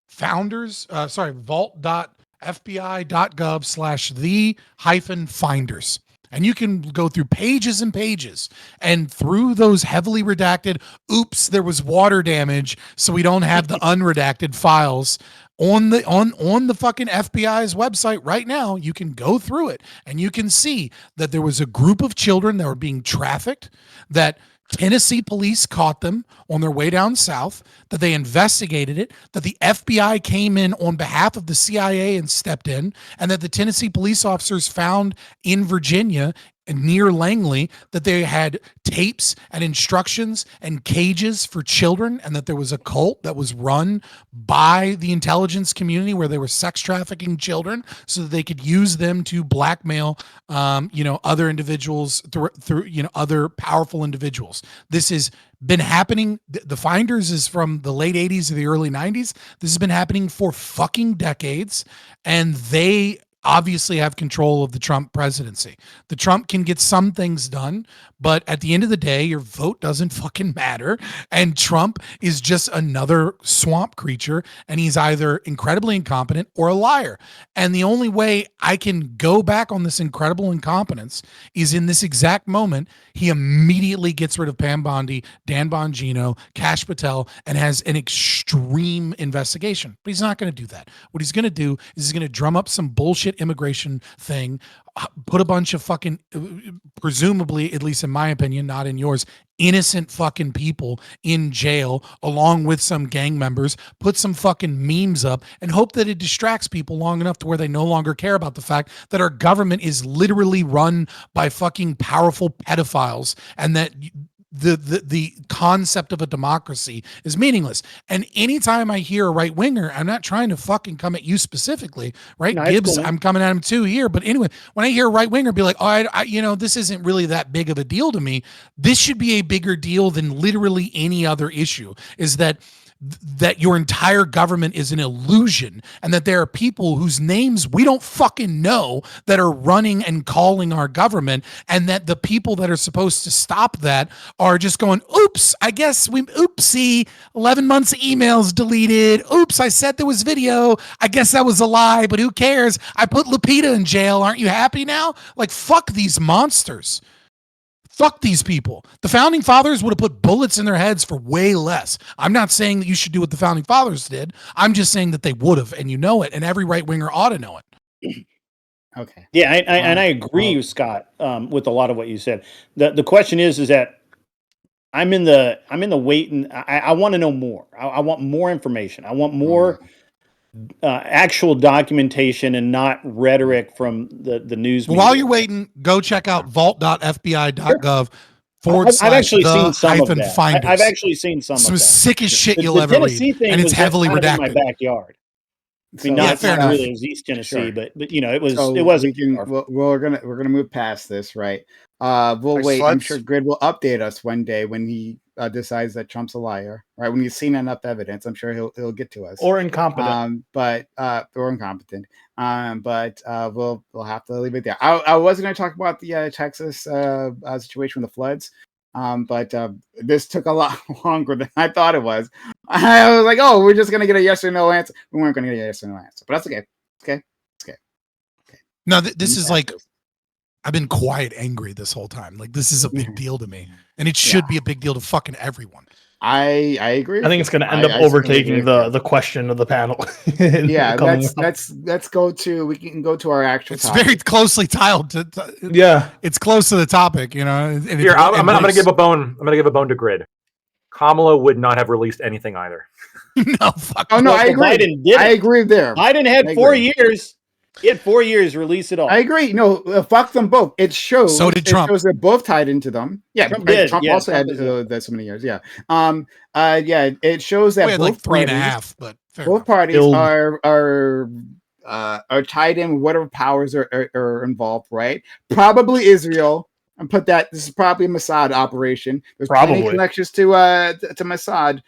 vault.fbi.gov/the-finders. And you can go through pages and pages, and through those heavily redacted, oops, there was water damage, so we don't have the unredacted files on the fucking FBI's website right now. You can go through it and you can see that there was a group of children that were being trafficked, that Tennessee police caught them on their way down south, that they investigated it, that the FBI came in on behalf of the CIA and stepped in, and that the Tennessee police officers found in Virginia near Langley that they had tapes and instructions and cages for children, and that there was a cult that was run by the intelligence community where they were sex trafficking children so that they could use them to blackmail other individuals through other powerful individuals. This has been happening. The Finders is from the late 80s or the early 90s. This has been happening for fucking decades, and they obviously have control of the Trump presidency. The Trump can get some things done, but at the end of the day, your vote doesn't fucking matter. And Trump is just another swamp creature, and he's either incredibly incompetent or a liar. And the only way I can go back on this incredible incompetence is in this exact moment. He immediately gets rid of Pam Bondi, Dan Bongino, Kash Patel, and has an extreme investigation. But he's not going to do that. What he's going to do is he's going to drum up some bullshit immigration thing, put a bunch of fucking, presumably, at least in my opinion, not in yours, innocent fucking people in jail along with some gang members, put some fucking memes up, and hope that it distracts people long enough to where they no longer care about the fact that our government is literally run by fucking powerful pedophiles, and that the concept of a democracy is meaningless. And anytime I hear a right winger, I'm not trying to fucking come at you specifically, right? No, Gibbs, cool. I'm coming at him too here. But anyway, when I hear a right winger be like, oh, I this isn't really that big of a deal to me. This should be a bigger deal than literally any other issue, is that your entire government is an illusion, and that there are people whose names we don't fucking know that are running and calling our government, and that the people that are supposed to stop that are just going, oops, I guess oopsie, 11 months of emails deleted. Oops, I said there was video. I guess that was a lie, but who cares? I put Lupita in jail. Aren't you happy now? Like, fuck these monsters. Fuck these people. The founding fathers would have put bullets in their heads for way less. I'm not saying that you should do what the founding fathers did. I'm just saying that they would have, and you know it, and every right winger ought to know it. Okay. Yeah, I agree with Scott with a lot of what you said. The question is that I'm in the waiting. I want to know more. I want more information. I want more actual documentation and not rhetoric from the news. Well, while you're waiting, go check out vault.fbi.gov I've actually seen some of that. Finders. I've actually seen some of that. Some sickest shit you'll the ever Tennessee read, thing and it's was heavily kind of redacted. in my backyard. I mean, not fair enough. really. It was East Tennessee, Sure. but it was So it wasn't. we're gonna move past this, right? We'll Like wait. I'm sluts? sure Grid will update us one day when he decides that Trump's a liar, right? When he's seen enough evidence, I'm sure he'll get to us. Or incompetent. Or incompetent. We'll have to leave it there. I was going to talk about the Texas situation with the floods, but this took a lot longer than I thought it was. I was like, oh, we're just going to get a yes or no answer. We weren't going to get a yes or no answer, but that's okay. Okay. No, this is like, I've been quiet angry this whole time. Like, this is a big deal to me, and it should be a big deal to fucking everyone. I agree. I think it's going to end up overtaking the question of the panel. Yeah, let's go to, we can go to our actual It's topic. very closely tied to Yeah. it's close to the topic, you know. and Here, I'm going to give a bone. I'm going to give a bone to Grid. Kamala would not have released anything either. No, fuck. Oh no, Well, I agree. Biden did I it. agree there. Biden I had 4 agree. years. He had 4 years. Release it all. I agree. No, fuck them both. It shows. So did Trump. It shows they're both tied into them. Yeah, Trump did. Trump Yeah, also Trump had is that so many years. Yeah. Yeah. It shows that We had both like 3.5, parties, but fair both enough. parties Build. are tied in. Whatever powers are involved, right? Probably Israel. and put that this is probably a Mossad operation. There's plenty Probably. connections to Mossad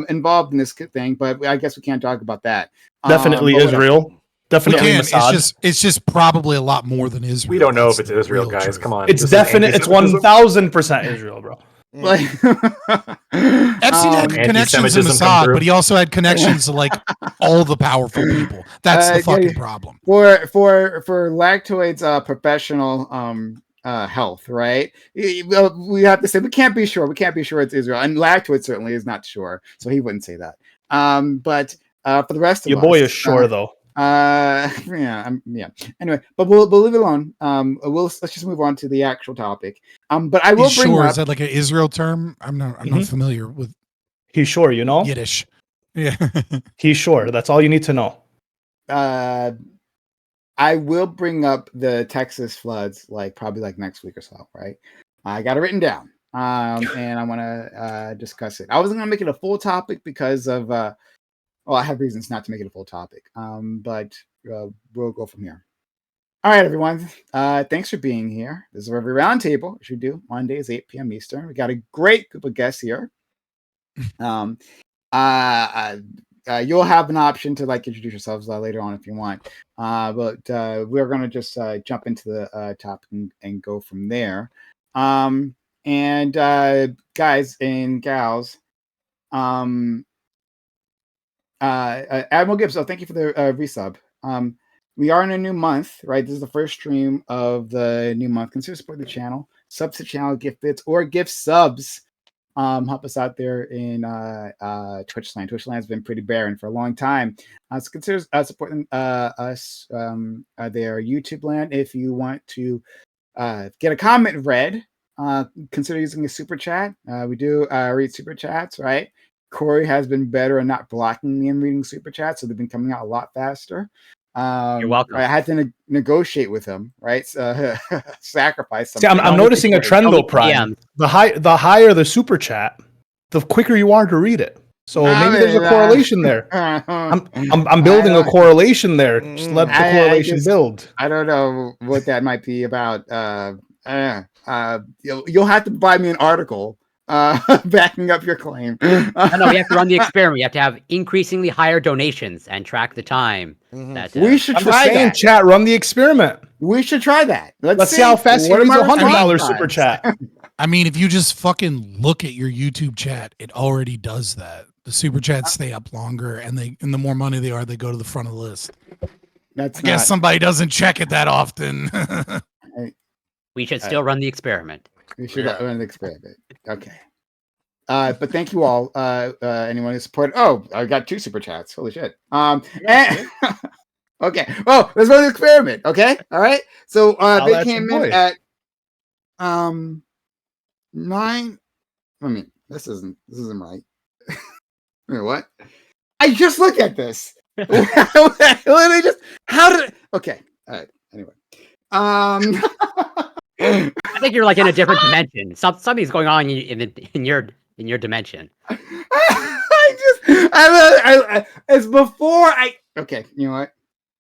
involved in this thing, but I guess we can't talk about that. Definitely But whatever. Israel. We Definitely can. Mossad. It's just probably a lot more than Israel. We don't know if That's it's the Israel, real guys. truth. Come on. It's This is definite. It's anti-Semitism. 1000% Israel, bro. Like, Epstein had connections to anti-Semitism come Mossad, through. but he also had connections to like all the powerful people. That's the fucking problem. for Lactoid's professional health, right? We have to say we can't be sure. We can't be sure it's Israel, and Lactoid certainly is not sure, so he wouldn't say that. But for the rest of Your us, boy is sure though. yeah. Anyway, but we'll leave it alone. Let's just move on to the actual topic. But I will He's bring sure. up. Is that like an Israel term? I'm not familiar with He's sure, you know? Yiddish. Yeah. He's sure. That's all you need to know. I will bring up the Texas floods, probably next week or so, right? I got it written down, and I want to discuss it. I wasn't going to make it a full topic because of, I have reasons not to make it a full topic, but we'll go from here. All right, everyone. Thanks for being here. This is Every Roundtable, which we do Mondays, 8 p.m. Eastern. We got a great group of guests here. You'll have an option to introduce yourselves later on if you want, but we're going to just jump into the topic and go from there. And guys and gals, Admiral Gibbs, thank you for the resub. We are in a new month, right? This is the first stream of the new month. Consider supporting the channel, sub to the channel, gift bits, or gift subs. Help us out there in Twitch land. Twitch land has been pretty barren for a long time. So consider supporting us there. YouTube land, if you want to get a comment read, consider using a super chat. We do read super chats, right? Corey has been better at not blocking me and reading super chats, so they've been coming out a lot faster. You're welcome. I had to negotiate with him, right? Sacrifice See, something. I'm noticing a trend though, Prime. The higher the super chat, the quicker you are to read it. So maybe there's a correlation there. I'm building a correlation there. Just let the correlation build. I don't know what that might be about. You'll have to buy me an article backing up your claim. No, we have to run the experiment. We have to have increasingly higher donations and track the time. That, we should I'm try just saying, that. chat, run the experiment. We should try that. Let's see how fast you read a $100 super chat. I mean, if you just fucking look at your YouTube chat, it already does that. The super chats stay up longer, and the more money they are, they go to the front of the list. I guess somebody doesn't check it that often. We should still run the experiment. We should run the experiment. Okay. But thank you all. Anyone who supported. Oh, I got 2 super chats. Holy shit. Okay. Oh, let's run the experiment. Okay. All right. So they came in at 9. I mean, this isn't right. Wait, what? I just looked at this. Literally just okay. All right. Anyway. I think you're in a different dimension. Something's going on in your dimension. It's before okay, you know what?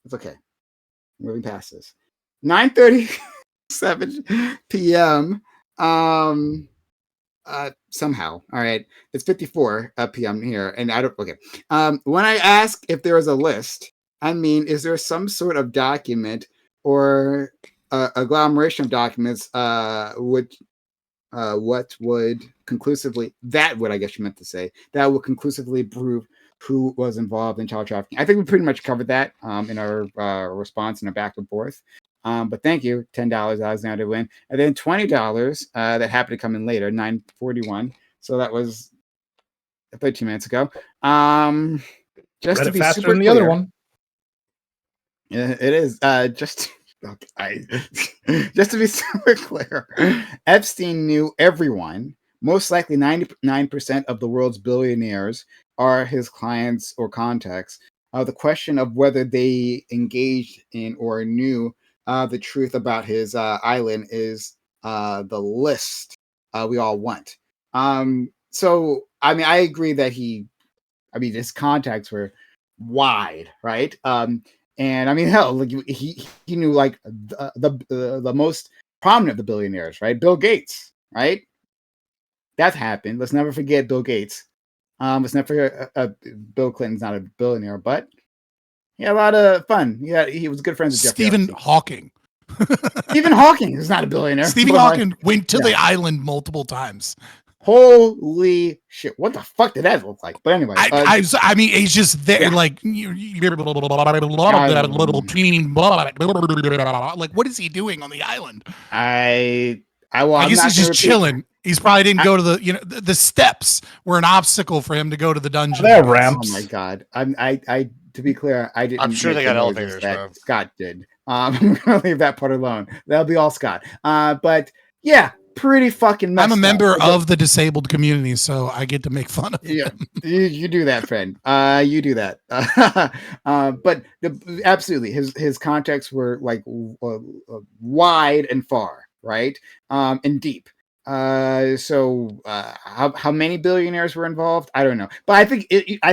It's okay. Moving past this. 9:37 p.m. Somehow. All right. It's 54 p.m. here. And I don't when I ask if there is a list, I mean, is there some sort of document or agglomeration of documents what would conclusively that would I guess you meant to say that would conclusively prove who was involved in child trafficking. I think we pretty much covered that in our response and our back and forth. But thank you, $10 Alexander win, and then $20 that happened to come in later, 9:41. So that was 13 minutes ago. Just to be faster super than the clear, other one. Yeah, it is. Just to be super clear, Epstein knew everyone. Most likely 99% of the world's billionaires are his clients or contacts. The question of whether they engaged in or knew the truth about his island is the list we all want. So, I mean, I agree that his contacts were wide, right? And I mean, hell, he knew the most prominent of the billionaires, right? Bill Gates, right? That's happened. Let's never forget Bill Gates. Let's never forget Bill Clinton's not a billionaire, but he had a lot of fun. He was good friends with Stephen Jeffrey Hawking. Stephen Hawking is not a billionaire. Stephen Hawking went to the island multiple times. Holy shit! What the fuck did that look like? But anyway, I mean, he's just there, like little teeny, like what is he doing on the island? I guess he's just chilling. He's probably didn't go to the steps were an obstacle for him to go to the dungeon. There are ramps. Oh my god! I to be clear, I didn't. I'm sure they got elevators, bro. Scott did. I'm gonna leave that part alone. That'll be all Scott. But yeah, pretty fucking messed I'm a member up. of the disabled community, so I get to make fun of yeah, them. you do that, friend. You do that. But absolutely, his contacts were like wide and far, right? And deep. So how many billionaires were involved? I don't know, but I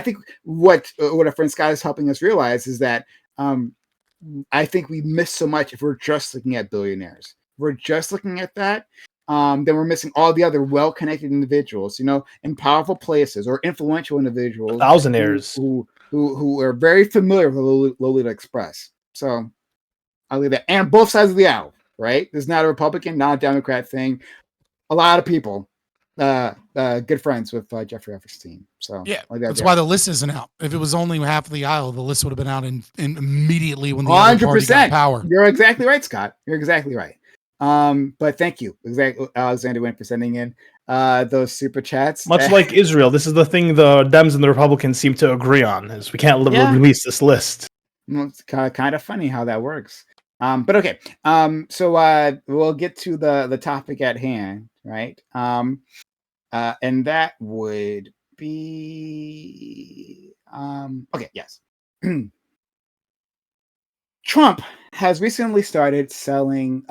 think what our friend Scott is helping us realize is that I think we miss so much if we're just looking at billionaires. If we're just looking at that. Then we're missing all the other well-connected individuals, in powerful places or influential individuals, thousandaires who are very familiar with Lolita Express. So I'll leave that. And both sides of the aisle, right? This is not a Republican, not a Democrat thing. A lot of people, good friends with Jeffrey Epstein. So yeah, that's why the list isn't out. If it was only half of the aisle, the list would have been out in immediately when the other party got power. You're exactly right, Scott. You're exactly right. But thank you, Alexander Wayne, for sending in those super chats. Much like Israel, this is the thing the Dems and the Republicans seem to agree on: is we can't release this list. Well, it's kind of funny how that works. But okay. So we'll get to the topic at hand, right? And that would be okay. Yes. Trump has recently started selling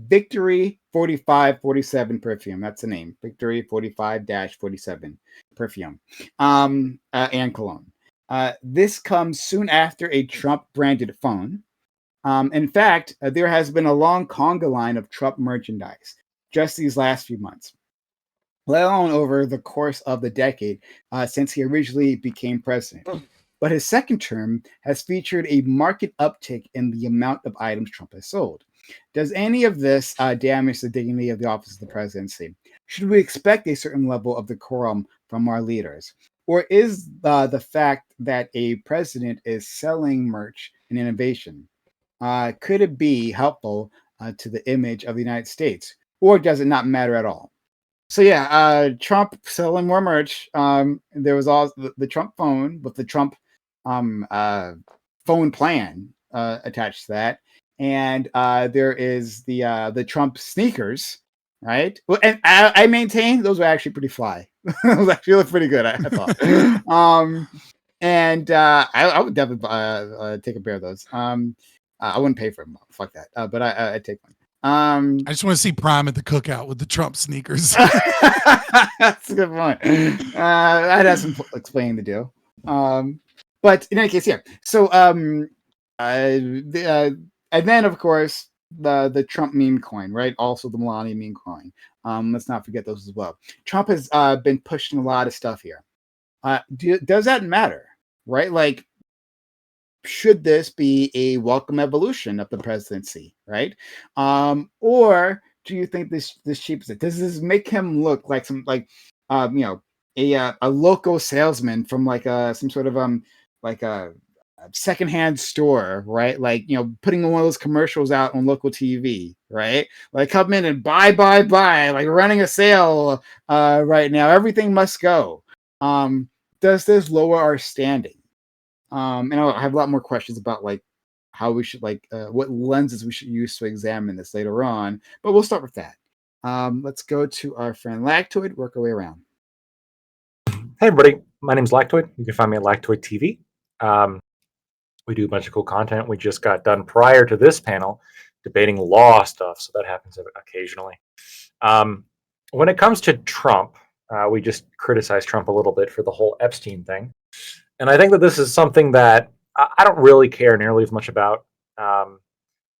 Victory 4547 perfume. That's the name, Victory 45-47 perfume, and cologne. This comes soon after a Trump-branded phone. In fact, there has been a long conga line of Trump merchandise just these last few months, let alone over the course of the decade since he originally became president. But his second term has featured a market uptick in the amount of items Trump has sold. Does any of this damage the dignity of the office of the presidency? Should we expect a certain level of decorum from our leaders? Or is the fact that a president is selling merch and innovation, could it be helpful to the image of the United States? Or does it not matter at all? So yeah, Trump selling more merch. There was also the Trump phone with the Trump phone plan attached to that, and there is the Trump sneakers, right? Well, and I maintain those were actually pretty fly. Those actually look pretty good, I thought. And I would definitely take a pair of those. I wouldn't pay for them. Fuck that. But I'd take one. I just want to see Prime at the cookout with the Trump sneakers. That's a good point. I'd have some explaining to do. But in any case, yeah. So, and then of course the Trump meme coin, right? Also the Melania meme coin. Let's not forget those as well. Trump has been pushing a lot of stuff here. Does that matter, right? Like, should this be a welcome evolution of the presidency, right? Or do you think this cheapens it? Does this make him look like a local salesman from like some sort of like a secondhand store, right? Like, putting one of those commercials out on local TV, right? Like, come in and buy, like running a sale right now. Everything must go. Does this lower our standing? And I have a lot more questions about like how we should what lenses we should use to examine this later on, but we'll start with that. Let's go to our friend Lactoid, work our way around. Hey everybody, my name's Lactoid. You can find me at Lactoid TV. We do a bunch of cool content. We just got done prior to this panel debating law stuff, so that happens occasionally. When it comes to Trump, we just criticized Trump a little bit for the whole Epstein thing. And I think that this is something that I don't really care nearly as much about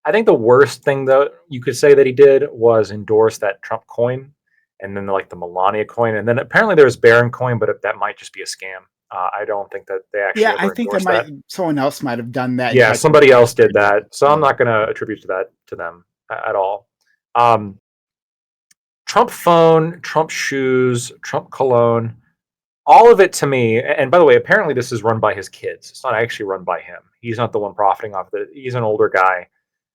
I think the worst thing though you could say that he did was endorse that Trump coin, and then like the Melania coin, and then apparently there's Barron coin, but that might just be a scam. I don't think that they actually Yeah, ever I think endorsed someone else might have done that. Yeah, somebody else did that, so I'm not going to attribute to them at all. Trump phone, Trump shoes, Trump cologne, all of it to me. And by the way, apparently this is run by his kids. It's not actually run by him. He's not the one profiting off of it. He's an older guy.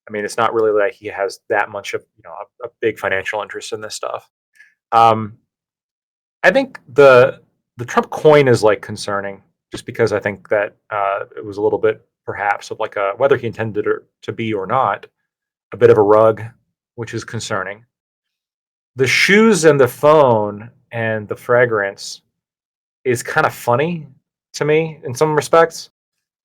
I mean, it's not really like he has that much of a big financial interest in this stuff. I think the Trump coin is like concerning, just because I think that it was a little bit perhaps of like a, whether he intended it to be or not, a bit of a rug, which is concerning. The shoes and the phone and the fragrance is kind of funny to me in some respects.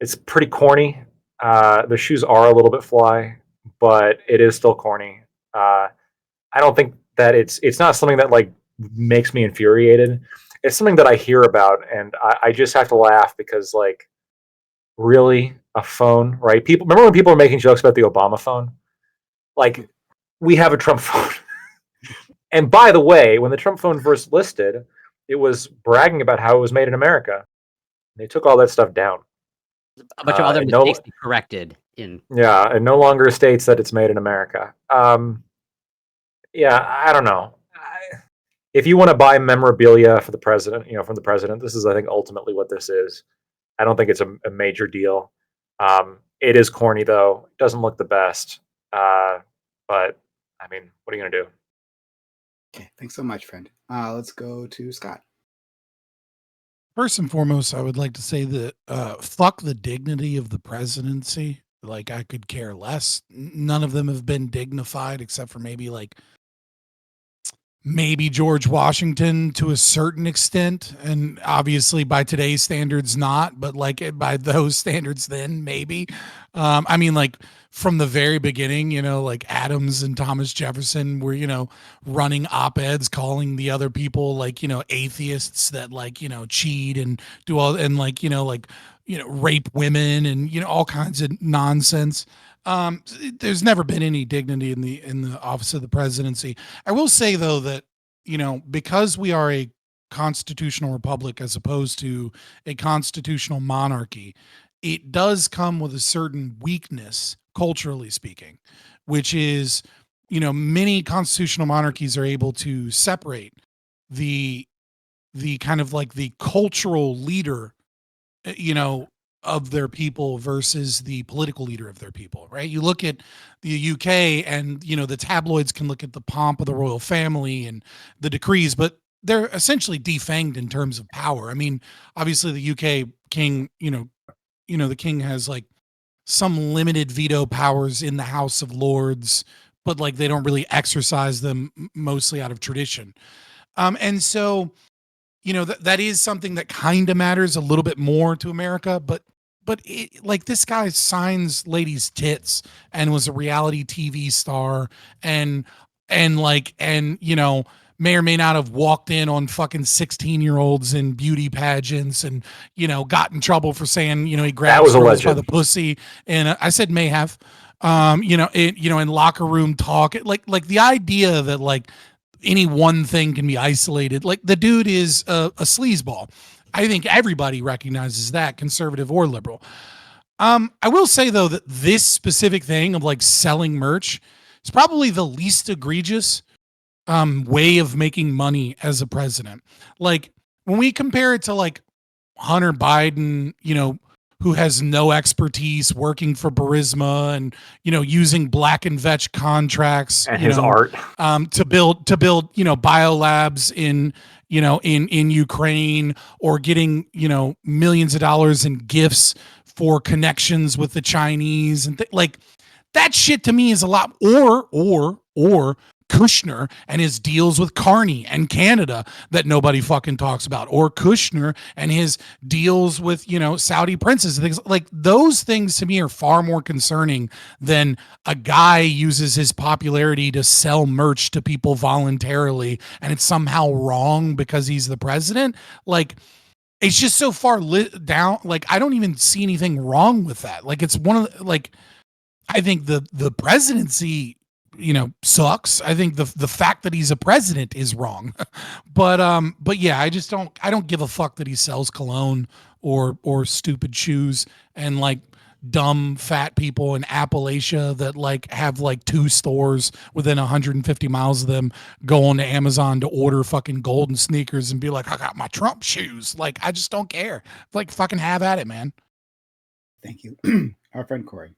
It's pretty corny. The shoes are a little bit fly, but it is still corny. I don't think that it's not something that like makes me infuriated. It's something that I hear about, and I just have to laugh because, like, really, a phone, right? People remember when people were making jokes about the Obama phone? Like, we have a Trump phone. And by the way, when the Trump phone first listed, it was bragging about how it was made in America. They took all that stuff down. A bunch of other mistakes they corrected in. Yeah, it no longer states that it's made in America. Yeah, I don't know. If you want to buy memorabilia for the president, from the president, this is, I think, ultimately what this is. I don't think it's a major deal. It is corny, though. It doesn't look the best. But, I mean, what are you going to do? Okay, thanks so much, friend. Let's go to Scott. First and foremost, I would like to say that fuck the dignity of the presidency. Like, I could care less. None of them have been dignified except for maybe George Washington to a certain extent, and obviously by today's standards not, but like by those standards then maybe. I mean, like, from the very beginning, like Adams and Thomas Jefferson were, running op-eds calling the other people like, atheists that like, cheat and do all, and like, rape women and, all kinds of nonsense. There's never been any dignity in the office of the presidency. I will say though that, because we are a constitutional republic as opposed to a constitutional monarchy, it does come with a certain weakness, culturally speaking, which is, many constitutional monarchies are able to separate the kind of like the cultural leader, of their people versus the political leader of their people, right? You look at the UK and, the tabloids can look at the pomp of the royal family and the decrees, but they're essentially defanged in terms of power. I mean, obviously the UK king, the king has like some limited veto powers in the House of Lords, but like they don't really exercise them, mostly out of tradition. And so, that is something that kind of matters a little bit more to America, but like this guy signs ladies' tits and was a reality TV star and may or may not have walked in on fucking 16-year-olds in beauty pageants and, got in trouble for saying, he grabbed girls by the pussy. And I said may have, in locker room talk, like the idea that like any one thing can be isolated. Like the dude is a sleazeball. I think everybody recognizes that, conservative or liberal. I will say though that this specific thing of like selling merch is probably the least egregious way of making money as a president. Like when we compare it to like Hunter Biden, who has no expertise working for Burisma and, using black and vetch contracts and his art to build, biolabs in Ukraine, or getting, millions of dollars in gifts for connections with the Chinese and like that shit to me is a lot, or Kushner and his deals with Carney and Canada that nobody fucking talks about, or Kushner and his deals with, Saudi princes and things like those things to me are far more concerning than a guy uses his popularity to sell merch to people voluntarily and it's somehow wrong because he's the president. Like, it's just so far down. Like, I don't even see anything wrong with that. Like, it's one of the, like, I think the presidency, sucks. I think the fact that he's a president is wrong. But yeah, I don't give a fuck that he sells cologne or stupid shoes and like dumb fat people in Appalachia that like have like 2 stores within 150 miles of them go on to Amazon to order fucking golden sneakers and be like, I got my Trump shoes. Like, I just don't care. Like, fucking have at it, man. Thank you. Our friend Corey.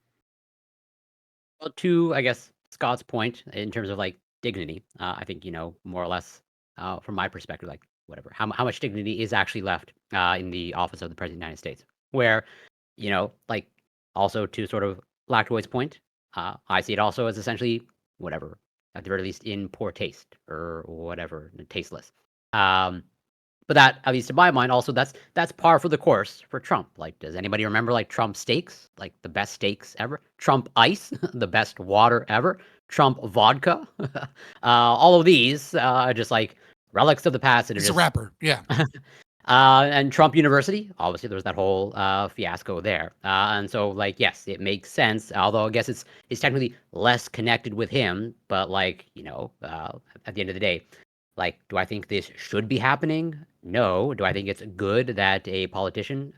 Well, to, I guess, Scott's point in terms of like dignity, I think, more or less, from my perspective, like whatever, how much dignity is actually left in the office of the President of the United States, where, like, also to sort of Lactoid's point, I see it also as essentially whatever, at the very least in poor taste or whatever, tasteless. But that, at least in my mind, also that's par for the course for Trump. Like, does anybody remember like Trump steaks, like the best steaks ever? Trump ice, the best water ever. Trump vodka, all of these are just like relics of the past. He's a rapper, yeah. And Trump University, obviously, there was that whole fiasco there, and so like, yes, it makes sense. Although I guess it's technically less connected with him, but like, at the end of the day, like, do I think this should be happening? No. Do I think it's good that a politician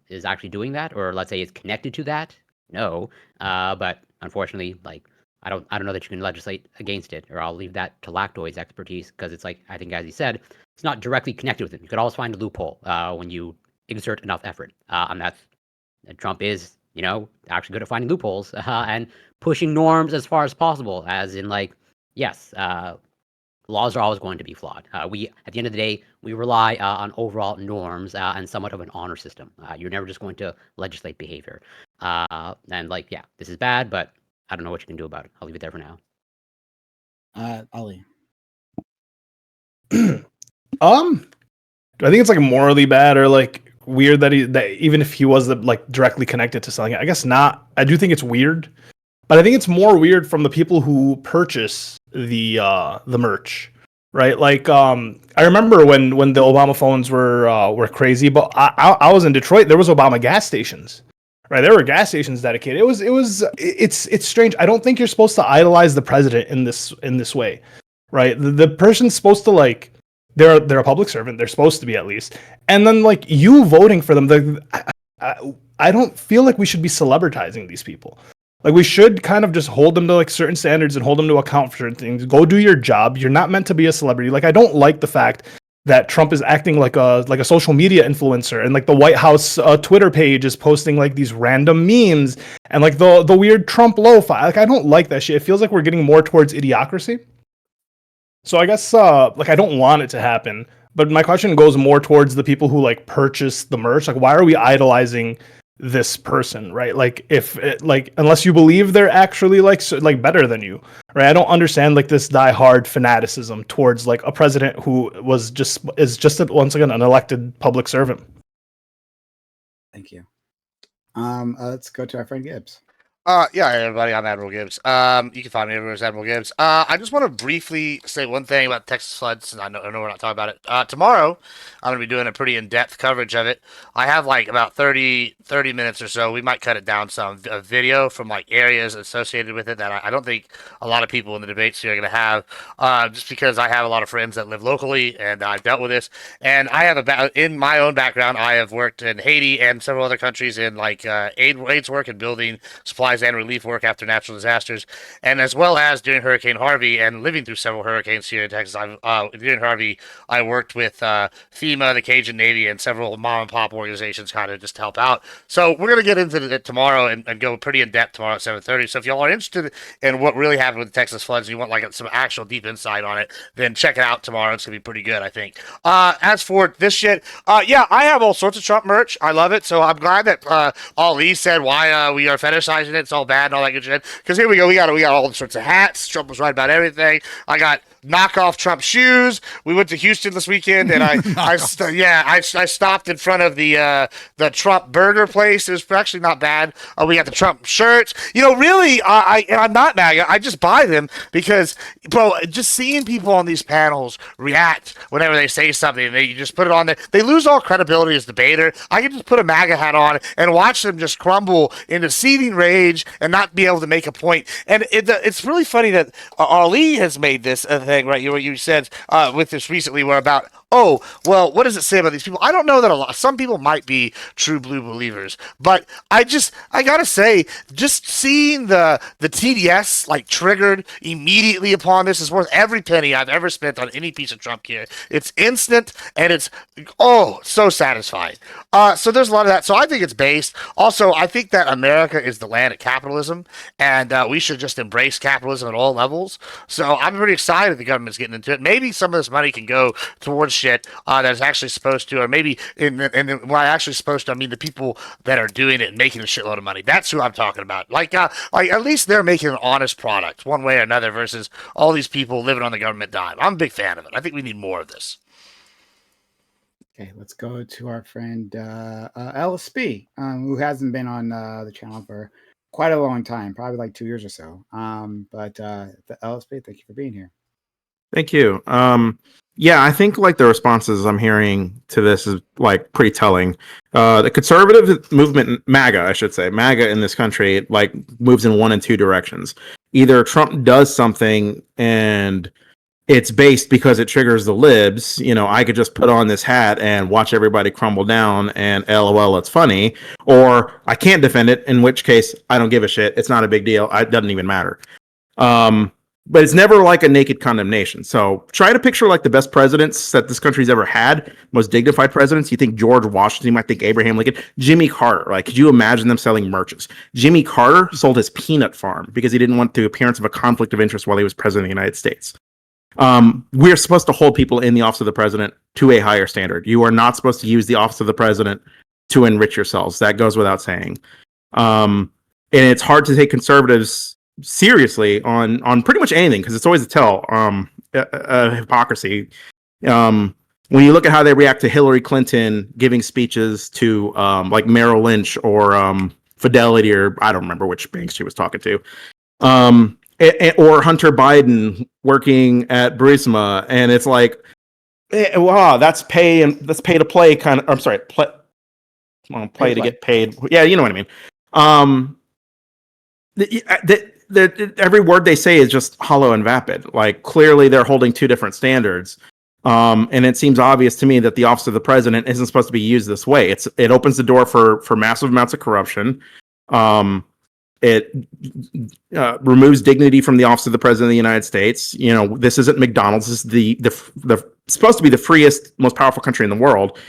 is actually doing that, or let's say it's connected to that? No. But unfortunately, like, I don't know that you can legislate against it, or I'll leave that to Lactoid's expertise, because it's like, I think, as he said, it's not directly connected with it. You could always find a loophole when you exert enough effort, and Trump is, actually good at finding loopholes and pushing norms as far as possible. As in, like, yes, laws are always going to be flawed. We, at the end of the day, we rely on overall norms and somewhat of an honor system. You're never just going to legislate behavior. And like, yeah, this is bad, but I don't know what you can do about it. I'll leave it there for now. Ali. Do I think it's like morally bad or like weird that even if he was like directly connected to selling it? I guess not. I do think it's weird, but I think it's more weird from the people who purchase the merch, right? Like, I remember when the Obama phones were crazy, but I was in Detroit. There was Obama gas stations, right? There were gas stations dedicated. It's strange. I don't think you're supposed to idolize the president in this way, right? The person's supposed to like. They're a public servant. They're supposed to be, at least. And then like you voting for them, I don't feel like we should be celebritizing these people. Like, we should kind of just hold them to like certain standards and hold them to account for certain things. Go do your job. You're not meant to be a celebrity. Like, I don't like the fact that Trump is acting like a social media influencer, and like the White House Twitter page is posting like these random memes and like the weird Trump lo-fi. Like, I don't like that shit. It feels like we're getting more towards idiocracy. So I guess like, I don't want it to happen, but my question goes more towards the people who like purchase the merch. Like, why are we idolizing this person, right? Like, unless you believe they're actually like better than you, right? I don't understand like this diehard fanaticism towards like a president who is just once again an elected public servant. Thank you. Let's go to our friend Gibbs. Yeah, hey everybody, I'm Admiral Gibbs. You can find me everywhere as Admiral Gibbs. I just want to briefly say one thing about Texas floods, since I know we're not talking about it. Tomorrow, I'm going to be doing a pretty in-depth coverage of it. I have like about 30 minutes or so. We might cut it down some, a video from like areas associated with it that I don't think a lot of people in the debates here are going to have, just because I have a lot of friends that live locally and I've dealt with this. And I have in my own background, I have worked in Haiti and several other countries in like AIDS work and building supplies and relief work after natural disasters, and as well as during Hurricane Harvey and living through several hurricanes here in Texas. During Harvey, I worked with FEMA, the Cajun Navy, and several mom and pop organizations kind of just to help out. So we're going to get into it tomorrow and go pretty in depth tomorrow at 7:30. So if y'all are interested in what really happened with the Texas floods and you want like some actual deep insight on it, then check it out tomorrow. It's going to be pretty good, I think. As for this shit, yeah, I have all sorts of Trump merch. I love it. So I'm glad that Ali said why we are fetishizing it. It's all bad and all that good shit. Because here we go. We got all sorts of hats. Trump was right about everything. I got knockoff Trump shoes. We went to Houston this weekend, and I stopped in front of the Trump burger place. It was actually not bad. We got the Trump shirts. Really, I'm not mad. I just buy them because, bro, just seeing people on these panels react whenever they say something, you just put it on there. They lose all credibility as debater. I can just put a MAGA hat on and watch them just crumble into seething rage stage and not be able to make a point. And it's really funny that Ali has made this a thing, right? You said with this recently, where about, oh, well, what does it say about these people? I don't know that some people might be true blue believers, but I gotta say, just seeing the TDS like triggered immediately upon this is worth every penny I've ever spent on any piece of Trump gear. It's instant and it's so satisfying. So there's a lot of that. So I think it's based. Also, I think that America is the land of capitalism, and we should just embrace capitalism at all levels. So I'm pretty excited the government's getting into it. Maybe some of this money can go towards shit that's actually supposed to, or maybe when I actually supposed to, I mean the people that are doing it and making a shitload of money. That's who I'm talking about. Like at least they're making an honest product one way or another versus all these people living on the government dime. I'm a big fan of it. I think we need more of this. Okay, let's go to our friend LSP, who hasn't been on the channel for quite a long time, probably like 2 years or so. But the LSP, thank you for being here. Thank you. Yeah, I think like the responses I'm hearing to this is like pretty telling. The conservative movement, MAGA, I should say, MAGA in this country, like moves in one and two directions. Either Trump does something and it's based because it triggers the libs. You know, I could just put on this hat and watch everybody crumble down and LOL, it's funny. Or I can't defend it, in which case I don't give a shit. It's not a big deal. It doesn't even matter. But it's never like a naked condemnation. So try to picture like the best presidents that this country's ever had, most dignified presidents. You think George Washington, you might think Abraham Lincoln, Jimmy Carter. Like, could you imagine them selling merchants? Jimmy Carter sold his peanut farm because he didn't want the appearance of a conflict of interest while he was president of the United States. We're supposed to hold people in the office of the president to a higher standard. You are not supposed to use the office of the president to enrich yourselves. That goes without saying. And it's hard to take conservatives seriously on pretty much anything because it's always a tell hypocrisy. When you look at how they react to Hillary Clinton giving speeches to like Merrill Lynch or Fidelity, or I don't remember which banks she was talking to, or Hunter Biden working at Burisma, and it's like, wow, that's pay to play kind of. I'm sorry, play to get paid. Yeah, you know what I mean. Every word they say is just hollow and vapid. Like, clearly they're holding two different standards. And it seems obvious to me that the office of the president isn't supposed to be used this way. It opens the door for massive amounts of corruption. It removes dignity from the office of the president of the United States. You know, this isn't McDonald's. This is the supposed to be the freest, most powerful country in the world.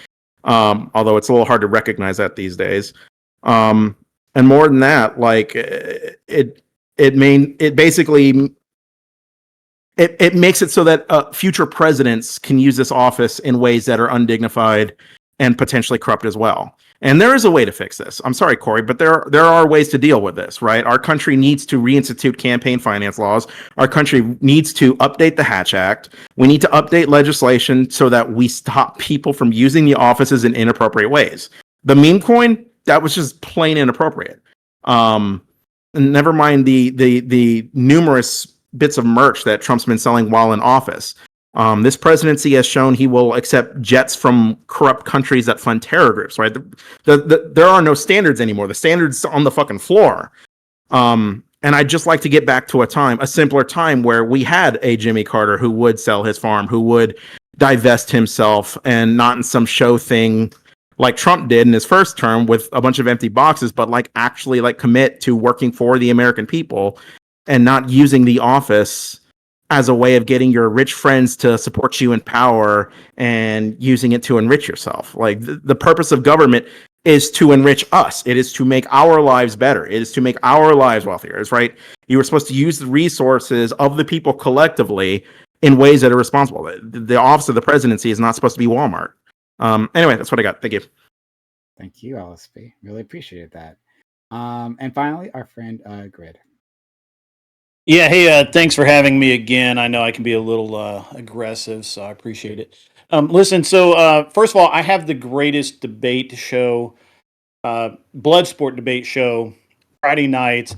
Although it's a little hard to recognize that these days. And more than that, like it makes it so that future presidents can use this office in ways that are undignified and potentially corrupt as well. And there is a way to fix this. I'm sorry, Corey, but there are ways to deal with this, right? Our country needs to reinstitute campaign finance laws. Our country needs to update the Hatch Act. We need to update legislation so that we stop people from using the offices in inappropriate ways. The meme coin, that was just plain inappropriate. And never mind the numerous bits of merch that Trump's been selling while in office. This presidency has shown he will accept jets from corrupt countries that fund terror groups, right? There are no standards anymore. The standards on the fucking floor. And I'd just like to get back to a simpler time where we had a Jimmy Carter who would sell his farm, who would divest himself, and not in some show thing like Trump did in his first term with a bunch of empty boxes, but like actually like commit to working for the American people and not using the office as a way of getting your rich friends to support you in power and using it to enrich yourself. Like the purpose of government is to enrich us. It is to make our lives better. It is to make our lives wealthier. It's right. You were supposed to use the resources of the people collectively in ways that are responsible. The office of the presidency is not supposed to be Walmart. Anyway, that's what I got. Thank you. Thank you, LSP. Really appreciate that. And finally, our friend Grid. Yeah, hey, thanks for having me again. I know I can be a little aggressive, so I appreciate it. Listen, so first of all, I have the greatest debate show, Bloodsport debate show, Friday night,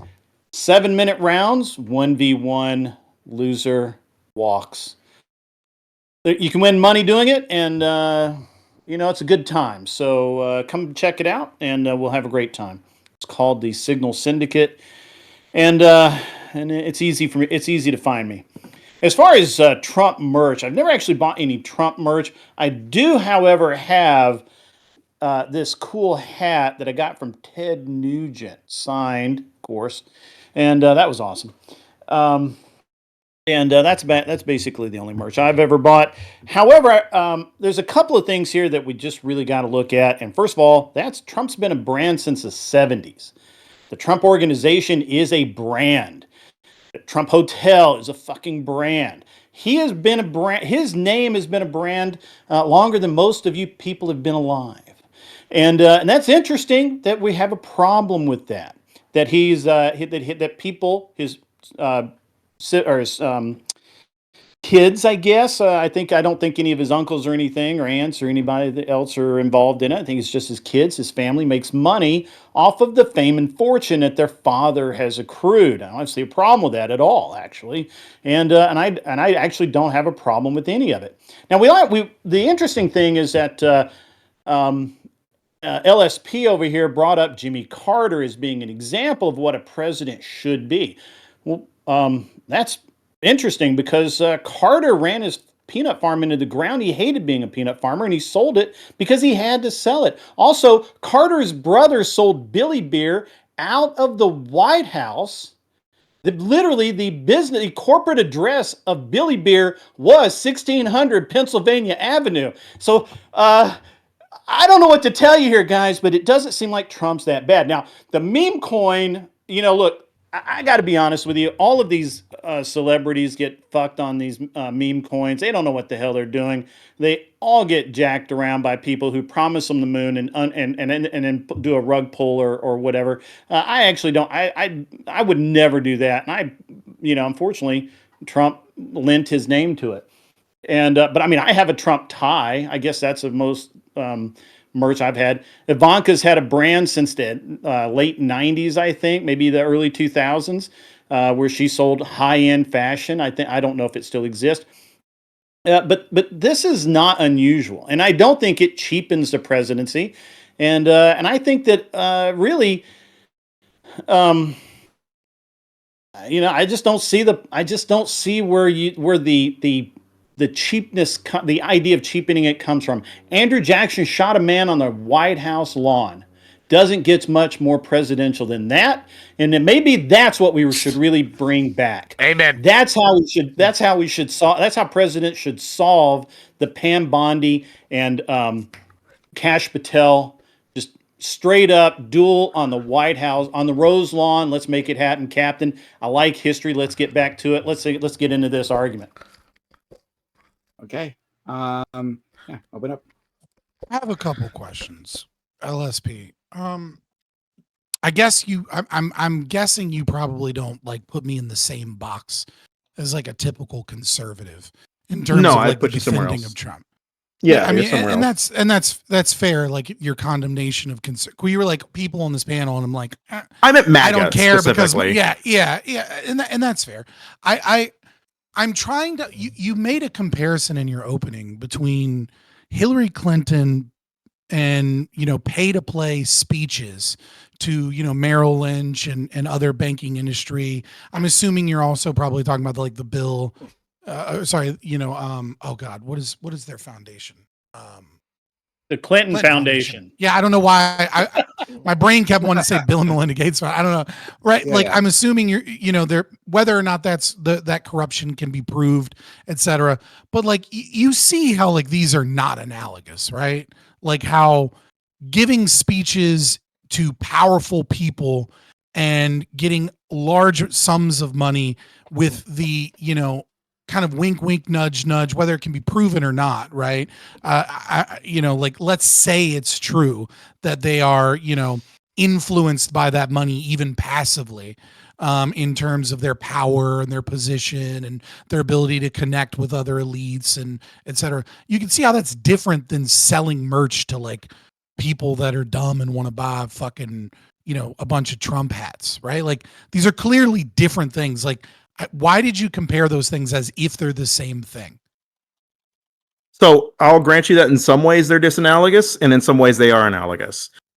7-minute rounds, 1v1, loser walks. You can win money doing it, and it's a good time. So come check it out, and we'll have a great time. It's called the Signal Syndicate, and it's easy for me. It's easy to find me. As far as Trump merch, I've never actually bought any Trump merch. I do, however, have this cool hat that I got from Ted Nugent, signed, of course, and that was awesome. That's basically the only merch I've ever bought. However, there's a couple of things here that we just really got to look at. And first of all, Trump's been a brand since the 70s. The Trump Organization is a brand. The Trump Hotel is a fucking brand. He has been a brand. His name has been a brand longer than most of you people have been alive. And that's interesting that we have a problem with that. That that people, his kids, I guess. I don't think any of his uncles or anything, or aunts or anybody else are involved in it. I think it's just his kids. His family makes money off of the fame and fortune that their father has accrued. I don't see a problem with that at all, actually. And I actually don't have a problem with any of it. Now the interesting thing is that LSP over here brought up Jimmy Carter as being an example of what a president should be. Well, that's interesting because Carter ran his peanut farm into the ground. He hated being a peanut farmer, and he sold it because he had to sell it. Also, Carter's brother sold Billy Beer out of the White House. Literally, the corporate address of Billy Beer was 1600 Pennsylvania Avenue. So, I don't know what to tell you here, guys, but it doesn't seem like Trump's that bad. Now, the meme coin, look, I got to be honest with you. All of these celebrities get fucked on these meme coins. They don't know what the hell they're doing. They all get jacked around by people who promise them the moon and then do a rug pull or whatever. I actually don't. I would never do that. And unfortunately, Trump lent his name to it. And but I mean, I have a Trump tie. I guess that's the most merch I've had. Ivanka's had a brand since the late 90s, I think, maybe the early 2000s, where she sold high-end fashion. I don't know if it still exists. But this is not unusual, and I don't think it cheapens the presidency. And I think that really, I just don't see where the cheapness, the idea of cheapening it comes from. Andrew Jackson shot a man on the White House lawn. Doesn't get much more presidential than that. And then maybe that's what we should really bring back. Amen. That's how presidents should solve the Pam Bondi and Kash Patel just straight up duel on the White House, on the Rose Lawn. Let's make it happen, Captain. I like history. Let's get back to it. Let's get into this argument. Okay. Yeah, open up. I have a couple questions. LSP. I guess I'm guessing you probably don't put me in the same box as a typical conservative in terms of I'd put the you somewhere defending else. of Trump. Yeah, I mean, somewhere else. that's fair. Your condemnation of we were people on this panel, and I'm like, I meant MAGA I don't care because specifically. yeah, and that's fair. I'm trying to. You made a comparison in your opening between Hillary Clinton and pay to play speeches to Merrill Lynch and other banking industry. I'm assuming you're also probably talking about the bill. Sorry, oh God, what is their foundation? The Clinton Foundation. Yeah, I don't know why my brain kept wanting to say Bill and Melinda Gates. I don't know. Right. Yeah. I'm assuming they're whether or not that's that corruption can be proved, et cetera. But you see how these are not analogous, right? How giving speeches to powerful people and getting large sums of money with the, kind of wink, wink, nudge, nudge, whether it can be proven or not, right? Let's say it's true that they are, influenced by that money, even passively, in terms of their power and their position and their ability to connect with other elites and et cetera. You can see how that's different than selling merch to people that are dumb and want to buy fucking, a bunch of Trump hats, right? These are clearly different things. Why did you compare those things as if they're the same thing? So I'll grant you that in some ways they're disanalogous, and in some ways they are analogous.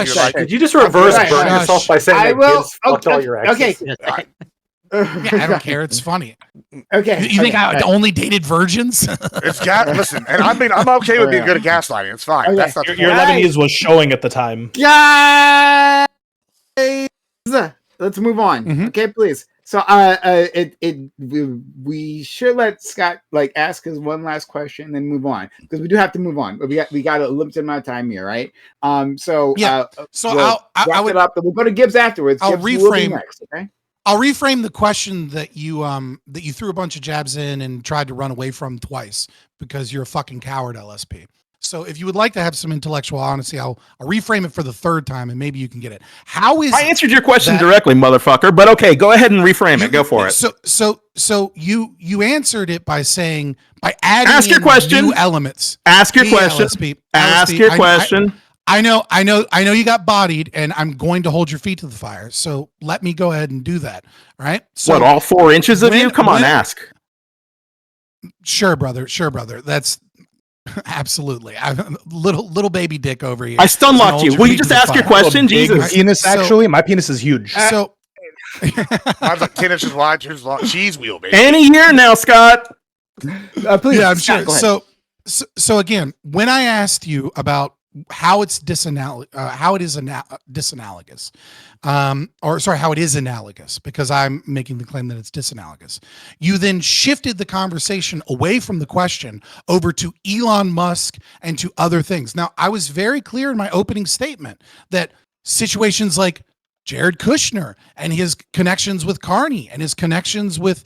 if you'd like. Did you just reverse Right, burn right. yourself by saying I that will. Gibbs fucked all your exes? Okay. Yeah, I don't care. It's funny. Okay. You think I okay. only dated virgins? It's listen, and I'm okay with being good at gaslighting. It's fine. Okay. That's not the Your point. Lebanese was showing at the time. Guys, let's move on. Mhm. Okay, please. So, we should let Scott like ask us one last question and then move on because we do have to move on. But we got a limited amount of time here, right? So Yeah. So we'll I wrap would it up. We'll go to Gibbs afterwards. I'll Gibbs, you will be reframe- next. Okay. I'll reframe the question that you threw a bunch of jabs in and tried to run away from twice because you're a fucking coward, LSP. So if you would like to have some intellectual honesty, I'll reframe it for the third time and maybe you can get it. How is I answered your question that- directly, motherfucker. But okay, go ahead and reframe it. Go for it. So you answered it by saying by adding Ask your in question. new elements. Ask your Hey, question. LSP, Ask LSP, your question. I know you got bodied, and I'm going to hold your feet to the fire. So let me go ahead and do that. All right. So What, all 4 inches of when- you? Come on, when- ask. Sure, brother. That's absolutely. Little baby dick over here. I stun Is gonna locked hold you. your Will you feet to just the ask your fire. question? Big Jesus. penis, So- actually. My penis is huge. So Mine's like 10 inches wide, 2 inches long. Cheese wheel, baby. Any year now, Scott. Please, yeah, I'm Scott, sure. go ahead. So again, when I asked you about how it's how it is disanalogous, how it is analogous, because I'm making the claim that it's disanalogous. You then shifted the conversation away from the question over to Elon Musk and to other things. Now, I was very clear in my opening statement that situations like Jared Kushner and his connections with Carney and his connections with,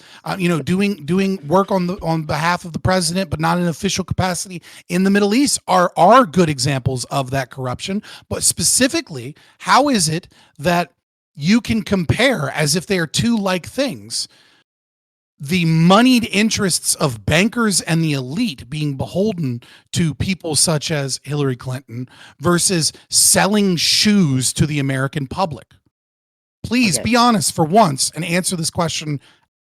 doing work on behalf of the president, but not in an official capacity in the Middle East are good examples of that corruption. But specifically, how is it that you can compare as if they are two like things? The moneyed interests of bankers and the elite being beholden to people such as Hillary Clinton versus selling shoes to the American public. Please Okay. be honest for once and answer this question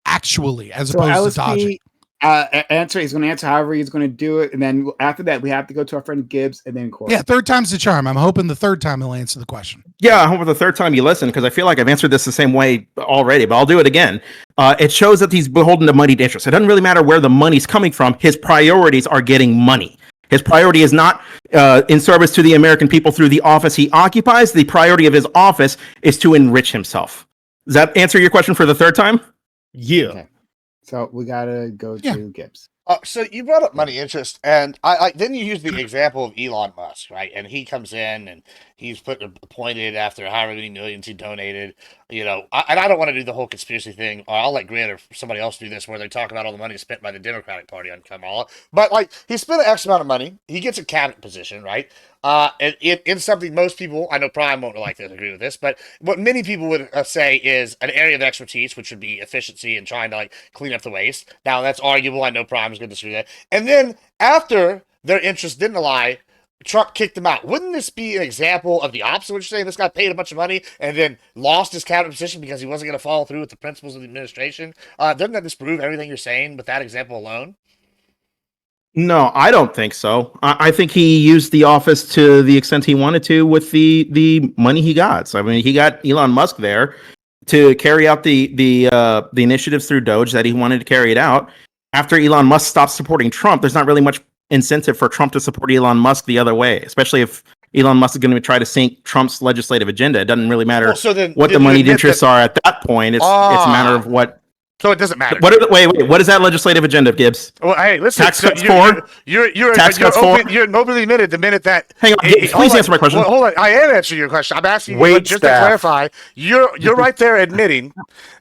actually, as So opposed to dodging. LSP, he's going to answer however he's going to do it, and then after that, we have to go to our friend Gibbs and then Corey. Yeah, third time's the charm. I'm hoping the third time he'll answer the question. Yeah, I hope the third time you listen, because I feel like I've answered this the same way already, but I'll do it again. It shows that he's beholden to moneyed interests. It doesn't really matter where the money's coming from. His priorities are getting money. His priority is not in service to the American people through the office he occupies. The priority of his office is to enrich himself. Does that answer your question for the third time? Yeah. Okay. So we got to go to Gibbs. So you brought up money interest, and I then you use the example of Elon Musk, right? And he comes in and he's appointed after however many millions he donated. And I don't want to do the whole conspiracy thing. Or I'll let Grant or somebody else do this, where they talk about all the money spent by the Democratic Party on Kamala. But he spent an X amount of money. He gets a cabinet position, right? In something most people, I know Prime won't like this, agree with this, but what many people would say is an area of expertise, which would be efficiency and trying to clean up the waste. Now that's arguable. I know Prime is going to disagree with that. And then after their interest didn't align, Trump kicked him out. Wouldn't this be an example of the opposite? What you're saying, this guy paid a bunch of money and then lost his cabinet position because he wasn't going to follow through with the principles of the administration? Doesn't that disprove everything you're saying with that example alone? No, I don't think so. I think he used the office to the extent he wanted to with the money he got. So I mean, he got Elon Musk there to carry out the initiatives through Doge that he wanted to carry it out. After Elon Musk stopped supporting Trump, there's not really much incentive for Trump to support Elon Musk the other way, especially if Elon Musk is going to try to sink Trump's legislative agenda. It doesn't really matter what the moneyed interests are at that point. It's a matter of what. So it doesn't matter. Wait. What is that legislative agenda, Gibbs? Well, hey, listen. Tax cuts for? You're Tax cuts for? You're openly admitted the minute that. Hang on, Gibbs, please answer my question. Hold on. I am answering your question. I'm asking you Wait, just to staff. clarify. You're right there admitting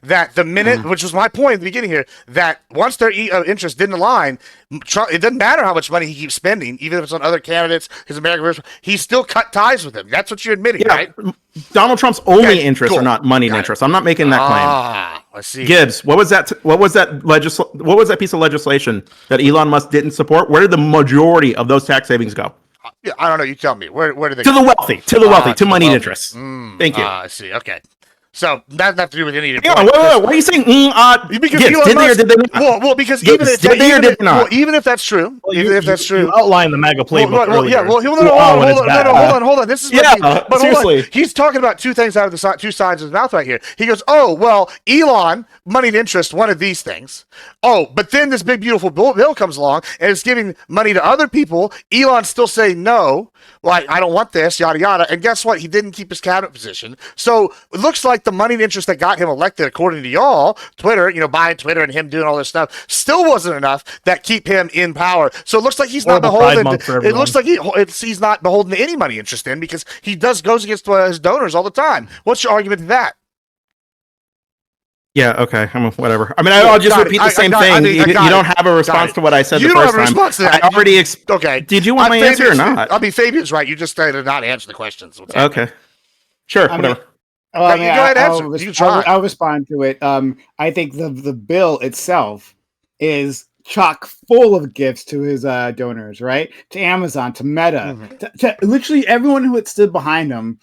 that the minute, which was my point at the beginning here, that once their interests didn't align, Trump, it doesn't matter how much money he keeps spending, even if it's on other candidates, his American version, he still cut ties with them. That's what you're admitting, right? Donald Trump's only Okay, interests cool. are not moneyed interests. I'm not making that claim. I see. Gibbs, what was that piece of legislation that Elon Musk didn't support? Where did the majority of those tax savings go? Yeah, I don't know. You tell me. Where do they To go? the wealthy, to moneyed wealthy. interests. Thank you. I see. Okay. So that doesn't have to do with any of Yeah, wait, why are you saying because Gibbs, Elon did they or Musk- did they not? well, because Gibbs, even if did they or did they not? well, even if that's true, even if that's true, You outlined the MAGA playbook earlier. yeah. Well, You hold outlined when it's on, bad. hold on. This is Yeah, but hold seriously. on. He's talking about two things out of the two sides of his mouth right here. He goes, "Oh, well, Elon, moneyed interest, wanted these things. Oh, but then this big beautiful bill comes along and it's giving money to other people. Elon's still saying no. Well, I don't want this, yada yada. And guess what? He didn't keep his cabinet position. So it looks like the moneyed interest that got him elected, according to y'all, Twitter, buying Twitter and him doing all this stuff, still wasn't enough that keep him in power. So it looks like he's not Horrible Pride beholden. Month for It looks everyone. like he's not beholden to any money interest in because he goes against his donors all the time. What's your argument to that? Yeah, okay. Whatever. I mean, I'll just repeat the same thing. You don't have a response to what I said You the don't first have a time. response to that. I already Okay. Did you want my answer or not? I mean, Fabian's right. You just did not answer the questions. What's happening? Okay. Sure, I mean, whatever. Well, I You mean, go ahead and answer. You can try. I'll respond to it. I think the bill itself is chock full of gifts to his donors, right? To Amazon, to Meta, to literally everyone who had stood behind him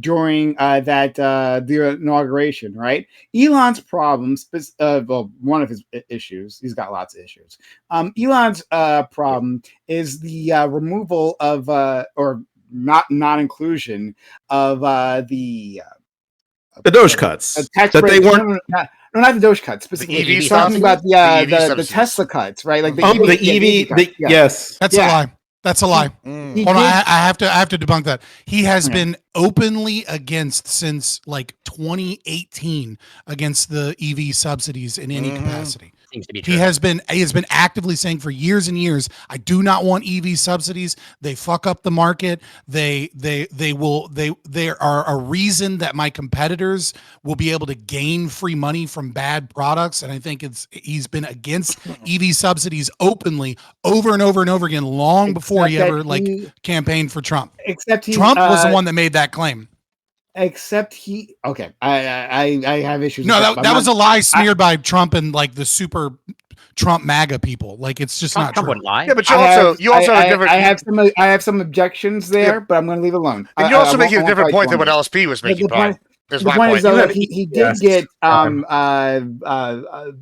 during the inauguration, right? Elon's problems, well, one of his issues, he's got lots of issues. Elon's problem is the removal of or not inclusion of the Doge cuts tax that they breaks. weren't. No, not the Doge cuts. Specifically, EV talking about subsidies? the subsidies. Tesla cuts, right? Like The EV. cuts, yeah. Yes. That's a lie. That's a lie. He Hold on, did- I have to debunk that. He has Okay. been openly against since like 2018 against the EV subsidies in any capacity. Seems to be true. He has been actively saying for years and years, I do not want EV subsidies. They fuck up the market. They are a reason that my competitors will be able to gain free money from bad products. And I think he's been against EV subsidies openly over and over and over again, long before he Except ever that he- campaigned for Trump. Except Trump was the one that made that claim. Except he. Okay, I have issues. No, with that but was a lie smeared by Trump and like the super Trump MAGA people. Like it's just not Trump true. wouldn't lie. Yeah, but you also have a different. I have some objections there, but I'm going to leave it alone. and you're also I making a won't different fight point you than on what it. LSP was making. The point- Is The my point point. is though You that he did yes. get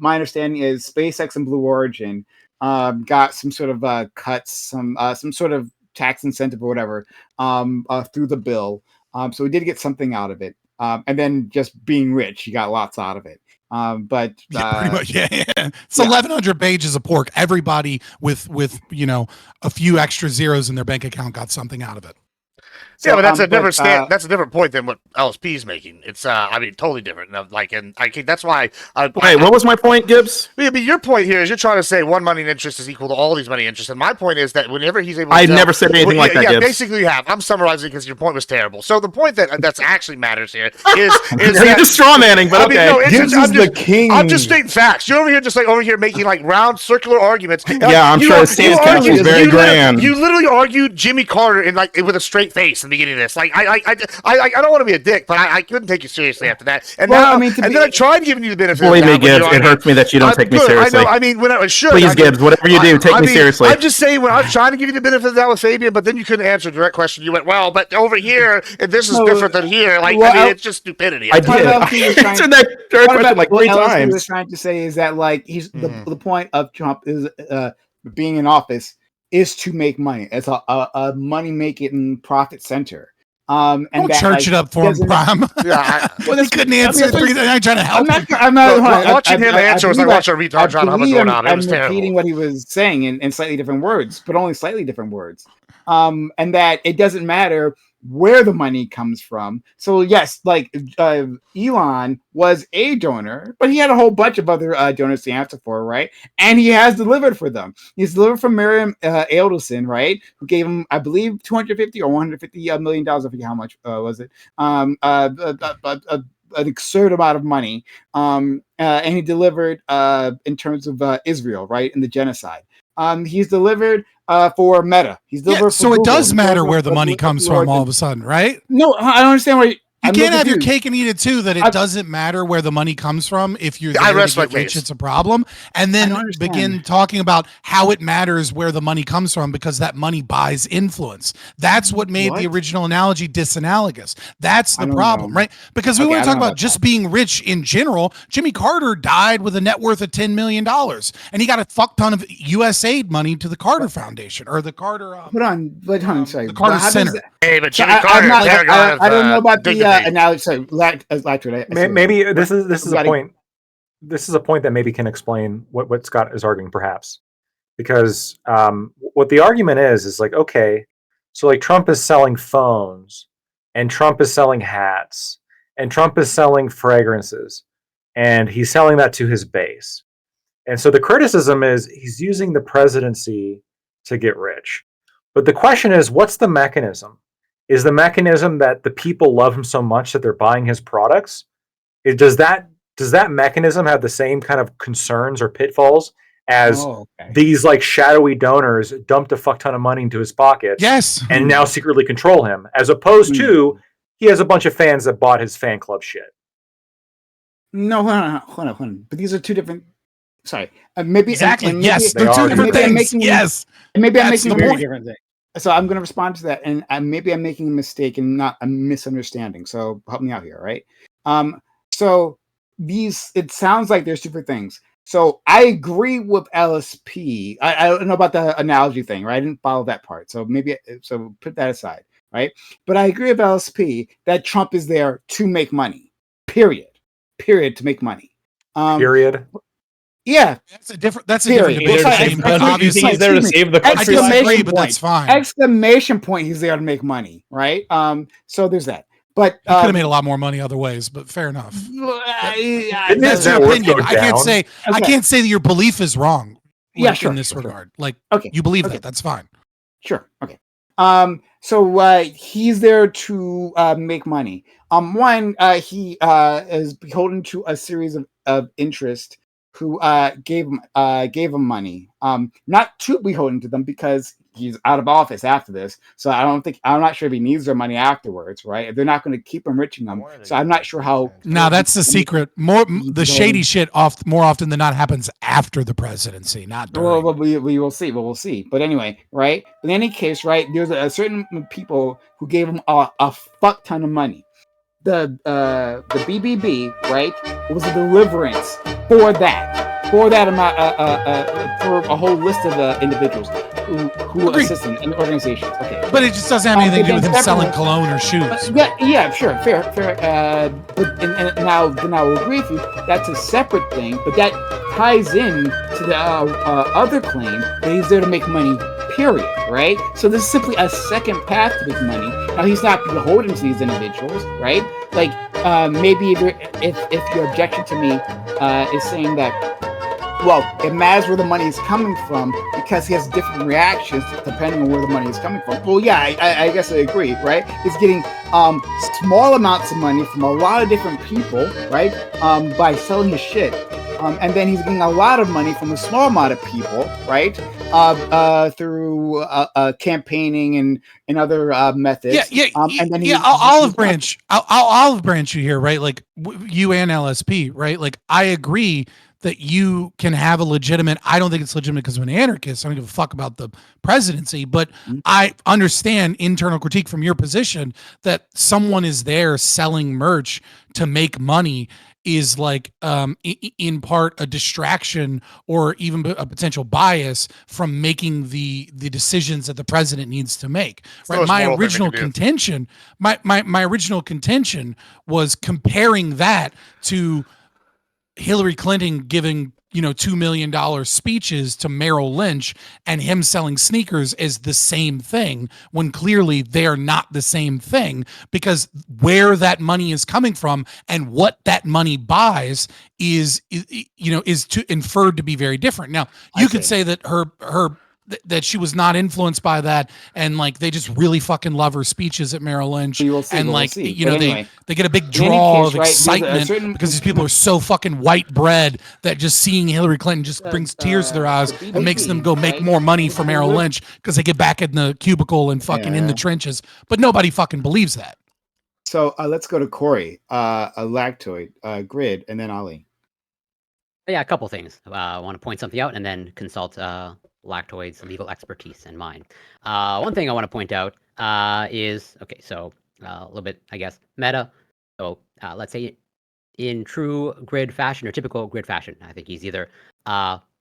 my understanding is SpaceX and Blue Origin got some sort of cuts, some sort of tax incentive or whatever through the bill. So he did get something out of it. And then just being rich, he got lots out of it. But Yeah, pretty much. Yeah. It's yeah. 1,100 pages of pork. Everybody with a few extra zeros in their bank account got something out of it. Yeah, but that's a but, different that's a different point than what LSP is making. It's totally different. And I think that's why. Wait, what was my point, Gibbs? Yeah, but your point here is you're trying to say one money interest is equal to all these money interests, and my point is that whenever he's able, to I tell- never said anything like that, Yeah, Gibbs. basically you have. I'm summarizing because your point was terrible. So the point that's actually matters here is You're that, just straw manning, but okay. no, it's Gibbs just, is the king. I'm just stating facts. You're over here making like round circular arguments. And, Yeah, I'm you sure ar- the stance you council is argued- very you literally- grand. You literally argued Jimmy Carter in like with a straight face in the beginning of this. Like I don't want to be a dick, but I couldn't take you seriously after that. And Well, now, I mean, to and be- then I tried giving you the benefit. Believe of the me, doubt when you Gibbs, it argued. hurts me that you don't take me Good, seriously. I know. I mean, when I should. Please, I mean, Gibbs, whatever you do, take me seriously. I'm just saying, when I was trying to give you the benefit of the doubt with Fabian, but then you couldn't answer a direct question. You went, well, but over here, and this is No, different than here. Like, well, I mean, it's just stupidity. I What did. about I he was trying- answered that third What question about- like what 3 LSP times. was trying to say is that like the point of Trump is being in office is to make money. It's a money making profit center. And Don't that, church it up for him, doesn't- Prime. Yeah, Well, He couldn't answer that's what- three. I'm trying to help him. I'm not. hold on, watching him answer was like believe watching a retard trying to hum a believe doorknob. It I'm was repeating terrible. what he was saying in slightly different words, but only slightly different words. And that it doesn't matter where the money comes from. So yes, like Elon was a donor, but he had a whole bunch of other donors to answer for, right? And he has delivered for them. He's delivered for Miriam Adelson, right? Who gave him, I believe, $250 or $150 million. I forget how much was it. An absurd amount of money. And he delivered in terms of Israel, right? In the genocide. He's delivered for Meta. He's delivered Yeah, for so it Google. does He's matter delivered where the for money Blue comes from all of Origin. a sudden, right? No, I don't understand why. You I'm can't have your confused. cake and eat it too. That it doesn't matter where the money comes from. If you're there I to rest my get rich, case. it's a problem. And then don't understand. begin talking about how it matters where the money comes from because that money buys influence. That's what made the What? original analogy disanalogous. That's I the don't problem, know. right? Because we Okay, want I to talk don't know about about just being rich in general. Jimmy Carter died with a net worth of $10 million, and he got a fuck ton of USAID money to the Carter Foundation or the Carter. Hold on, sorry. the Carter How does Center. that- Hey, but So Jimmy Carter, they're gonna I don't know about the dignity. analogy. Sorry, Lactard. Maybe this is a Gotta- point. This is a point that maybe can explain what Scott is arguing, perhaps, because what the argument is like, okay, so like Trump is selling phones, and Trump is selling hats, and Trump is selling fragrances, and he's selling that to his base, and so the criticism is he's using the presidency to get rich, but the question is, what's the mechanism? Is the mechanism that the people love him so much that they're buying his products? Does that mechanism have the same kind of concerns or pitfalls as these like shadowy donors dumped a fuck ton of money into his pockets? Yes. And now secretly control him, as opposed to he has a bunch of fans that bought his fan club shit. No, hold on. But these are two different. Sorry, maybe Exactly. and maybe, Yes, they're two different maybe I'm things. making- Yes. and maybe I'm That's making the a point. different thing. So I'm going to respond to that, and maybe I'm making a mistake and not a misunderstanding. So help me out here, right? So it sounds like there's two different things. So I agree with LSP. I don't know about the analogy thing, right? I didn't follow that part. So so put that aside, right? But I agree with LSP that Trump is there to make money. Period, to make money. Period. Yeah, That's a different Period. debate. It's like- Shane, it's but like- obviously, He's there to save the I country. disagree, but that's fine. Exclamation point! He's there to make money, right? So there's that. But You could have made a lot more money other ways, but fair enough. That's That's your opinion. I can't say that your belief is wrong. Yeah, like, sure, in this sure. regard, like Okay, you believe okay. that. That's fine. Sure. Okay. So he's there to make money. He is beholden to a series of interest who gave him money. Not too beholden to them because he's out of office after this. So I'm not sure if he needs their money afterwards, right? They're not going to keep enriching them. So I'm not sure how. No, that's the secret. The shady shit more often than not happens after the presidency, not during. Well, we will see. We'll see. But anyway, right? In any case, right? There's a certain people who gave him a fuck ton of money. The BBB, right? It was a deliverance for that amount, for a whole list of individuals who assist in the organizations. Okay, But it just doesn't have anything to do with him selling cologne or shoes. yeah, sure, fair. But and now we'll agree with you. That's a separate thing, but that ties in to the other claim that he's there to make money. Period. Right. So this is simply a second path to make money. Now he's not beholden to these individuals, right? Like maybe if your objection to me is saying that. Well, it matters where the money is coming from because he has different reactions depending on where the money is coming from. Well, yeah, I guess I agree, right? He's getting small amounts of money from a lot of different people, right? By selling his shit. And then he's getting a lot of money from a small amount of people, right? Through campaigning and other methods. And then I'll olive branch you here, right? Like you and LSP, right? Like I agree that you can have a legitimate. I don't think it's legitimate because I'm an anarchist. I don't give a fuck about the presidency, but I understand internal critique from your position that someone is there selling merch to make money is like in part a distraction or even a potential bias from making the decisions that the president needs to make. Right. My original contention was comparing that to Hillary Clinton giving $2 million speeches to Merrill Lynch and him selling sneakers is the same thing when clearly they're not the same thing, because where that money is coming from and what that money buys is inferred to be very different. Now you could say that that she was not influenced by that, and like they just really fucking love her speeches at Merrill Lynch, and they get a big draw of excitement because these people are so fucking white bread that just seeing Hillary Clinton just brings tears to their eyes and makes them go make more money for Merrill Lynch because they get back in the cubicle and fucking in the trenches. But nobody fucking believes that. So let's go to Corey, a Lactoid, Grid, and then Ali. Yeah, a couple things. I want to point something out and then consult Lactoid's legal expertise and mine. One thing I want to point out is, okay, so a little bit, I guess, meta. So let's say in true Grid fashion or typical Grid fashion, I think he's either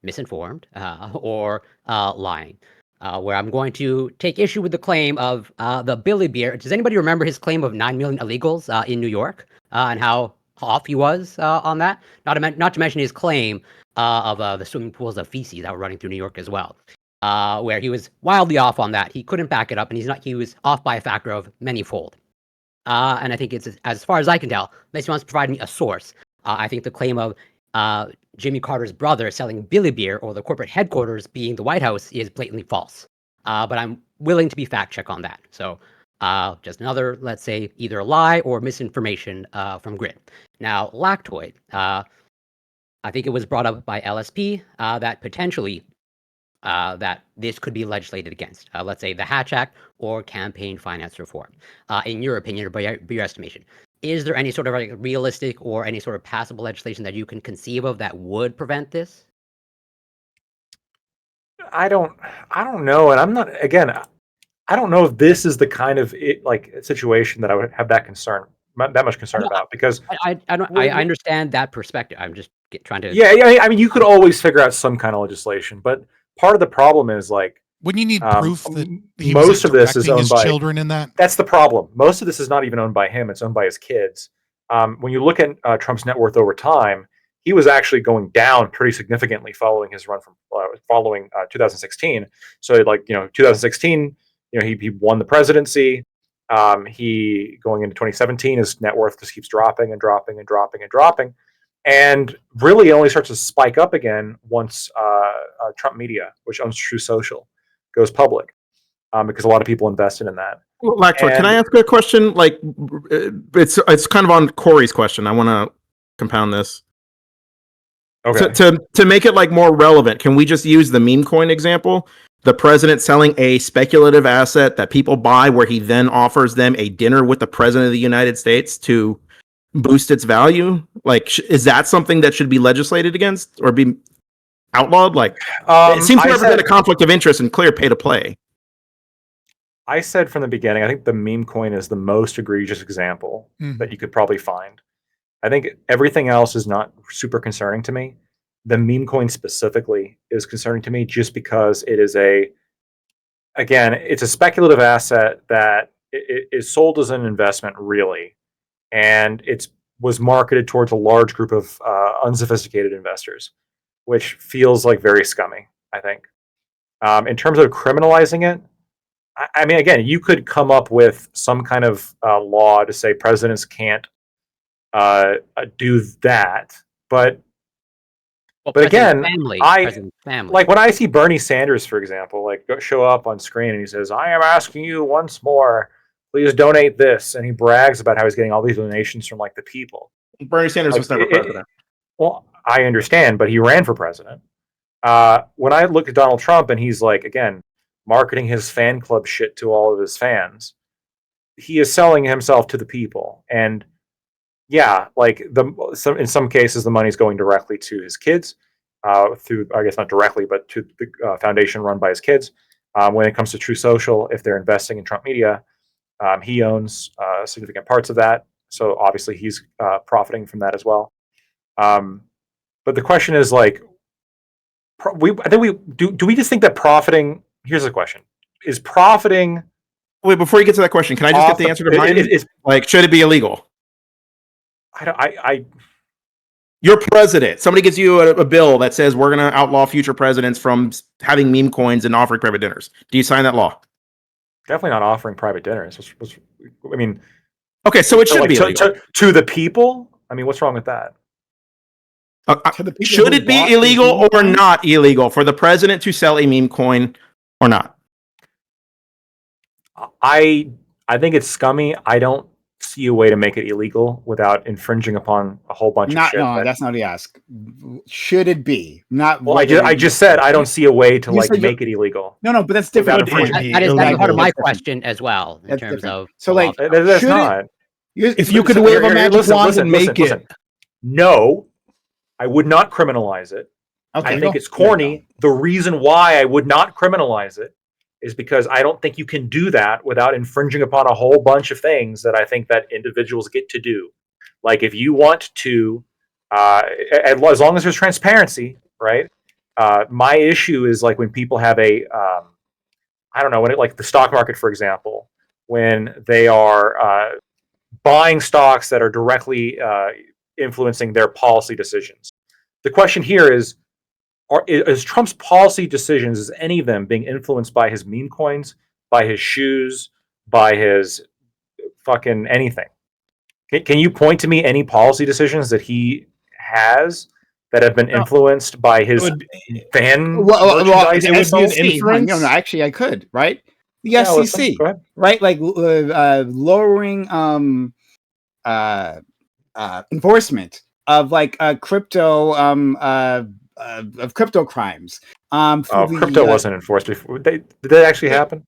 misinformed or lying. Where I'm going to take issue with the claim of the Billy Beer. Does anybody remember his claim of 9 million illegals in New York and how off he was on that? Not to mention his claim of the swimming pools of feces that were running through New York as well, where he was wildly off on that. He couldn't back it up, and he was off by a factor of many-fold. And I think it's, as far as I can tell, unless he wants to provide me a source, I think the claim of Jimmy Carter's brother selling Billy Beer or the corporate headquarters being the White House is blatantly false. But I'm willing to be fact check on that. So just another, let's say, either a lie or misinformation from Grid. Now, Lactoid, I think it was brought up by LSP that potentially that this could be legislated against. Let's say the Hatch Act or campaign finance reform. In your opinion or by your estimation, is there any sort of like realistic or any sort of passable legislation that you can conceive of that would prevent this? I don't know, and I'm not, again, I don't know if this is the kind of situation that I would have that much concern about, because I understand that perspective. I'm just trying to. Yeah. I mean, you could always figure out some kind of legislation, but part of the problem is like when you need proof that he most of this is owned by children in that. That's the problem. Most of this is not even owned by him; it's owned by his kids. When you look at Trump's net worth over time, he was actually going down pretty significantly following his run from 2016. So, 2016, he won the presidency. He going into 2017, his net worth just keeps dropping and dropping and dropping and dropping, and really it only starts to spike up again once Trump Media, which owns True Social, goes public, because a lot of people invested in that. Well, Lactoid, can I ask a question? Like, it's kind of on Corey's question. I want to compound this. Okay. To make it like more relevant, can we just use the meme coin example? The president selling a speculative asset that people buy, where he then offers them a dinner with the president of the United States to boost its value. Like, is that something that should be legislated against or be outlawed? Like, it seems to represent a conflict of interest and clear pay to play. I said from the beginning, I think the meme coin is the most egregious example that you could probably find. I think everything else is not super concerning to me. The meme coin specifically is concerning to me just because it is it's a speculative asset that is sold as an investment, really, and it was marketed towards a large group of unsophisticated investors, which feels like very scummy, I think. In terms of criminalizing it, I mean, again, you could come up with some kind of law to say presidents can't do that, but again, family. Like when I see Bernie Sanders, for example, like show up on screen and he says, "I am asking you once more, please donate this," and he brags about how he's getting all these donations from like the people. Bernie Sanders was never president. Well, I understand, but he ran for president. When I look at Donald Trump and he's like, again, marketing his fan club shit to all of his fans, he is selling himself to the people. And yeah, like in some cases, the money's going directly to his kids, through, I guess not directly, but to the foundation run by his kids. When it comes to True Social, if they're investing in Trump Media, he owns significant parts of that. So obviously he's profiting from that as well. But the question is like, I think do we just think that profiting? Here's the question: is profiting? Wait, before you get to that question, can I just get the answer to mine? Like, should it be illegal? You're president. Somebody gives you a bill that says we're going to outlaw future presidents from having meme coins and offering private dinners. Do you sign that law? Definitely not offering private dinners. I mean, okay, so it should be illegal. To the people. I mean, what's wrong with that? Should it be illegal or not illegal for the president to sell a meme coin or not? I think it's scummy. I don't see a way to make it illegal without infringing upon a whole bunch of shit. No, that's not what he asked. Should it be? Not. Well, I just said I don't see a way to make it illegal. No, but that's different. That is part of my question as well in terms of. So like, that's not. If you could wave a magic wand and make it. No, I would not criminalize it. Okay. I think it's corny. The reason why I would not criminalize it is because I don't think you can do that without infringing upon a whole bunch of things that I think that individuals get to do. Like if you want to, as long as there's transparency, right? My issue is like when people have I don't know, when like the stock market, for example, when they are buying stocks that are directly influencing their policy decisions. The question here is Trump's policy decisions, is any of them being influenced by his meme coins, by his shoes, by his fucking anything? Can you point to me any policy decisions that he has that have been influenced by his fan? It would be an inference. No, actually, I could, right? The SEC, right? Like lowering enforcement of like crypto of crypto crimes. Crypto wasn't enforced before. Did that actually happen?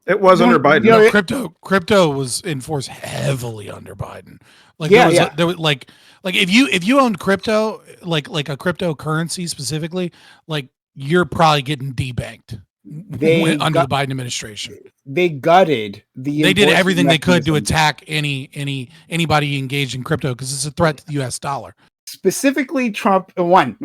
It was under Biden. You know, crypto was enforced heavily under Biden. Like there was like if you owned crypto, like a cryptocurrency specifically, like you're probably getting debanked under the Biden administration. They gutted the. They did everything they could to attack anybody engaged in crypto because it's a threat to the U.S. dollar. Specifically, Trump when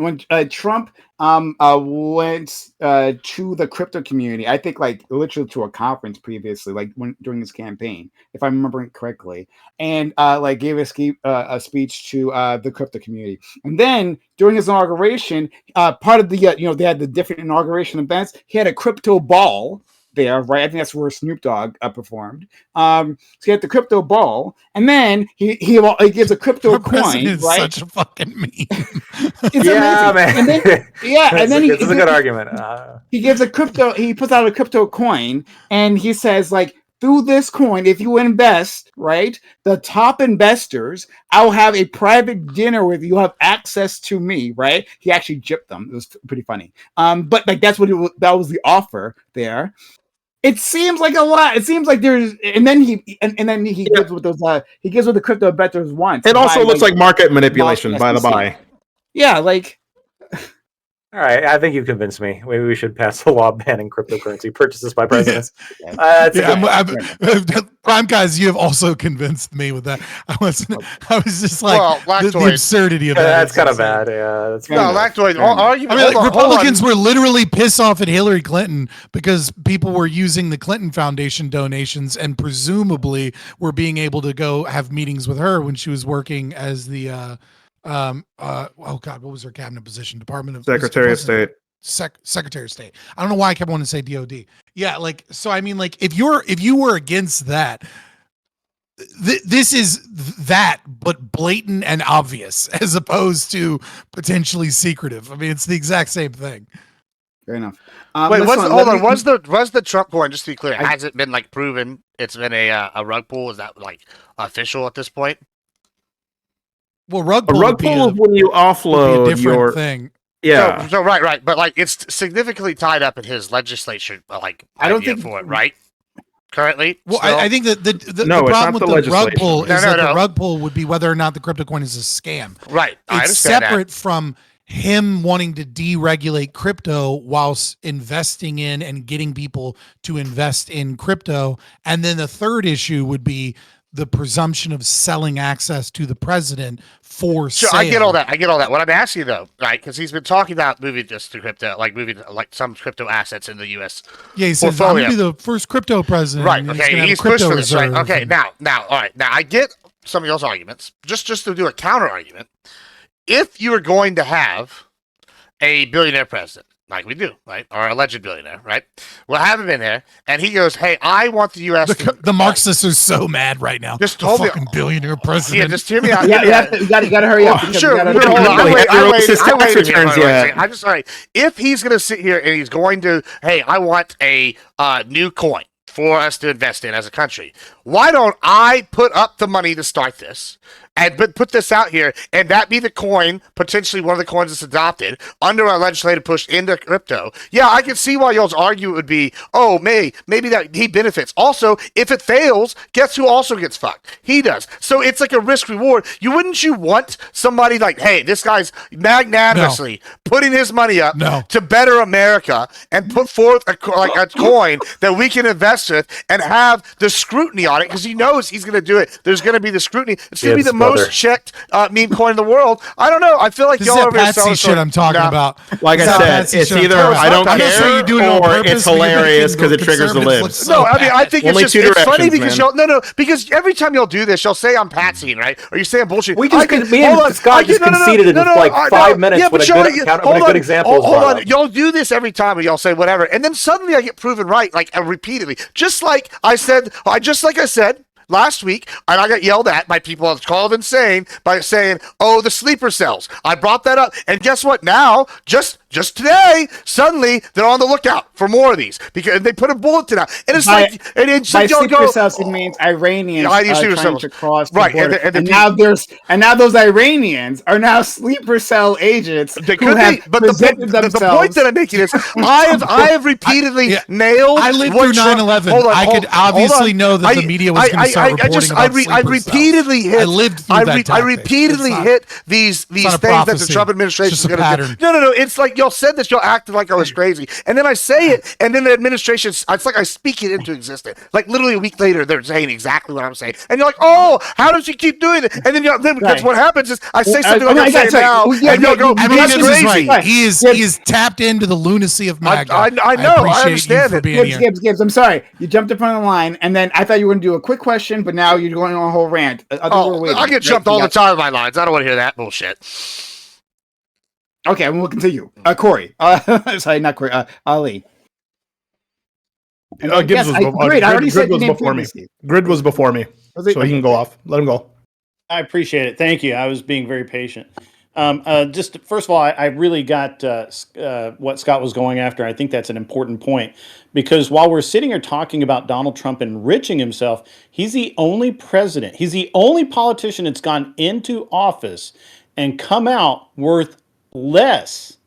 Trump went to the crypto community, I think like literally to a conference previously, like during his campaign, if I'm remembering correctly, and like gave a speech to the crypto community, and then during his inauguration, part of the they had the different inauguration events. He had a crypto ball there, right? I think that's where Snoop Dogg performed. So he had the crypto ball, and then he gives a crypto coin, right? Such a fucking meme. It's amazing. Man. And then, it's a good argument. He gives a crypto. He puts out a crypto coin, and he says like, through this coin, if you invest, right, the top investors, I'll have a private dinner with you. Have access to me, right? He actually gypped them. It was pretty funny. But like that's that was the offer there. It seems like a lot. It seems like there's, and then he gives what those he gives what the crypto investors want. It also looks like market manipulation, by the by. Yeah, like. All right, I think you convinced me. Maybe we should pass a law banning cryptocurrency purchases by presidents. Prime guys, you have also convinced me with that. I was just like the absurdity of that. That's kind of bad. Yeah, that's Lactoid. Republicans were literally pissed off at Hillary Clinton because people were using the Clinton Foundation donations and presumably were being able to go have meetings with her when she was working as the. Oh God, what was her cabinet position? Department of Secretary of State. Secretary of State. I don't know why I kept wanting to say DOD. Yeah, like so. I mean, like if you were against that, this is that, but blatant and obvious, as opposed to potentially secretive. I mean, it's the exact same thing. Fair enough. Wait, was the Trump coin? Just to be clear, has it been like proven? It's been a rug pull. Is that like official at this point? Well, rug pull is when you offload your thing. Yeah. So right, but like it's significantly tied up in his legislature. Like I don't think for it, right? Currently, well, I think that the problem with the rug pull is that the rug pull would be whether or not the crypto coin is a scam. Right. It's separate from him wanting to deregulate crypto whilst investing in and getting people to invest in crypto. And then the third issue would be the presumption of selling access to the president for sale. I get all that. What I'm asking you though, right? Because he's been talking about moving this to crypto, moving some crypto assets in the U.S. Yeah, he says I'm gonna be the first crypto president. Right. Okay. He's pushed for this. Right. Okay. Now. All right. Now I get some of y'all's arguments. Just to do a counter argument, if you were going to have a billionaire president, like we do, right? Or alleged billionaire, right? We'll have him in there, and he goes, "Hey, I want the U.S." The Marxists are so mad right now. Just told me, fucking billionaire president. Yeah, just hear me out. You gotta hurry up. Sure. I'm just sorry. If he's going to sit here and he's going to, hey, I want a new coin. for us to invest in as a country. Why don't I put up the money to start this and put this out here, and that be the coin, potentially one of the coins that's adopted under our legislative push into crypto? Yeah, I can see why y'all's argument would be, oh, maybe that he benefits. Also, if it fails, guess who also gets fucked? He does. So it's like a risk reward. Wouldn't you want somebody like, hey, this guy's magnanimously putting his money up to better America and put forth a coin that we can invest with and have the scrutiny on it, because he knows he's going to do it. There's going to be the scrutiny. It's going to be the most checked meme coin in the world. I don't know. I feel like This y'all is are that Patsy shit I'm talking about. Like I said, it's either I don't care or it's hilarious because it triggers the libs. No, I mean, I think Only it's two just, it's funny directions, because man. because every time y'all do this, y'all say I'm patsying, right? Or you say I'm bullshit. We just me and Scott just conceded in like 5 minutes Yeah, when but a good example is hold brought on. up. Y'all do this every time and y'all say whatever. And then suddenly I get proven right, like repeatedly. Just like I said last week, and I got yelled at by people I was called insane by saying, oh, the sleeper cells. I brought that up. And guess what? Now, just today, suddenly they're on the lookout for more of these because they put a bulletin out. And it's by y'all sleeper cells, it means Iranians sleeper trying cells. to cross the Right, border. and And now those Iranians are now sleeper cell agents They who could have be, but presented the themselves. point that I'm making is I have repeatedly nailed. I lived what through 9/11. Hold on, I could obviously know that the media was going to start reporting about sleeper I repeatedly cells. hit. I lived through that I tactic. repeatedly It's not- hit these things not a that the prophecy. Trump administration It's is just a going to do. pattern. No. It's like y'all said this. Y'all acted like I was crazy, and then I say it, and then the administration. It's like I speak it into existence. Like literally a week later, they're saying exactly what I'm saying, and you're like, "Oh, how does she keep doing it?" And then because what happens is I say something like I'm saying now, and y'all go, I mean, "That's Gibbs is crazy." right. He is tapped into the lunacy of MAGA. I know. I appreciate understand you for it. being here. Gibbs, I'm sorry. You jumped in front of the line, and then I thought you were going to do a quick question, but now you're going on a whole rant. I get jumped all the time in my lines. I don't want to hear that bullshit. Okay, we'll continue. Corey. Sorry, not Corey. Ali. Gibbs yes, was great. I already said your was name before me. previously. Grid was before me, Was it? so he can go off. Let him go. I appreciate it. Thank you. I was being very patient. Just first of all, I really got what Scott was going after. I think that's an important point because while we're sitting here talking about Donald Trump enriching himself, he's the only president. He's the only politician that's gone into office and come out worth less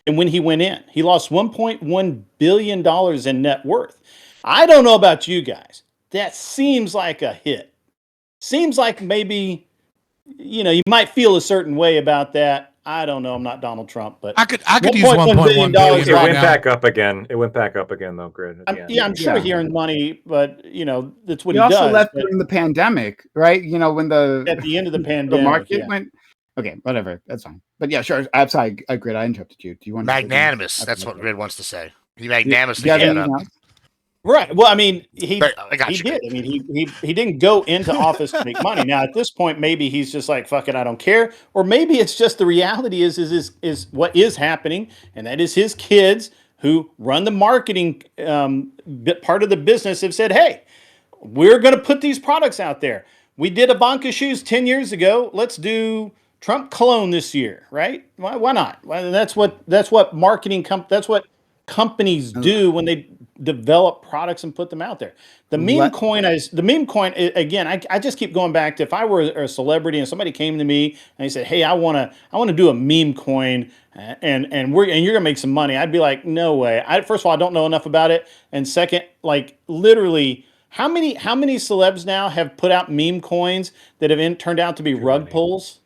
than when he went in. He lost $1.1 billion in net worth. I don't know about you guys. That seems like a hit. Seems like maybe, you might feel a certain way about that. I don't know. I'm not Donald Trump, but I could use $1.1 billion It right went now. back up again. It went back up again, though, Grid. I'm sure he earned money, but that's what He he also does. left but during the pandemic, right? When at the end of the the pandemic, market yeah. went. Okay, whatever. That's fine. But yeah, sure. I'm sorry, Grid. I interrupted you. Do you want to Magnanimous. Okay, That's what okay. Grid wants to say. He magnanimously You have gave it anything up. else? Right. Well, I mean, he I got you. did. I mean, he didn't go into office to make money. Now, at this point, maybe he's just like, "Fuck it, I don't care," or maybe it's just the reality is what is happening, and that is his kids who run the marketing part of the business have said, "Hey, we're going to put these products out there. We did Ivanka shoes 10 years ago. Let's do Trump cologne this year, right? Why not? Well, that's what marketing that's what companies do when they develop products and put them out there. The meme coin again. I just keep going back to if I were a celebrity and somebody came to me and they said, "Hey, I want to do a meme coin and you're gonna make some money," I'd be like, "No way." First of all, I don't know enough about it, and second, like literally. How many celebs now have put out meme coins that have turned out to be rug pulls?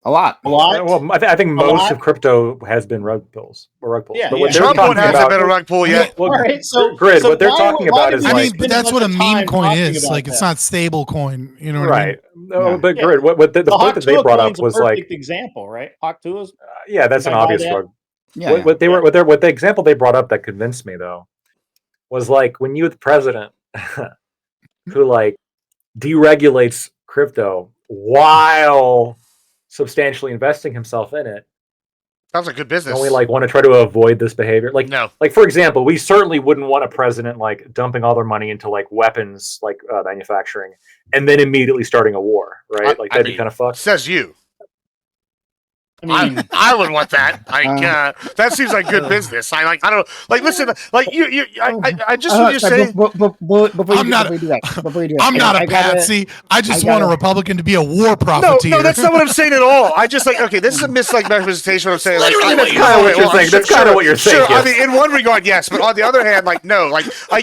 A lot. Well, I think most of crypto has been rug pulls. Yeah, but what yeah. they're Trump one talking hasn't about, been a rug pull yet. well, All right, so Grid, so what they're why- talking why about did is we I like, mean, but that's what a spend much meme coin time is. talking Like, about it's that? not stable coin. You know what I mean? right. No, Yeah. but Yeah. Grid, what the point that they Haktua brought up coin's a was perfect like, example, right? Haktua's. yeah, that's an Can I buy obvious that? rug. Yeah. What the example they brought up that convinced me though was like when you have the president who like deregulates crypto while substantially investing himself in it. Sounds like good business. Don't we like want to try to avoid this behavior? Like, No. like for example, we certainly wouldn't want a president like dumping all their money into like weapons, like manufacturing, and then immediately starting a war, right? Like that'd be kind of fucked. Says you. I would want that. That seems like good business. I don't listen. Like I just what you're saying. I'm not a patsy. I just want a Republican to be a war profiteer. No, that's not what I'm saying at all. I just okay. This is a misrepresentation. What I'm saying. That's kind of what you're saying. Sure. I mean, in one regard, yes, but on the other hand, no.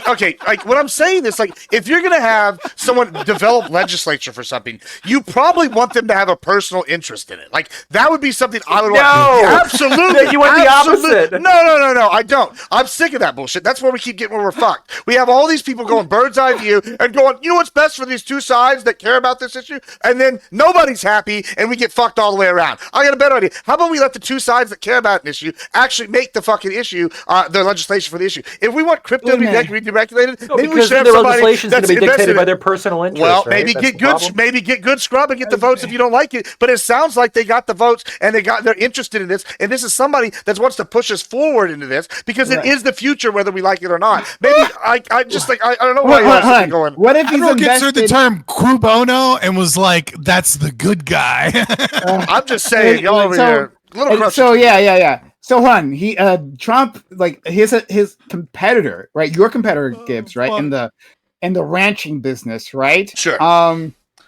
Okay. What I'm saying is, if you're gonna have someone develop legislature for something, you probably want them to have a personal interest in it. That would be something I would want. No, absolutely. You went the opposite. No. I don't. I'm sick of that bullshit. That's where we keep getting where we're fucked. We have all these people going bird's eye view and going, you know what's best for these two sides that care about this issue? And then nobody's happy and we get fucked all the way around. I got a better idea. How about we let the two sides that care about an issue actually make the fucking issue, the legislation for the issue? If we want crypto to be deregulated, maybe we should have the somebody legislation's going that's to be dictated by their personal interest. Well, right? maybe get good scrub and get the votes if you don't like it. But it sounds like they got the votes and they're interested in this, and this is somebody that wants to push us forward into this because it is the future, whether we like it or not. Maybe I don't know why you're going. What if he's gets heard the term Cru Bono and was like, "That's the good guy." I'm just saying, y'all over here. So yeah. So he Trump, his competitor, right? Your competitor, Gibbs, right? In the ranching business, right? Sure.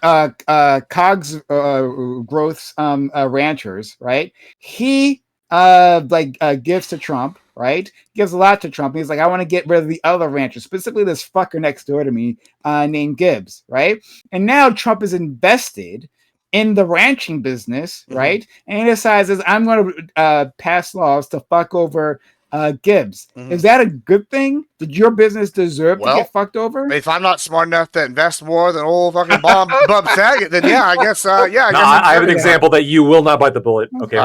Cogs Growth's ranchers, right? He gives to Trump, right? He gives a lot to Trump. He's like, I want to get rid of the other ranchers, specifically this fucker next door to me named Gibbs, right? And now Trump is invested in the ranching business, right? And he decides, I'm going to pass laws to fuck over Gibbs. Is that a good thing? Did your business deserve to get fucked over? If I'm not smart enough to invest more than old fucking Bob Saget, then I guess I have an example that you will not bite the bullet. Okay,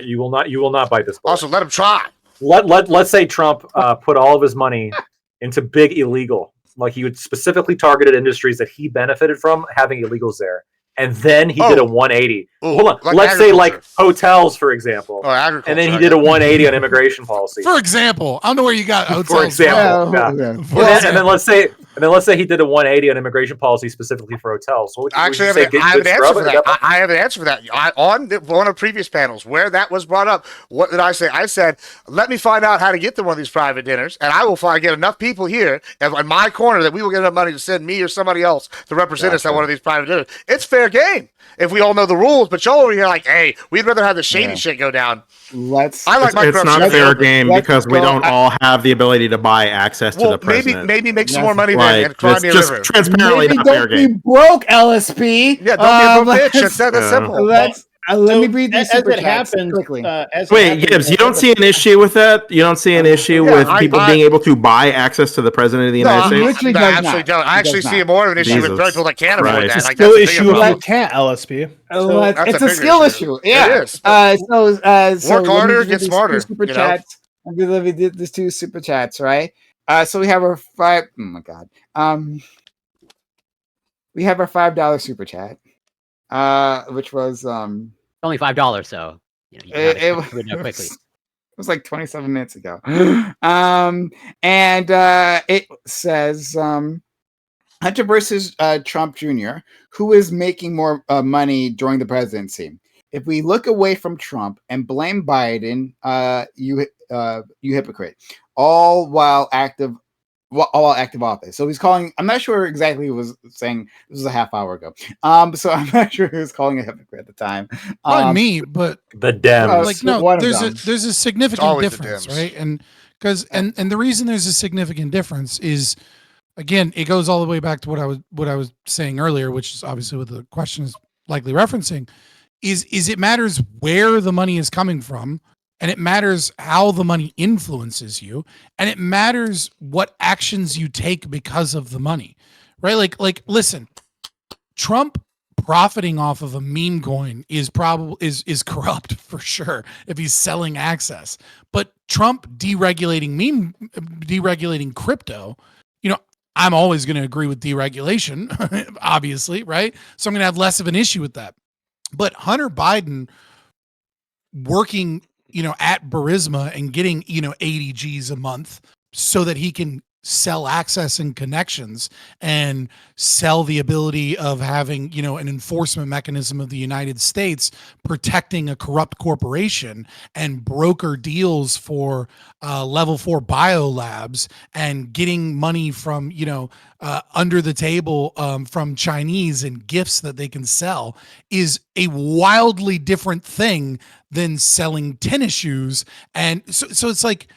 you will not bite this bullet. Also, let him try. Let's say Trump put all of his money into big illegal, he would specifically targeted industries that he benefited from having illegals there. And then he did a 180. Hold on. Let's say hotels, for example. And then he did a 180 on immigration policy. For example, I don't know where you got hotels. For example. And then let's say he did a 180 on immigration policy specifically for hotels. So I have an answer for that. I have an answer for that. On one of the previous panels where that was brought up, what did I say? I said, let me find out how to get to one of these private dinners, and I will get enough people here in my corner that we will get enough money to send me or somebody else to represent us at one of these private dinners. It's fair game if we all know the rules, but y'all over here hey, we'd rather have the shady shit go down. It's not fair game because we don't all have the ability to buy access to the president. Maybe make some more money then and cry me a river. Transparently not fair game. Don't be broke, LSP. Yeah, don't be a broke bitch. It's that simple. Let me read these super chats quickly. Wait, Gibbs, you don't see an issue with that? You don't see an issue with people being able to buy access to the president of the United States? I actually don't. I actually see more of an issue with people that can't afford that. It's a skill issue if you can't, LSP. It's a skill issue. Yeah. It is. Work harder, get smarter. Super chats. I'm gonna leave you these two super chats, right? So we have our $5 super chat, which was only $5, so it was like 27 minutes ago. And it says Hunter versus Trump Jr., who is making more money during the presidency. If we look away from Trump and blame Biden, you hypocrite, all while active office. So he's calling, I'm not sure exactly he was saying, this was a half hour ago. So I'm not sure he was calling a hypocrite at the time. Not me, but the Dems. There's a significant difference, right? And because and the reason there's a significant difference is, again, it goes all the way back to what I was saying earlier, which is obviously what the question is likely referencing, is it matters where the money is coming from. And it matters how the money influences you, and it matters what actions you take because of the money, right? Like, listen, Trump profiting off of a meme coin is corrupt for sure if he's selling access. But Trump deregulating crypto, I'm always going to agree with deregulation, obviously, right? So I'm going to have less of an issue with that. But Hunter Biden working at Burisma and getting 80 G's a month so that he can sell access and connections and sell the ability of having, you know, an enforcement mechanism of the United States protecting a corrupt corporation and broker deals for level 4 biolabs and getting money from, you know, under the table from Chinese and gifts that they can sell is a wildly different thing than selling tennis shoes. And so it's like,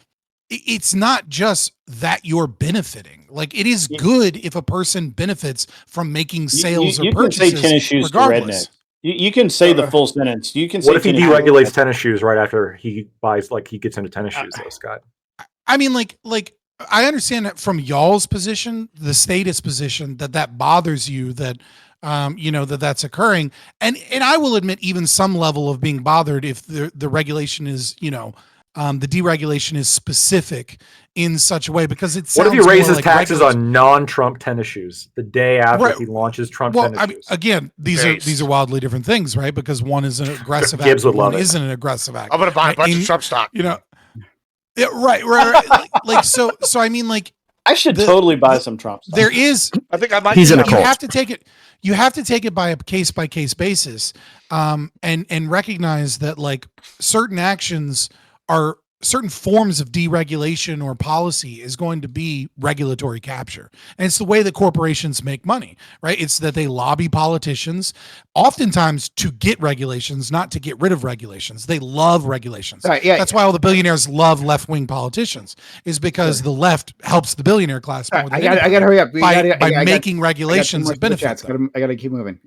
it's not just that you're benefiting. Like, it is good if a person benefits from making sales or purchases. You can say tennis shoes regardless. to rednecks. You can say the full sentence. You can say. What if he deregulates tennis shoes right after he buys, like, he gets into tennis shoes, though, Scott? I mean, like I understand that from y'all's position, the status position, that bothers you, that you know, that's occurring, and I will admit even some level of being bothered if the regulation is, you know, the deregulation is specific in such a way, because it's what if he raises taxes on non-Trump tennis shoes the day after he launches Trump tennis shoes? Mean, again, these are wildly different things, right? Because one is an aggressive act, one isn't an aggressive act. I'm going to buy a bunch of Trump stock. You know, yeah, right. like so I mean, like, I should totally buy some Trump stock. There is, I think I might. He's in a you cult. have to take it. You have to take it by a case by case basis, and recognize that, like, certain actions are certain forms of deregulation or policy is going to be regulatory capture. And it's the way that corporations make money, right? It's that they lobby politicians oftentimes to get regulations, not to get rid of regulations. They love regulations. Right, yeah. That's why all the billionaires love left-wing politicians, is because the left helps the billionaire class more than I gotta hurry up. by making regulations that benefit them. I gotta keep moving.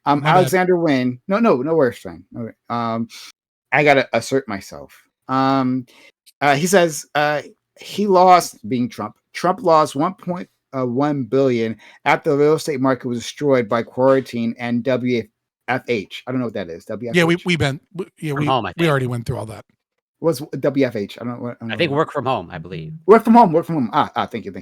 Alexander Wynn. No worries, Frank. I gotta assert myself. He says he lost, being Trump. Trump lost 1.1 billion after the real estate market was destroyed by quarantine and WFH. I don't know what that is. WFH. Yeah, we already went through all that. What's WFH? I don't know. I think work from home, I believe. Work from home. Thank you. The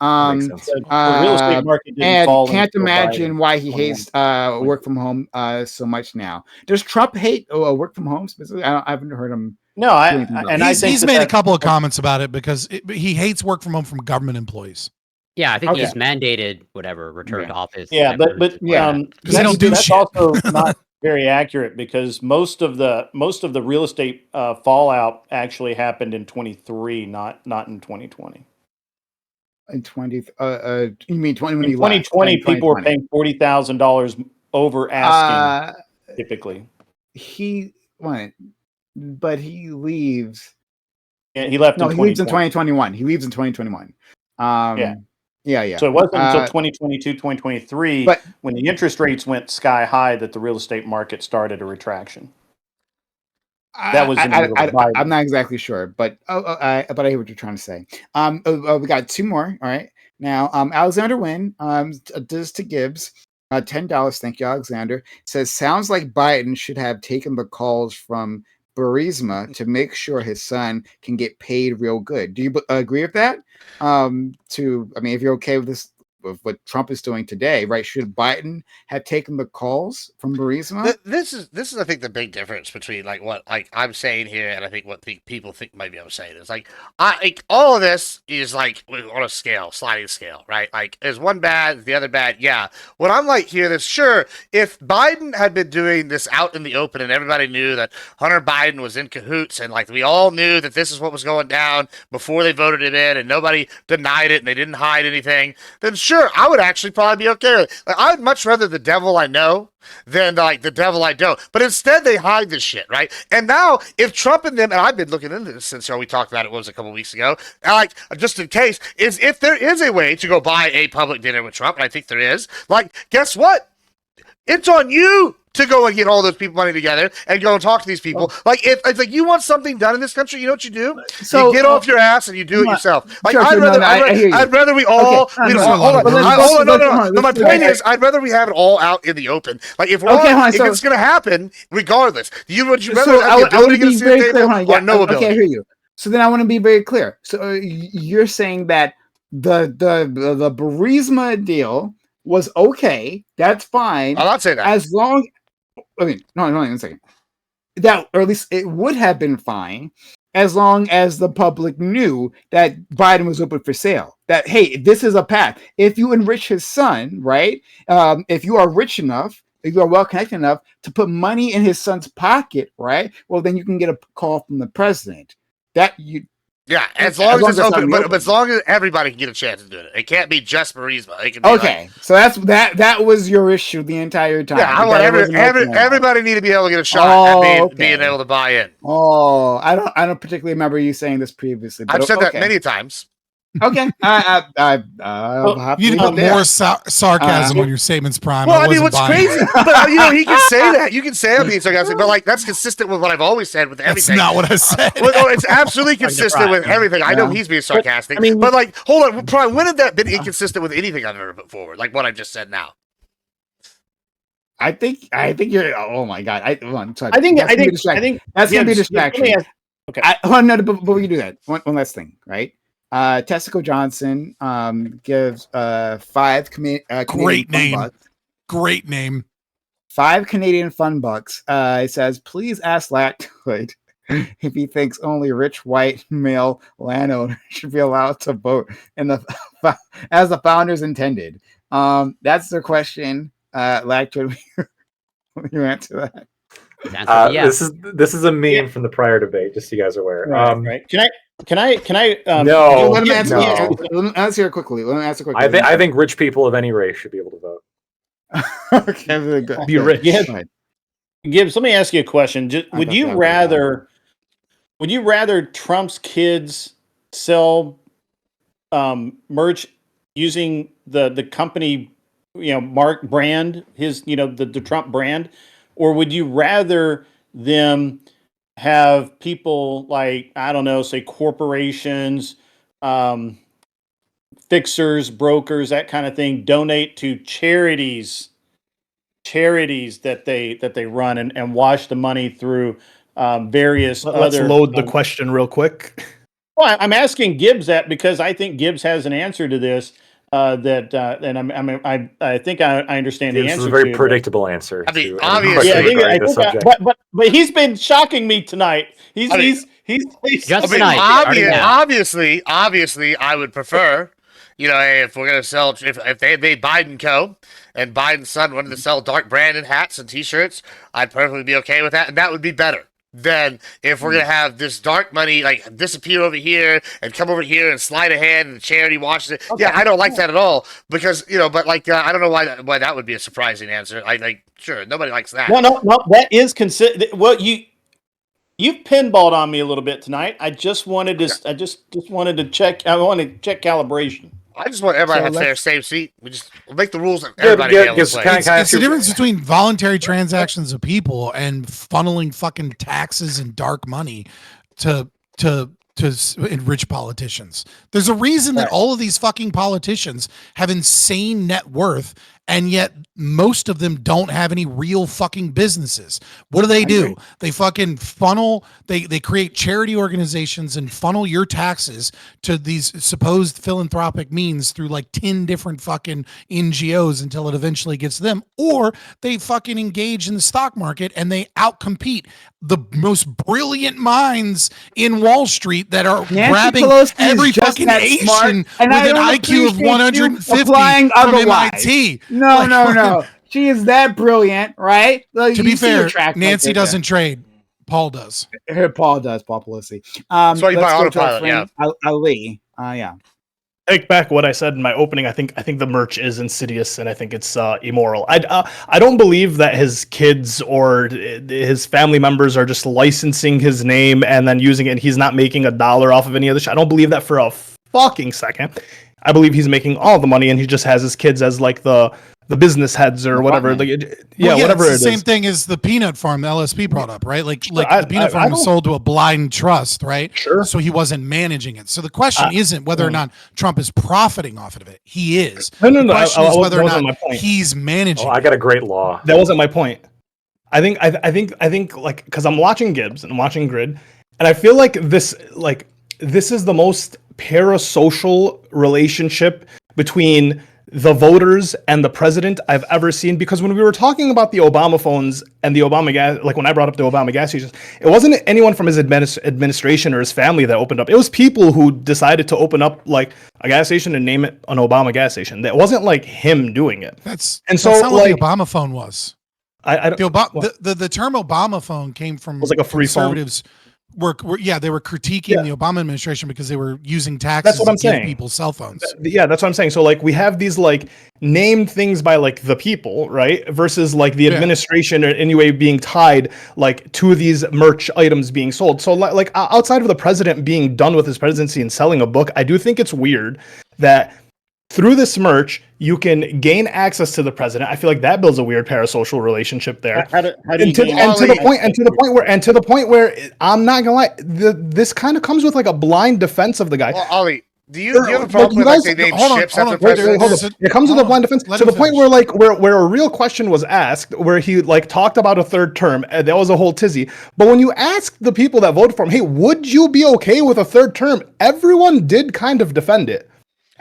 real estate market didn't fall. Can't imagine why he hates work from home so much now. Does Trump hate work from home specifically? I haven't heard him. No, I think he's made a couple of comments about it, because he hates work from home from government employees. Yeah, I think he's mandated return to office. Yeah, but because they don't do that's shit. also not very accurate, because most of the real estate fallout actually happened in 23, not in 2020. In 20, you mean 20 when in 2020, people were paying $40,000 over asking typically. He went, but he leaves. Yeah, he left. No, he leaves in 2021. He leaves in 2021. Yeah. So it wasn't until 2022, 2023, when the interest rates went sky high, that the real estate market started a retraction. That was I'm not exactly sure, but I hear what you're trying to say. We got two more. All right, now Alexander Wynn does to Gibbs $10. Thank you, Alexander. Says sounds like Biden should have taken the calls from Burisma to make sure his son can get paid real good. Do you agree with that? If you're okay with this, with what Trump is doing today, right? Should Biden have taken the calls from Burisma? This is I think the big difference between what I'm saying here and I think what people think maybe I'm saying is all of this is on a scale, sliding scale, right? Is one bad, the other bad? Yeah. What I'm here is sure if Biden had been doing this out in the open and everybody knew that Hunter Biden was in cahoots and we all knew that this is what was going down before they voted him in and nobody denied it and they didn't hide anything, then sure, I would actually probably be okay with it. I'd much rather the devil I know than the devil I don't. But instead, they hide this shit, right? And now, if Trump and them, and I've been looking into this since we talked about it, a couple weeks ago, just in case, is if there is a way to go buy a public dinner with Trump, and I think there is, guess what? It's on you to go and get all those people money together and go and talk to these people. If you want something done in this country, you know what you do? So you get off your ass and you do it yourself. I'd rather we all. No, my point is, I'd rather we have it all out in the open. If it's going to happen, regardless. Would you rather have the ability to see the table or no ability? Okay, I hear you. So then I want to be very clear. So you're saying that the Burisma deal was okay. That's fine. I'm not saying that. As long, no, a second. That, or at least it would have been fine as long as the public knew that Biden was open for sale. That, hey, this is a path. If you enrich his son, right? If you are rich enough, if you are well connected enough to put money in his son's pocket, right? Well, then you can get a call from the president. Yeah, as long as it's open, but as long as everybody can get a chance to do it. It can't be just Burisma. It can be okay. So that was your issue the entire time. Yeah, I want everybody need to be able to get a shot at being able to buy in. Oh, I don't particularly remember you saying this previously. But I've said that many times. Okay, you put more sarcasm on your statements, Prime. Well, I mean, what's crazy? But, he can say that. You can say I'm being sarcastic, but that's consistent with what I've always said with everything. That's not what I said. Well, it's absolutely consistent with everything. I know he's being sarcastic, but hold on, Prime. When have that been inconsistent with anything I've ever put forward? Like what I've just said now. I think you're. Oh my god! I think that's gonna be a distraction. Okay. Before you do that, one last thing, right? Tessico Johnson gives 5 great name. Great name. 5 Canadian fun bucks. It says, please ask Lactoid if he thinks only rich white male landowners should be allowed to vote as the founders intended. That's the question. Lactoid, will you answer that? This is a meme from the prior debate, just so you guys are aware. Right. Can I? No. Let me answer it quickly. I think rich people of any race should be able to vote. Okay, be rich. Gibbs, let me ask you a question. Would you rather Trump's kids sell merch using the company, mark brand, his, the Trump brand, or would you rather them have people like, I don't know, say corporations, fixers, brokers, that kind of thing, donate to charities that they run and wash the money through various Let's other. load the question real quick. Well, I'm asking Gibbs that because I think Gibbs has an answer to this. And I think I understand the answer. This is a very predictable answer. I mean, obviously, but he's been shocking me tonight. He's just tonight. Obviously, I would prefer, if we're gonna sell, if they made Biden Co. and Biden's son wanted to sell Dark Brandon hats and T-shirts, I'd perfectly be okay with that, and that would be better than if we're gonna have this dark money disappear over here and come over here and slide a hand and the charity washes it. Okay. Yeah, I don't like that at all because but I don't know why that would be a surprising answer. Sure, nobody likes that. No, that is considered. Well, you've pinballed on me a little bit tonight. I just wanted to check. I want to check calibration. I just want everybody to have fair, same seat. We'll make the rules that everybody it's the difference between voluntary transactions of people and funneling fucking taxes and dark money to enrich politicians. There's a reason that all of these fucking politicians have insane net worth, and yet most of them don't have any real fucking businesses. What do? They fucking funnel, they create charity organizations and funnel your taxes to these supposed philanthropic means through 10 different fucking NGOs until it eventually gets to them. Or they fucking engage in the stock market and they outcompete the most brilliant minds in Wall Street that are grabbing every fucking Asian with an IQ of 150 from MIT. No. She is that brilliant, right? To be fair, Nancy doesn't trade. Paul does. Paul Pelosi. So you buy autopilot, yeah. Ali. Yeah. Take back what I said in my opening. I think the merch is insidious, and I think it's immoral. I don't believe that his kids or his family members are just licensing his name and then using it, and he's not making $1 off of any of this. I don't believe that for a fucking second. I believe he's making all the money, and he just has his kids as the business heads or whatever. Whatever it's the same thing as the peanut farm the LSP brought up, right? The peanut farm was sold to a blind trust, right? Sure. So he wasn't managing it. So the question isn't whether or not Trump is profiting off of it. He is. No. The question is whether or not he's managing. I got a great law. That wasn't my point. I think because I'm watching Gibbs and I'm watching Grid, and I feel like this is the most parasocial relationship between the voters and the president I've ever seen. Because when we were talking about the Obama phones and the Obama gas, like when I brought up the Obama gas stations, it wasn't anyone from his administration or his family that opened up. It was people who decided to open up like a gas station and name it an Obama gas station. That wasn't like him doing it. That's and so not like what the Obama phone was. I don't, the term Obama phone came from was like a free conservatives. They were critiquing the Obama administration because they were using taxes. That's what I'm to give saying. People's cell phones. Yeah, that's what I'm saying. So like we have these like named things by like the people, right? Versus like the administration or anyway being tied like to these merch items being sold. So like outside of the president being done with his presidency and selling a book, I do think it's weird that through this merch, you can gain access to the president. I feel like that builds a weird parasocial relationship there. How do To the point where I'm not gonna lie, this kind of comes with like a blind defense of the guy. Well, Ollie, do you have a problem with like they name ships after presidents? It comes with a blind defense to the point where like where a real question was asked, where he like talked about a third term, and that was a whole tizzy. But when you ask the people that voted for him, hey, would you be okay with a third term? Everyone did kind of defend it.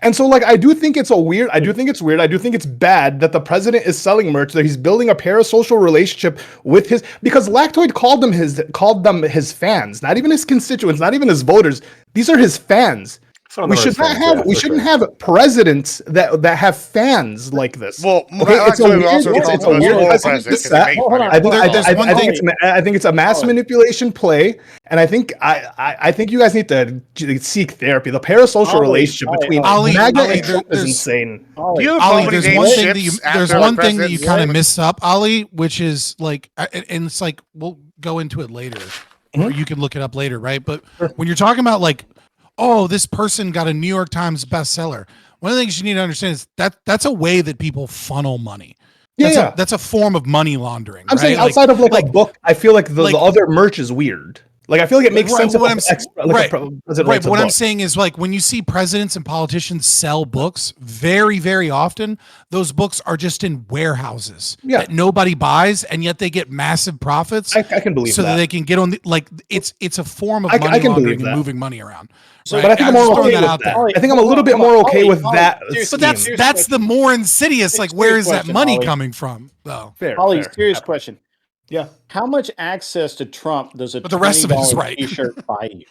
And so, like, I do think it's weird. I do think it's bad that the president is selling merch, that he's building a parasocial relationship with because Lactoid called them his fans, not even his constituents, not even his voters. These are his fans. We shouldn't have presidents that have fans like this. Well, it's a weird I think it's a mass manipulation play, and I think you guys need to seek therapy. The parasocial relationship between MAGA and Trump is insane. Ollie, there's one thing that you kind of missed up, Ollie, which is like, and it's like we'll go into it later, or you can look it up later, right? But when you're talking about like, oh, this person got a New York Times bestseller. One of the things you need to understand is that's a way that people funnel money. That's a form of money laundering. I'm saying outside of like a book, I feel like the other merch is weird. Like I feel like it makes sense. But what I'm saying is like when you see presidents and politicians sell books, very, very often those books are just in warehouses that nobody buys, and yet they get massive profits. I can believe so that they can get on the like it's a form of money laundering and moving money around. But I think I'm more okay with that. I think I'm a little bit more okay with that. But that's the more insidious. Like, where is that money coming from, though? Ollie, serious question. Yeah. How much access to Trump does a but the rest of it is right. T-shirt buy you,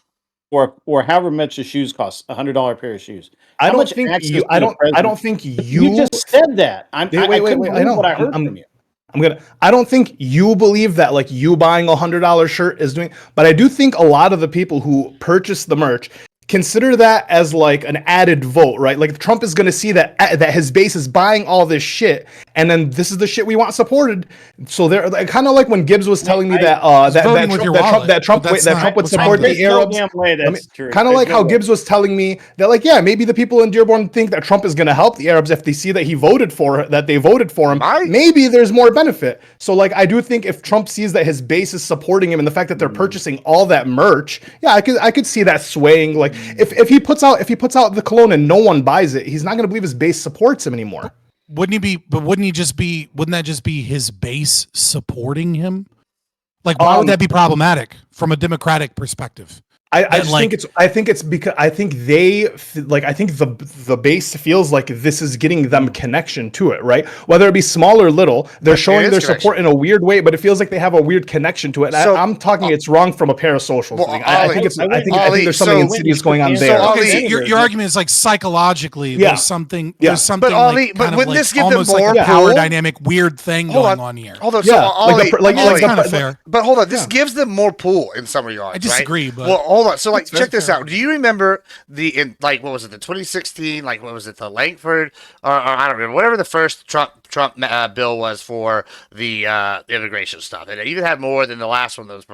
or however much the shoes cost? $100 pair of shoes. I don't think you. I don't think you. You just said that. Wait. I know what I heard from you. I don't think you believe that like you buying $100 shirt is doing, but I do think a lot of the people who purchase the merch consider that as like an added vote, right? Like Trump is going to see that his base is buying all this shit, and then this is the shit we want supported. So they're kind of like when Gibbs was telling me that Trump would support the Arabs. Kind of like how Gibbs was telling me that like maybe the people in Dearborn think that Trump is going to help the Arabs if they see that they voted for him. Maybe there's more benefit. So like I do think if Trump sees that his base is supporting him and the fact that they're purchasing all that merch, I could see that swaying. Like if he puts out the cologne and no one buys it, he's not going to believe his base supports him anymore. Wouldn't that just be his base supporting him? Like, why would that be problematic from a democratic perspective? I think it's because I think the base feels like this is getting them connection to it, right? Whether it be small or little, they're showing their support in a weird way, but it feels like they have a weird connection to it. So, I'm talking it's wrong from a parasocial thing. I think there's something insidious going on there. Your argument is like psychologically there's something but Ollie, but wouldn't this give them more like a power dynamic weird thing going on here? Hold on, that's kind of fair. But hold on, this gives them more pull in some regards. I disagree, but hold on. So like check this out. Do you remember the 2016, like what was it, the Langford or I don't remember, whatever the first Trump bill was for the immigration stuff. And it even had more than the last one that was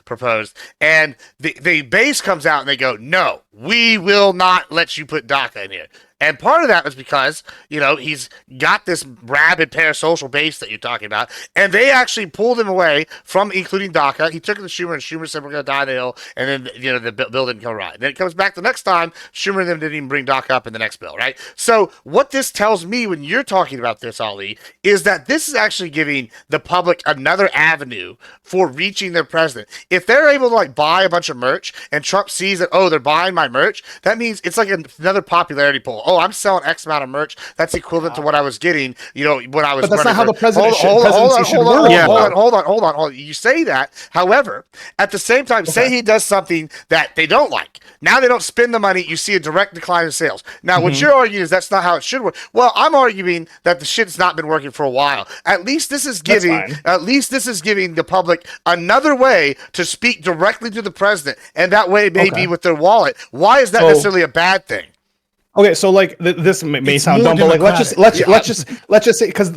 proposed. And the base comes out and they go, no, we will not let you put DACA in here. And part of that was because, he's got this rabid parasocial base that you're talking about, and they actually pulled him away from including DACA. He took it to Schumer, and Schumer said, we're going to die on the hill, and then, the bill didn't come right. And then it comes back the next time, Schumer and them didn't even bring DACA up in the next bill, right? So what this tells me when you're talking about this, Ali, is that this is actually giving the public another avenue for reaching their president. If they're able to, buy a bunch of merch, and Trump sees that, they're buying my merch, that means it's like another popularity poll. oh, I'm selling X amount of merch. That's equivalent to what I was getting, when I was. But that's not how the president presidency should work. Hold on. You say that. However, at the same time, say he does something that they don't like. Now they don't spend the money. You see a direct decline in sales. Now, what you're arguing is that's not how it should work. Well, I'm arguing that the shit's not been working for a while. At least this is giving the public another way to speak directly to the president, and that way maybe with their wallet. Why is that necessarily a bad thing? Okay, so like this may sound dumb, but like let's just say, because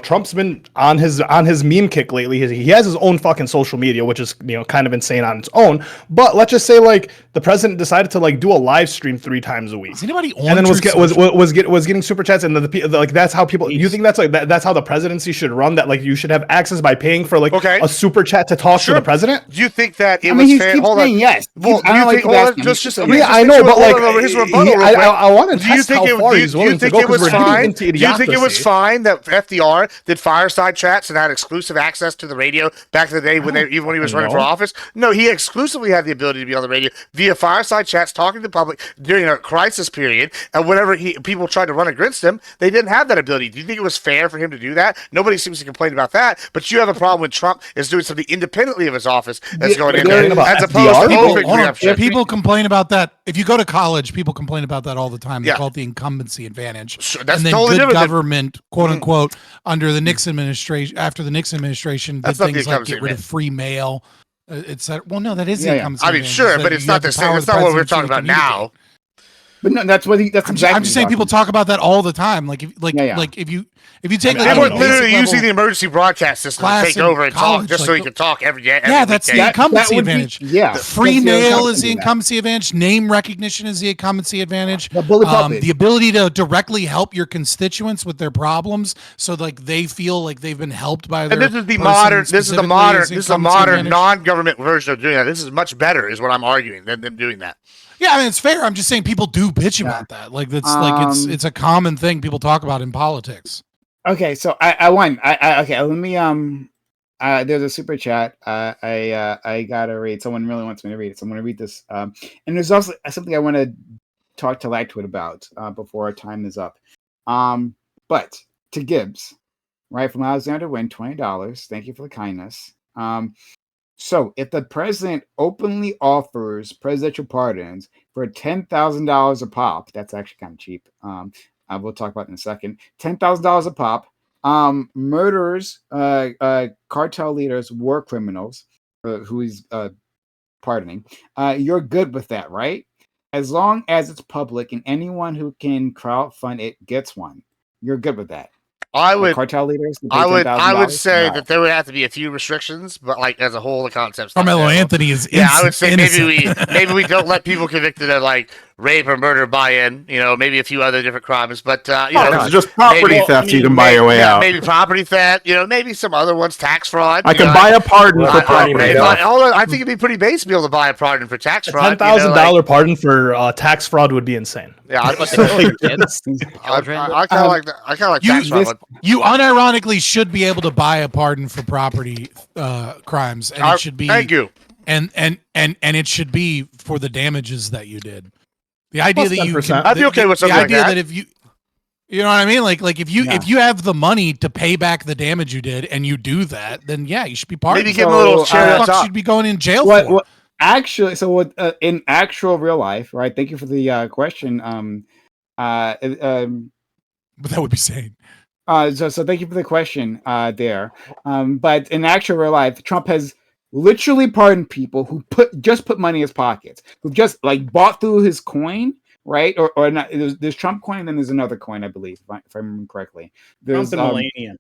Trump's been on his meme kick lately. He has his own fucking social media, which is kind of insane on its own. But let's just say like the president decided to like do a live stream 3 times a week. Is anybody on? And then was getting super chats, and like that's how people. You think that's like that's how the presidency should run? That like you should have access by paying for like a super chat to talk to the president? Do you think that it was fair? Hold on. Yes. Well, I know, I know, but like I want to test how far he's willing to go. Do you think it was fine that FDR did fireside chats and had exclusive access to the radio back in the day when he was running for office? No, he exclusively had the ability to be on the radio via fireside chats, talking to the public during a crisis period. And whenever people tried to run against him, they didn't have that ability. Do you think it was fair for him to do that? Nobody seems to complain about that. But you have a problem when Trump is doing something independently of his office that's going in there, as opposed to open preemption. People complain about that. If you go to college, people complain about that all the time. They call it the incumbency advantage. Sure, that's and then totally good different government, quote unquote, under the Nixon administration, after the Nixon administration, did things like get rid of free mail. Well, no, that is the incumbency. I mean, sure, but it's not the same. It's not what we're talking about now. But no, that's what that's exactly. I'm just saying people talk about that all the time. Like if you take they were literally using the emergency broadcast system to take over and talk just so he could talk every day. That's the incumbency advantage. Free mail is the incumbency incumbency advantage. Name recognition is the incumbency advantage. The ability to directly help your constituents with their problems, so like they feel like they've been helped by their. And this is the modern non-government version of doing that. This is much better, is what I'm arguing, than them doing that. Yeah, I mean it's fair. I'm just saying people do bitch about that. Like that's it's a common thing people talk about in politics. Okay, so I won. Okay, let me there's a super chat. I gotta read. Someone really wants me to read it, so I'm gonna read this. And there's also something I want to talk to Lactwood about before our time is up. But to Gibbs, right, from Alexander Wynn, $20. Thank you for the kindness. So if the president openly offers presidential pardons for $10,000 a pop, that's actually kind of cheap. We'll talk about it in a second. $10,000 a pop. Murderers, cartel leaders, war criminals, who he's pardoning. You're good with that, right? As long as it's public and anyone who can crowdfund it gets one. You're good with that. Cartel leaders. I would say that there would have to be a few restrictions, but like as a whole, the concept. Carmelo Anthony is I would say maybe we don't let people convicted of like rape or murder buy in. Maybe a few other different crimes, but it's just property theft. You can buy your way out. Maybe property theft. Maybe some other ones, tax fraud. I can buy a pardon for property theft. I think it'd be pretty base to be able to buy a pardon for tax fraud. $10,000 pardon for tax fraud would be insane. Yeah, I kind of like that. I kind of like tax fraud. You unironically should be able to buy a pardon for property crimes, and it should be. Thank you. And it should be for the damages that you did. The idea that you can, I'd be okay with something the idea like that. If you know what I mean, like if you have the money to pay back the damage you did, and you do that, then you should be pardoned. Maybe give him a little cherry on top. Should be going in jail for. Actually, so in actual real life, right? Thank you for the question. But that would be sane. So thank you for the question there. But in actual real life, Trump has literally pardoned people who just put money in his pockets, who just like bought through his coin, right? Or not. There's Trump coin, and then there's another coin, I believe, if I remember correctly. There's Trump and Melania.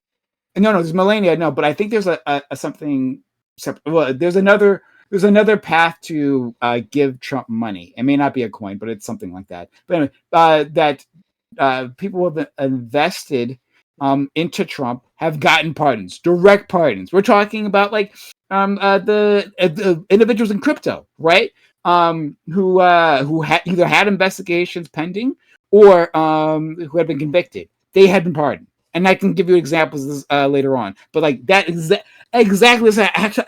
No, there's Melania. No, but I think there's a something separate. Well, there's another path to give Trump money. It may not be a coin, but it's something like that. But anyway, that people have invested into Trump have gotten pardons, direct pardons. We're talking about like the individuals in crypto, right? Who either had investigations pending or who had been convicted. They had been pardoned, and I can give you examples later on. But like that exactly. I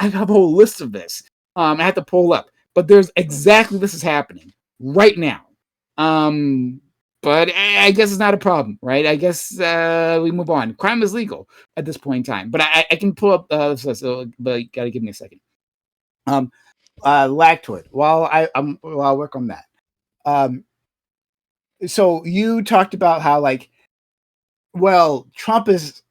have a whole list of this. I have to pull up, but there's exactly this is happening right now. But I guess it's not a problem, right? I guess we move on. Crime is legal at this point in time. But I can pull up, but you got to give me a second. Lactoid, while I'll work on that. So you talked about how, like, well, Trump isn't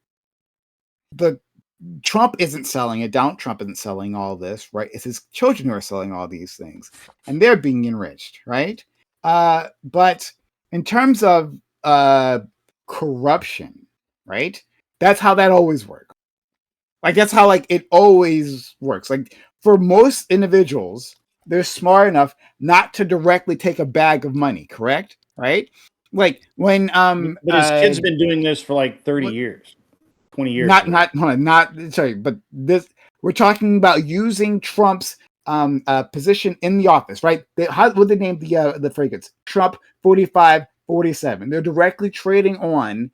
selling it. Donald Trump isn't selling all this, right? It's his children who are selling all these things, and they're being enriched, right? But in terms of corruption, right? That's how that always works. Like, that's how, like, it always works. Like, for most individuals, they're smart enough not to directly take a bag of money, correct? Right? Like, when But his kid's been doing this for like 30 years, 20 years. But this, we're talking about using Trump's position in the office, right? How would they name the fragrance? Trump 4547. They're directly trading on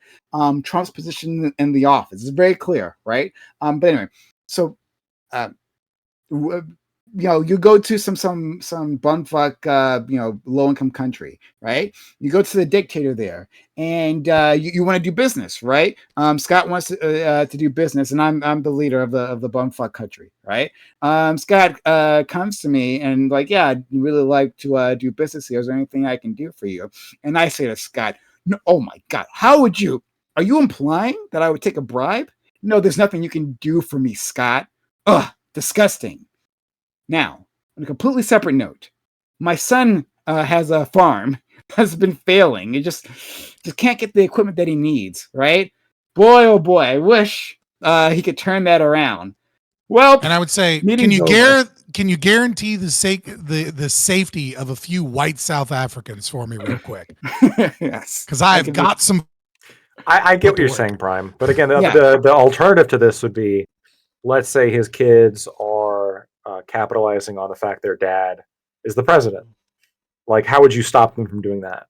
Trump's position in the office. It's very clear, right? But anyway, so you go to some bumfuck low income country, right? You go to the dictator there, and you want to do business, right? Scott wants to do business, and I'm the leader of the bumfuck country, right? Scott comes to me and like, yeah, I'd really like to do business here. Is there anything I can do for you? And I say to Scott, no, oh my God, how would you? Are you implying that I would take a bribe? No, there's nothing you can do for me, Scott. Ugh, disgusting. Now, on a completely separate note, my son has a farm that's been failing. He just can't get the equipment that he needs, right? Boy, oh boy, I wish he could turn that around. Well, and I would say, can you guarantee the safety of a few white South Africans for me real quick? Yes. Because I've got some. I get what you're saying, Prime. But again, the alternative to this would be, let's say his kids are capitalizing on the fact their dad is the president. Like, how would you stop them from doing that?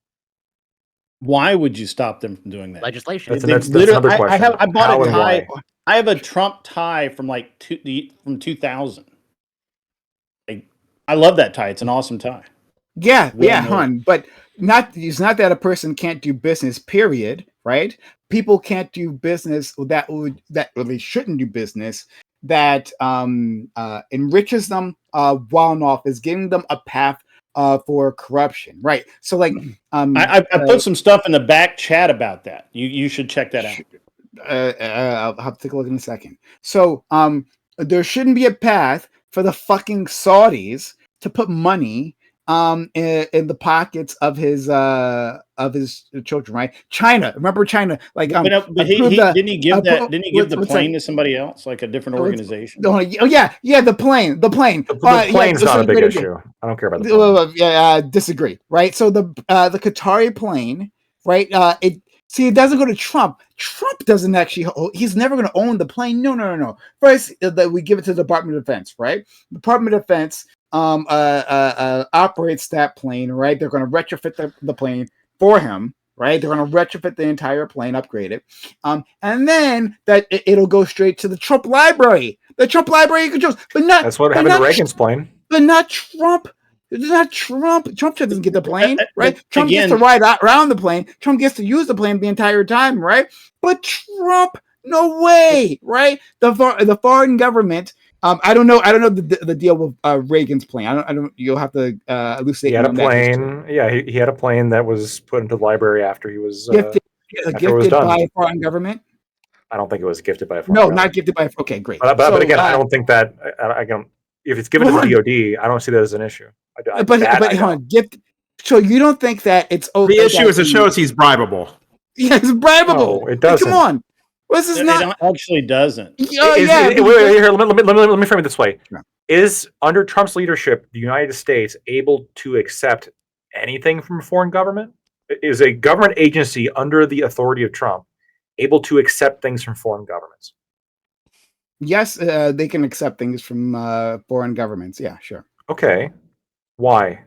Why would you stop them from doing that? Legislation. That's another question. I bought How a and tie. why? I have a Trump tie from from 2000. I love that tie. It's an awesome tie. Yeah, hon. But it's not that a person can't do business, period, right? People can't do business that they shouldn't do business that enriches them while in office, giving them a path for corruption, right? So, like, I put some stuff in the back chat about that. You should check that out. I'll have to take a look in a second. So, there shouldn't be a path for the fucking Saudis to put money in the pockets of his children, right? China, remember China? Like, didn't he give the plane to somebody else, like a different organization? Oh yeah, the plane. The plane's not a big issue. I don't care about the plane. Disagree, right? So the Qatari plane, right? It doesn't go to Trump. Trump doesn't actually. He's never going to own the plane. No. First, we give it to the Department of Defense, right? Department of Defense operates that plane, right? They're going to retrofit the plane for him, right? They're going to retrofit the entire plane, upgrade it, and then it'll go straight to the Trump library. The Trump library you can choose, but not. That's what happened to Reagan's plane. But not Trump. It's not Trump. Trump doesn't get the plane, right? Trump gets to ride around the plane. Trump gets to use the plane the entire time, right? But Trump, no way, right? The foreign government. I don't know the deal with Reagan's plane. I don't. You'll have to elucidate. He had a plane. Yeah, he had a plane that was put into the library after he was gifted by a foreign government. I don't think it was gifted by a foreign government. Not gifted by. Okay, great. But again, I don't think that. If it's given to the DoD, I don't see that as an issue. Gift. So you don't think that it's okay? The issue is it shows he's bribable. Yeah, it's bribable. No, it doesn't. Come on. This is not. It actually doesn't. Here, let me frame it this way. Yeah. Is under Trump's leadership, the United States able to accept anything from a foreign government? Is a government agency under the authority of Trump able to accept things from foreign governments? Yes, they can accept things from foreign governments. Yeah, sure. Okay. Why?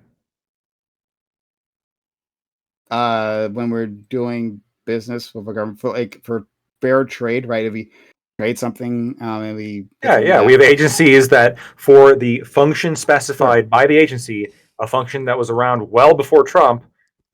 When we're doing business with a government for fair trade, right? If we trade something, and we we have agencies that for the function specified by the agency, a function that was around well before Trump,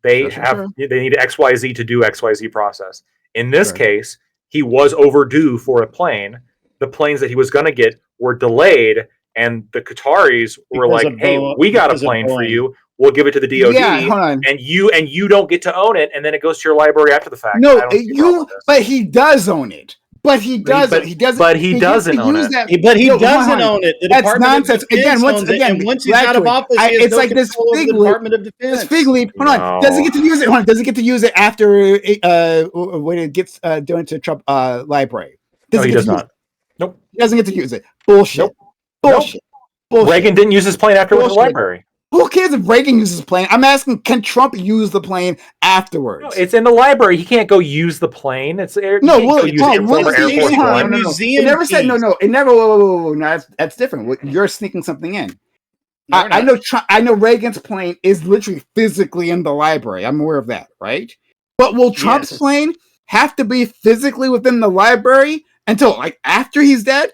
They Sure, sure, have sure. they need XYZ to do XYZ process. In this Sure. case, he was overdue for a plane. The planes that he was going to get were delayed, and the Qataris were Because like, of "Hey, Bo- we got a because of plane for Boeing. you. We'll give it to the DoD, Yeah, hold on. and you don't get to own it, and then it goes to your library after the fact." I No, don't see a problem with this. but he does own it. But he doesn't. but- he doesn't. but he gets doesn't to own use it. that- But he Yo, hold doesn't on. own it. The That's Department nonsense. of Defense Once owns it, again, and once he's out of Blackwood, office, he has it's no like this control over fig the leaf. Department of Defense. This fig leaf. Hold on. Doesn't get to use it. Hold on. Doesn't get to use it after when it gets donated to Trump library. No, Doesn't he get does to use not. it. Nope. He doesn't get to use it. Bullshit. Nope. Bullshit. Bullshit. Reagan didn't use his plane after it went to the Bullshit. library. Who cares if Reagan uses the plane? I'm asking, can Trump use the plane afterwards? No, it's in the library. He can't go use the plane. It's air. No, you can't go use it for Air Force One. It never said no. It never. Whoa. No, that's different. You're sneaking something in. I know. I know Reagan's plane is literally physically in the library. I'm aware of that, right? But will Trump's plane have to be physically within the library until like after he's dead,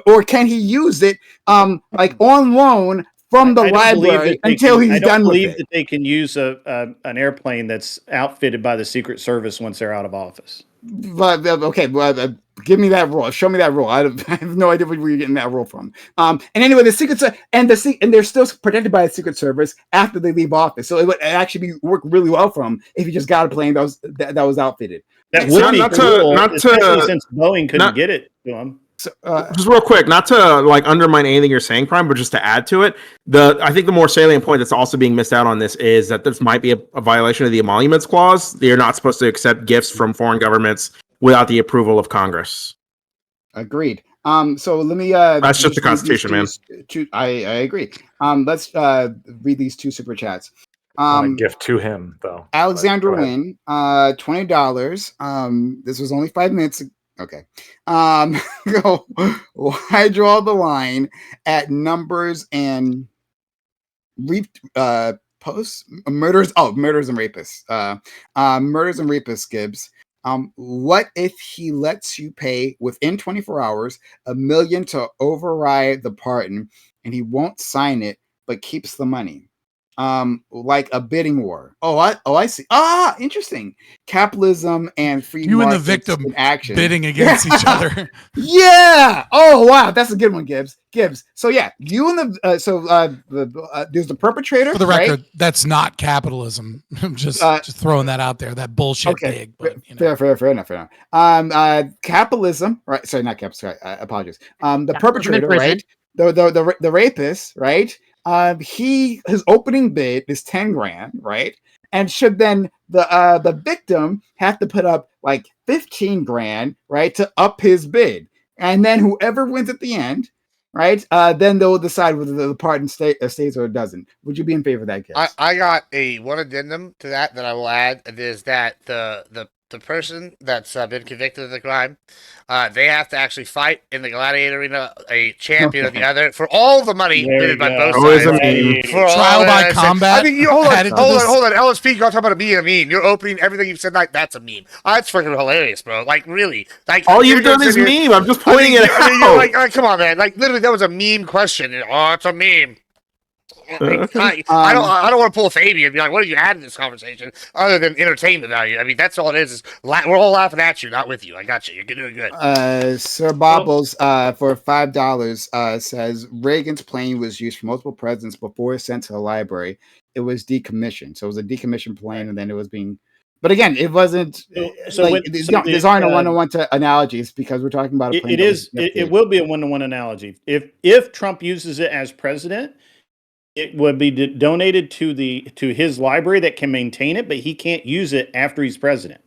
or can he use it like on loan from the I don't believe library that they until can- he's I don't done with believe it? that they can use an airplane that's outfitted by the Secret Service once they're out of office. But okay, well, give me that rule. Show me that rule. I have no idea where you're getting that rule from. And anyway, the Secret Service and they're still protected by the Secret Service after they leave office. So it would actually work really well for them if he just got a plane that was outfitted. That So would not- be not to- cool, not to- especially since Boeing couldn't not- get it to him. Just real quick, not to like undermine anything you're saying, Prime, but just to add to it, I think the more salient point that's also being missed out on this is that this might be a violation of the Emoluments Clause. You're not supposed to accept gifts from foreign governments without the approval of Congress. Agreed. So let me. That's just the Constitution, man. I agree. Let's read these two super chats. Not a gift to him, though. Alexander Go ahead. Wynn, $20. This was only 5 minutes. Okay. Go. Why draw the line at numbers and posts? Murders. Oh, murders and rapists. Murders and rapists, Gibbs. What if he lets you pay within 24 hours $1 million to override the pardon and he won't sign it but keeps the money? Like a bidding war. I see. Interesting. Capitalism and free You and the markets victim in action bidding against each other. Yeah. Oh wow, that's a good one, Gibbs. So yeah, you and there's the perpetrator. For the right? record, that's not capitalism. I'm just throwing that out there. That bullshit big. But, Fair enough. Capitalism, right? Sorry, not capitalism. Sorry, apologies. The perpetrator, prison. right? The rapist, right? His opening bid is 10 grand, right? And should then the victim have to put up like 15 grand, right, to up his bid, and then whoever wins at the end, right, then they'll decide whether the pardon stays or it doesn't. Would you be in favor of that case? I got one addendum to that I will add. It is that the person that's been convicted of the crime, they have to actually fight in the gladiator arena, a champion or the other, for all the money There bidded you by go. both Always sides. a meme. For all Trial by that. combat I mean, hold added to on. this? LSP, you're talking about it being a meme. You're opening everything you've said like that's a meme. That's freaking hilarious, bro. Like really, like All you've you're done is sitting here- meme. I'm just pointing it you're out. like, come on, man. Like literally, that was a meme question. Oh, it's a meme. I don't want to pull a Fabian and be like, what did you add to this conversation other than entertainment value? I mean, that's all it is we're all laughing at you, not with you. I got you. You're doing good. Sir Bobbles for $5 says Reagan's plane was used for multiple presidents before it was sent to the library. It was decommissioned, so it was a decommissioned plane, and then it was being. But again, it wasn't. These aren't a one-to-one analogies because we're talking about a plane. It will be a one-to-one analogy. If Trump uses it as president, it would be donated to his library that can maintain it, but he can't use it after he's president.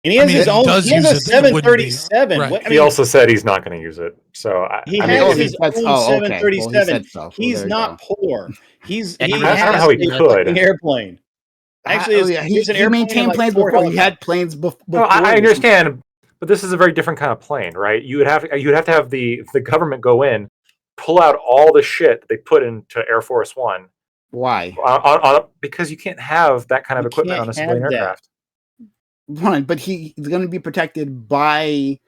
And he has his own. He has a 737. Right. He also said he's not going to use it. So He has his own 737. Well, He's not poor. He I don't has know how he a could. fucking airplane. Actually, he maintained planes before. He had planes before. No, I understand, but this is a very different kind of plane, right? You'd have to have the government go in, pull out all the shit that they put into Air Force One. Why? Because you can't have that kind of equipment on a civilian aircraft. One, but he's going to be protected by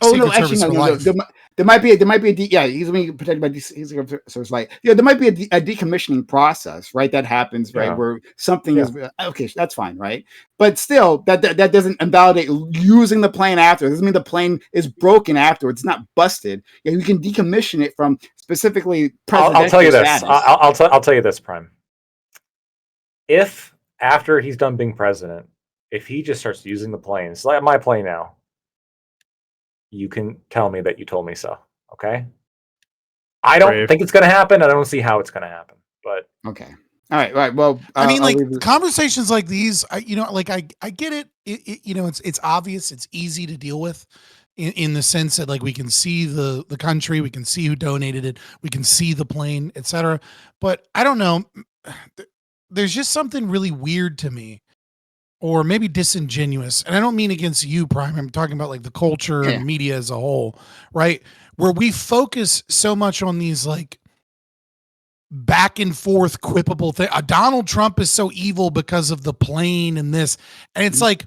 Oh no, Secret actually Service no, for no, no. life. There might be yeah, he's being protected by he's like there might be a decommissioning process, right? That happens, right, Yeah. where something Yeah. is okay, that's fine, right? But still, that doesn't invalidate using the plane after. It doesn't mean the plane is broken afterwards. It's not busted. Yeah, you can decommission it from specifically presidential I'll tell you this. status. I'll tell you this, Prime. If after he's done being president, if he just starts using the planes, like my plane now, you can tell me that you told me so. Okay. I don't Brave. think it's going to happen. I don't see how it's going to happen. But Okay. All right. Right. Well, I mean, I'll like leave it- conversations like these, I get it. It's obvious. It's easy to deal with in the sense that like we can see the country, we can see who donated it, we can see the plane, etc. But I don't know. There's just something really weird to me, or maybe disingenuous. And I don't mean against you, Prime. I'm talking about like the culture Yeah. and media as a whole, right? Where we focus so much on these like back and forth quippable thing. Donald Trump is so evil because of the plane and this, and it's like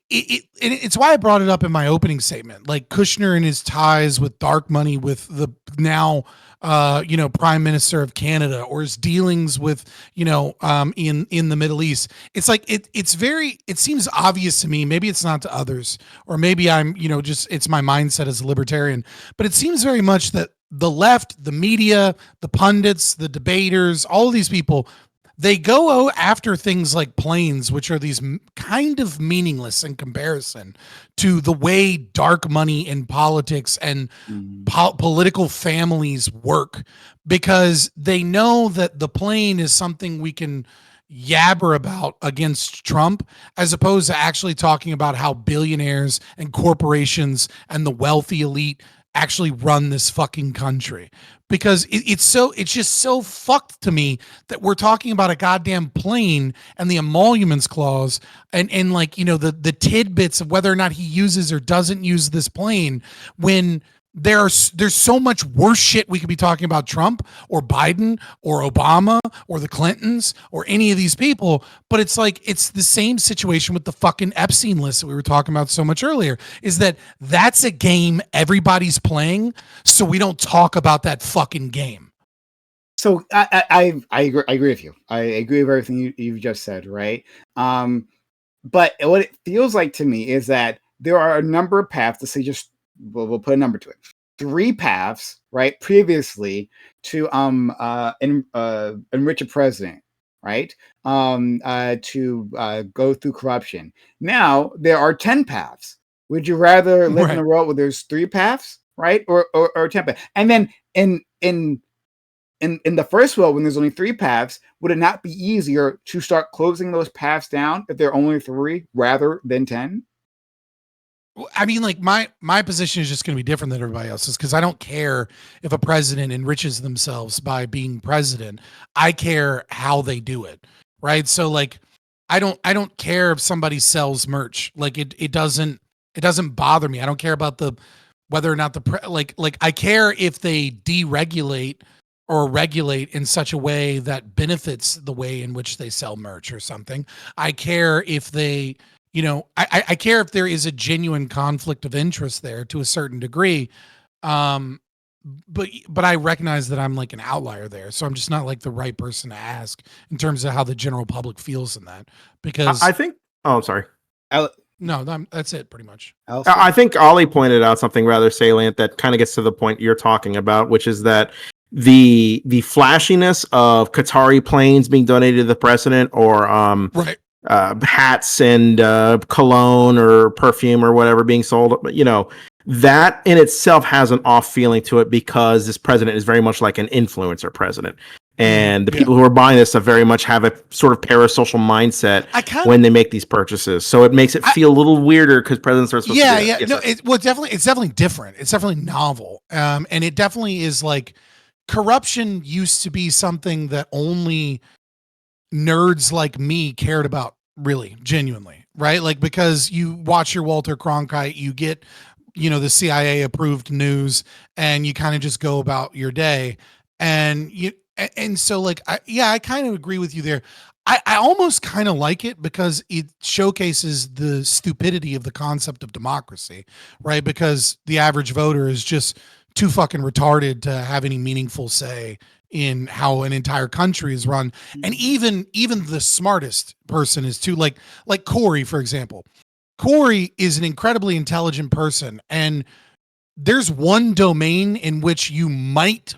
it's why I brought it up in my opening statement. Like Kushner and his ties with dark money with the now Prime Minister of Canada, or his dealings with in the Middle East. It's like it seems obvious to me. Maybe it's not to others, or maybe I'm just it's my mindset as a libertarian, but it seems very much that the left, the media, the pundits, the debaters, all of these people, they go after things like planes, which are these kind of meaningless in comparison to the way dark money in politics and political families work, because they know that the plane is something we can yabber about against Trump, as opposed to actually talking about how billionaires and corporations and the wealthy elite actually run this fucking country. Because it's just so fucked to me that we're talking about a goddamn plane and the emoluments clause and like the tidbits of whether or not he uses or doesn't use this plane, when there's so much worse shit we could be talking about Trump or Biden or Obama or the Clintons or any of these people. But it's like, it's the same situation with the fucking Epstein list that we were talking about so much earlier, is that that's a game everybody's playing, so we don't talk about that fucking game. So I agree with you. I agree with everything you've just said, right? But what it feels like to me is that there are a number of paths to say, just we'll put a number to it. 3 paths, right? Previously to enrich a president, right? To go through corruption. Now there are 10 paths. Would you rather live in a world where there's 3 paths, right? Or 10 paths? And then in the first world, when there's only 3 paths, would it not be easier to start closing those paths down if there are only 3 rather than 10? I mean, like my position is just going to be different than everybody else's, because I don't care if a president enriches themselves by being president. I care how they do it, right? So like, I don't care if somebody sells merch. Like it doesn't bother me. I don't care about whether or not like I care if they deregulate or regulate in such a way that benefits the way in which they sell merch or something. I care if they, I care if there is a genuine conflict of interest there to a certain degree. But I recognize that I'm like an outlier there. So I'm just not like the right person to ask in terms of how the general public feels in that, because I think, oh, sorry. No, that's it pretty much. I think Ollie pointed out something rather salient that kind of gets to the point you're talking about, which is that the flashiness of Qatari planes being donated to the president, or hats and cologne or perfume or whatever being sold, that in itself has an off feeling to it, because this president is very much like an influencer president. And the people who are buying this very much have a sort of parasocial mindset when they make these purchases. So it makes it feel a little weirder because presidents are supposed to do that. No, it's definitely different. It's definitely novel. And it definitely is like, corruption used to be something that only nerds like me cared about, really, genuinely, right? Like, because you watch your Walter Cronkite, you get, the CIA approved news, and you kind of just go about your day. And so like, I kind of agree with you there. I almost kind of like it because it showcases the stupidity of the concept of democracy, right? Because the average voter is just too fucking retarded to have any meaningful say in how an entire country is run. And even the smartest person is too, like Corey, for example. Corey is an incredibly intelligent person, and there's one domain in which you might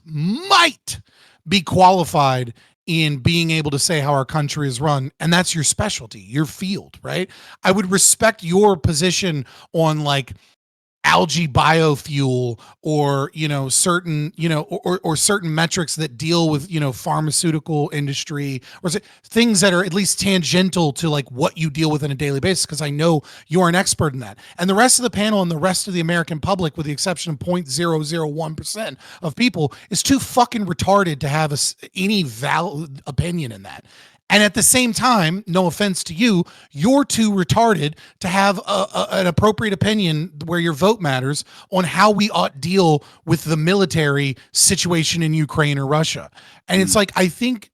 be qualified in being able to say how our country is run, and that's your specialty, your field, right? I would respect your position on like algae biofuel or certain or certain metrics that deal with pharmaceutical industry or things that are at least tangential to like what you deal with on a daily basis, because I know you're an expert in that. And the rest of the panel and the rest of the American public, with the exception of 0.001% of people, is too fucking retarded to have any valid opinion in that. And at the same time, no offense to you, you're too retarded to have an appropriate opinion where your vote matters on how we ought deal with the military situation in Ukraine or Russia. And it's like, I think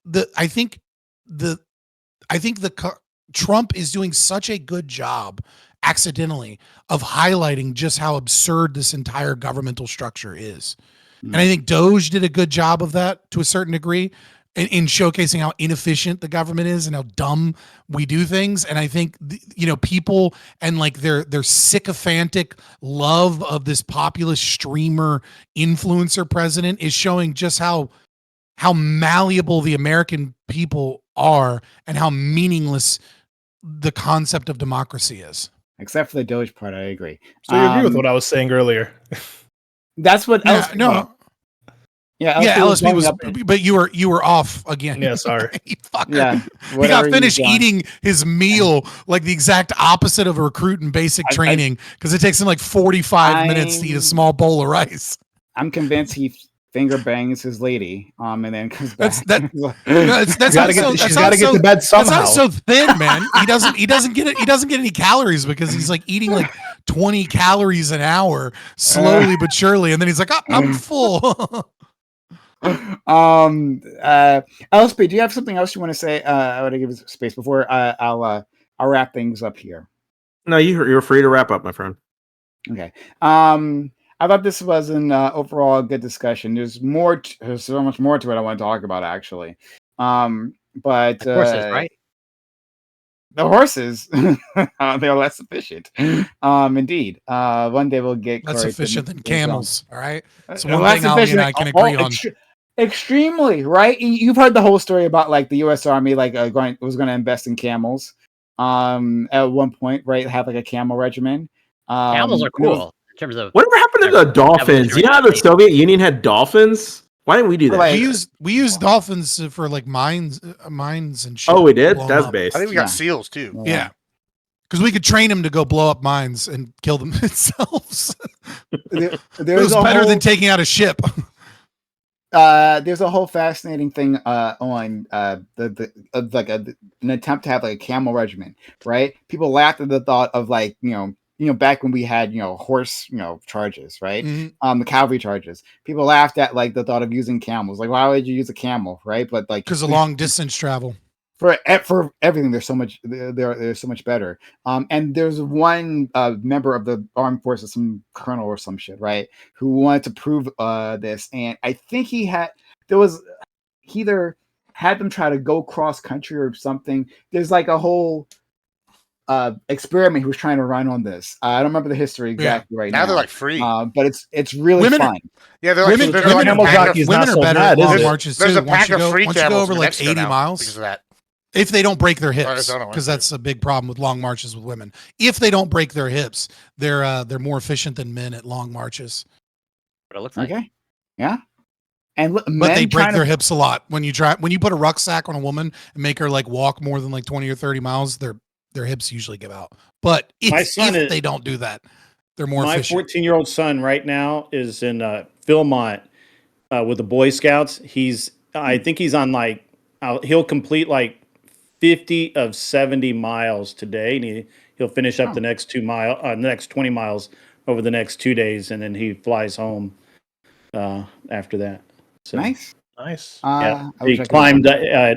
Trump is doing such a good job accidentally of highlighting just how absurd this entire governmental structure is. And I think Doge did a good job of that to a certain degree, in showcasing how inefficient the government is and how dumb we do things. And I think, people and like their sycophantic love of this populist streamer influencer president is showing just how malleable the American people are and how meaningless the concept of democracy is. Except for the Doge part, I agree. So you agree with what I was saying earlier? That's what else. No. Yeah, LSP was, but you were off again. Yeah, sorry. He got finished eating his meal like the exact opposite of a recruit in basic training, because it takes him like 45 minutes to eat a small bowl of rice. I'm convinced he finger bangs his lady, and then comes back. She's got to get to bed somehow. That's so thin, man. He doesn't get it. He doesn't get any calories because he's like eating like 20 calories an hour, slowly but surely, and then he's like, oh, I'm full. LSP, do you have something else you want to say? I want to give space before I'll wrap things up here. No, you're free to wrap up, my friend. Okay. I thought this was an overall good discussion. There's so much more to it I want to talk about, actually. But the horses, right? The horses, they're less efficient. Indeed. One day we'll get less efficient than camels. All right. So one thing Ali and I can agree on. Extremely, right? You've heard the whole story about like the U.S. Army was going to invest in camels. At one point, right? Have like a camel regiment. Camels are cool in terms of whatever happened to the dolphins. You know how the Soviet Union had dolphins? Why didn't we do that? Like, we used dolphins for like mines and shit. Oh, we did. That's based. I think we got seals too. Yeah. Because we could train them to go blow up mines and kill them themselves. It was better than taking out a ship. There's a whole fascinating thing on an attempt to have like a camel regiment, right? People laughed at the thought of like back when we had horse charges, right? Mm-hmm. The cavalry charges. People laughed at like the thought of using camels. Like, why would you use a camel, right? But like because of long distance travel. For everything, they're so much better. And there's one member of the armed forces, some colonel or some shit, right, who wanted to prove this, and I think he either had them try to go cross country or something. There's like a whole experiment he was trying to run on this. I don't remember the history exactly right now. Now they're like free, but it's really fun. Yeah, they're like women are better at long marches too. There's a pack of free once you go camels over in like Mexico 80 now miles. because of that. If they don't break their hips, Arizona, because that's a big problem with long marches with women. If they don't break their hips, they're more efficient than men at long marches. What it looks like. Okay, yeah. And but they break their hips a lot when you put a rucksack on a woman and make her like walk more than like 20 or 30 miles. Their hips usually give out. But if they don't do that, they're more efficient. My 14-year-old son right now is in Philmont with the Boy Scouts. I think he's on like he'll complete like 50 of 70 miles today, and he'll finish up the next 20 miles over the next 2 days, and then he flies home after that. So. Nice. Nice. Yeah, I wish he I could- climbed.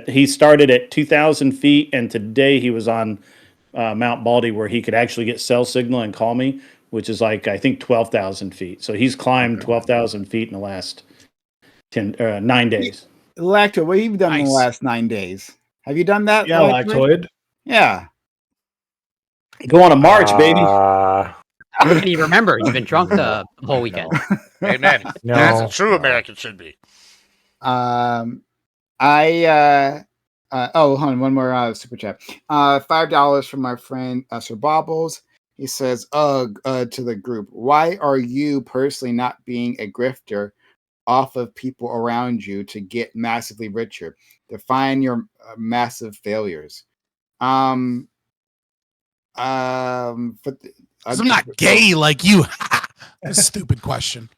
He started at 2,000 feet, and today he was on Mount Baldy, where he could actually get cell signal and call me, which is like I think 12,000 feet. So he's climbed 12,000 feet in the last 9 days. Lacto, what have you done in the Nice. last 9 days? Have you done that? Yeah, Lactoid. Yeah. Go on a march, baby. How can you remember? You've been drunk the whole weekend. Amen. No. As a true American should be. Oh, hold on, one more super chat. $5 from my friend Sir Bobbles. He says, to the group, why are you personally not being a grifter off of people around you to get massively richer? Define your massive failures. I'm not gay like you. A stupid question.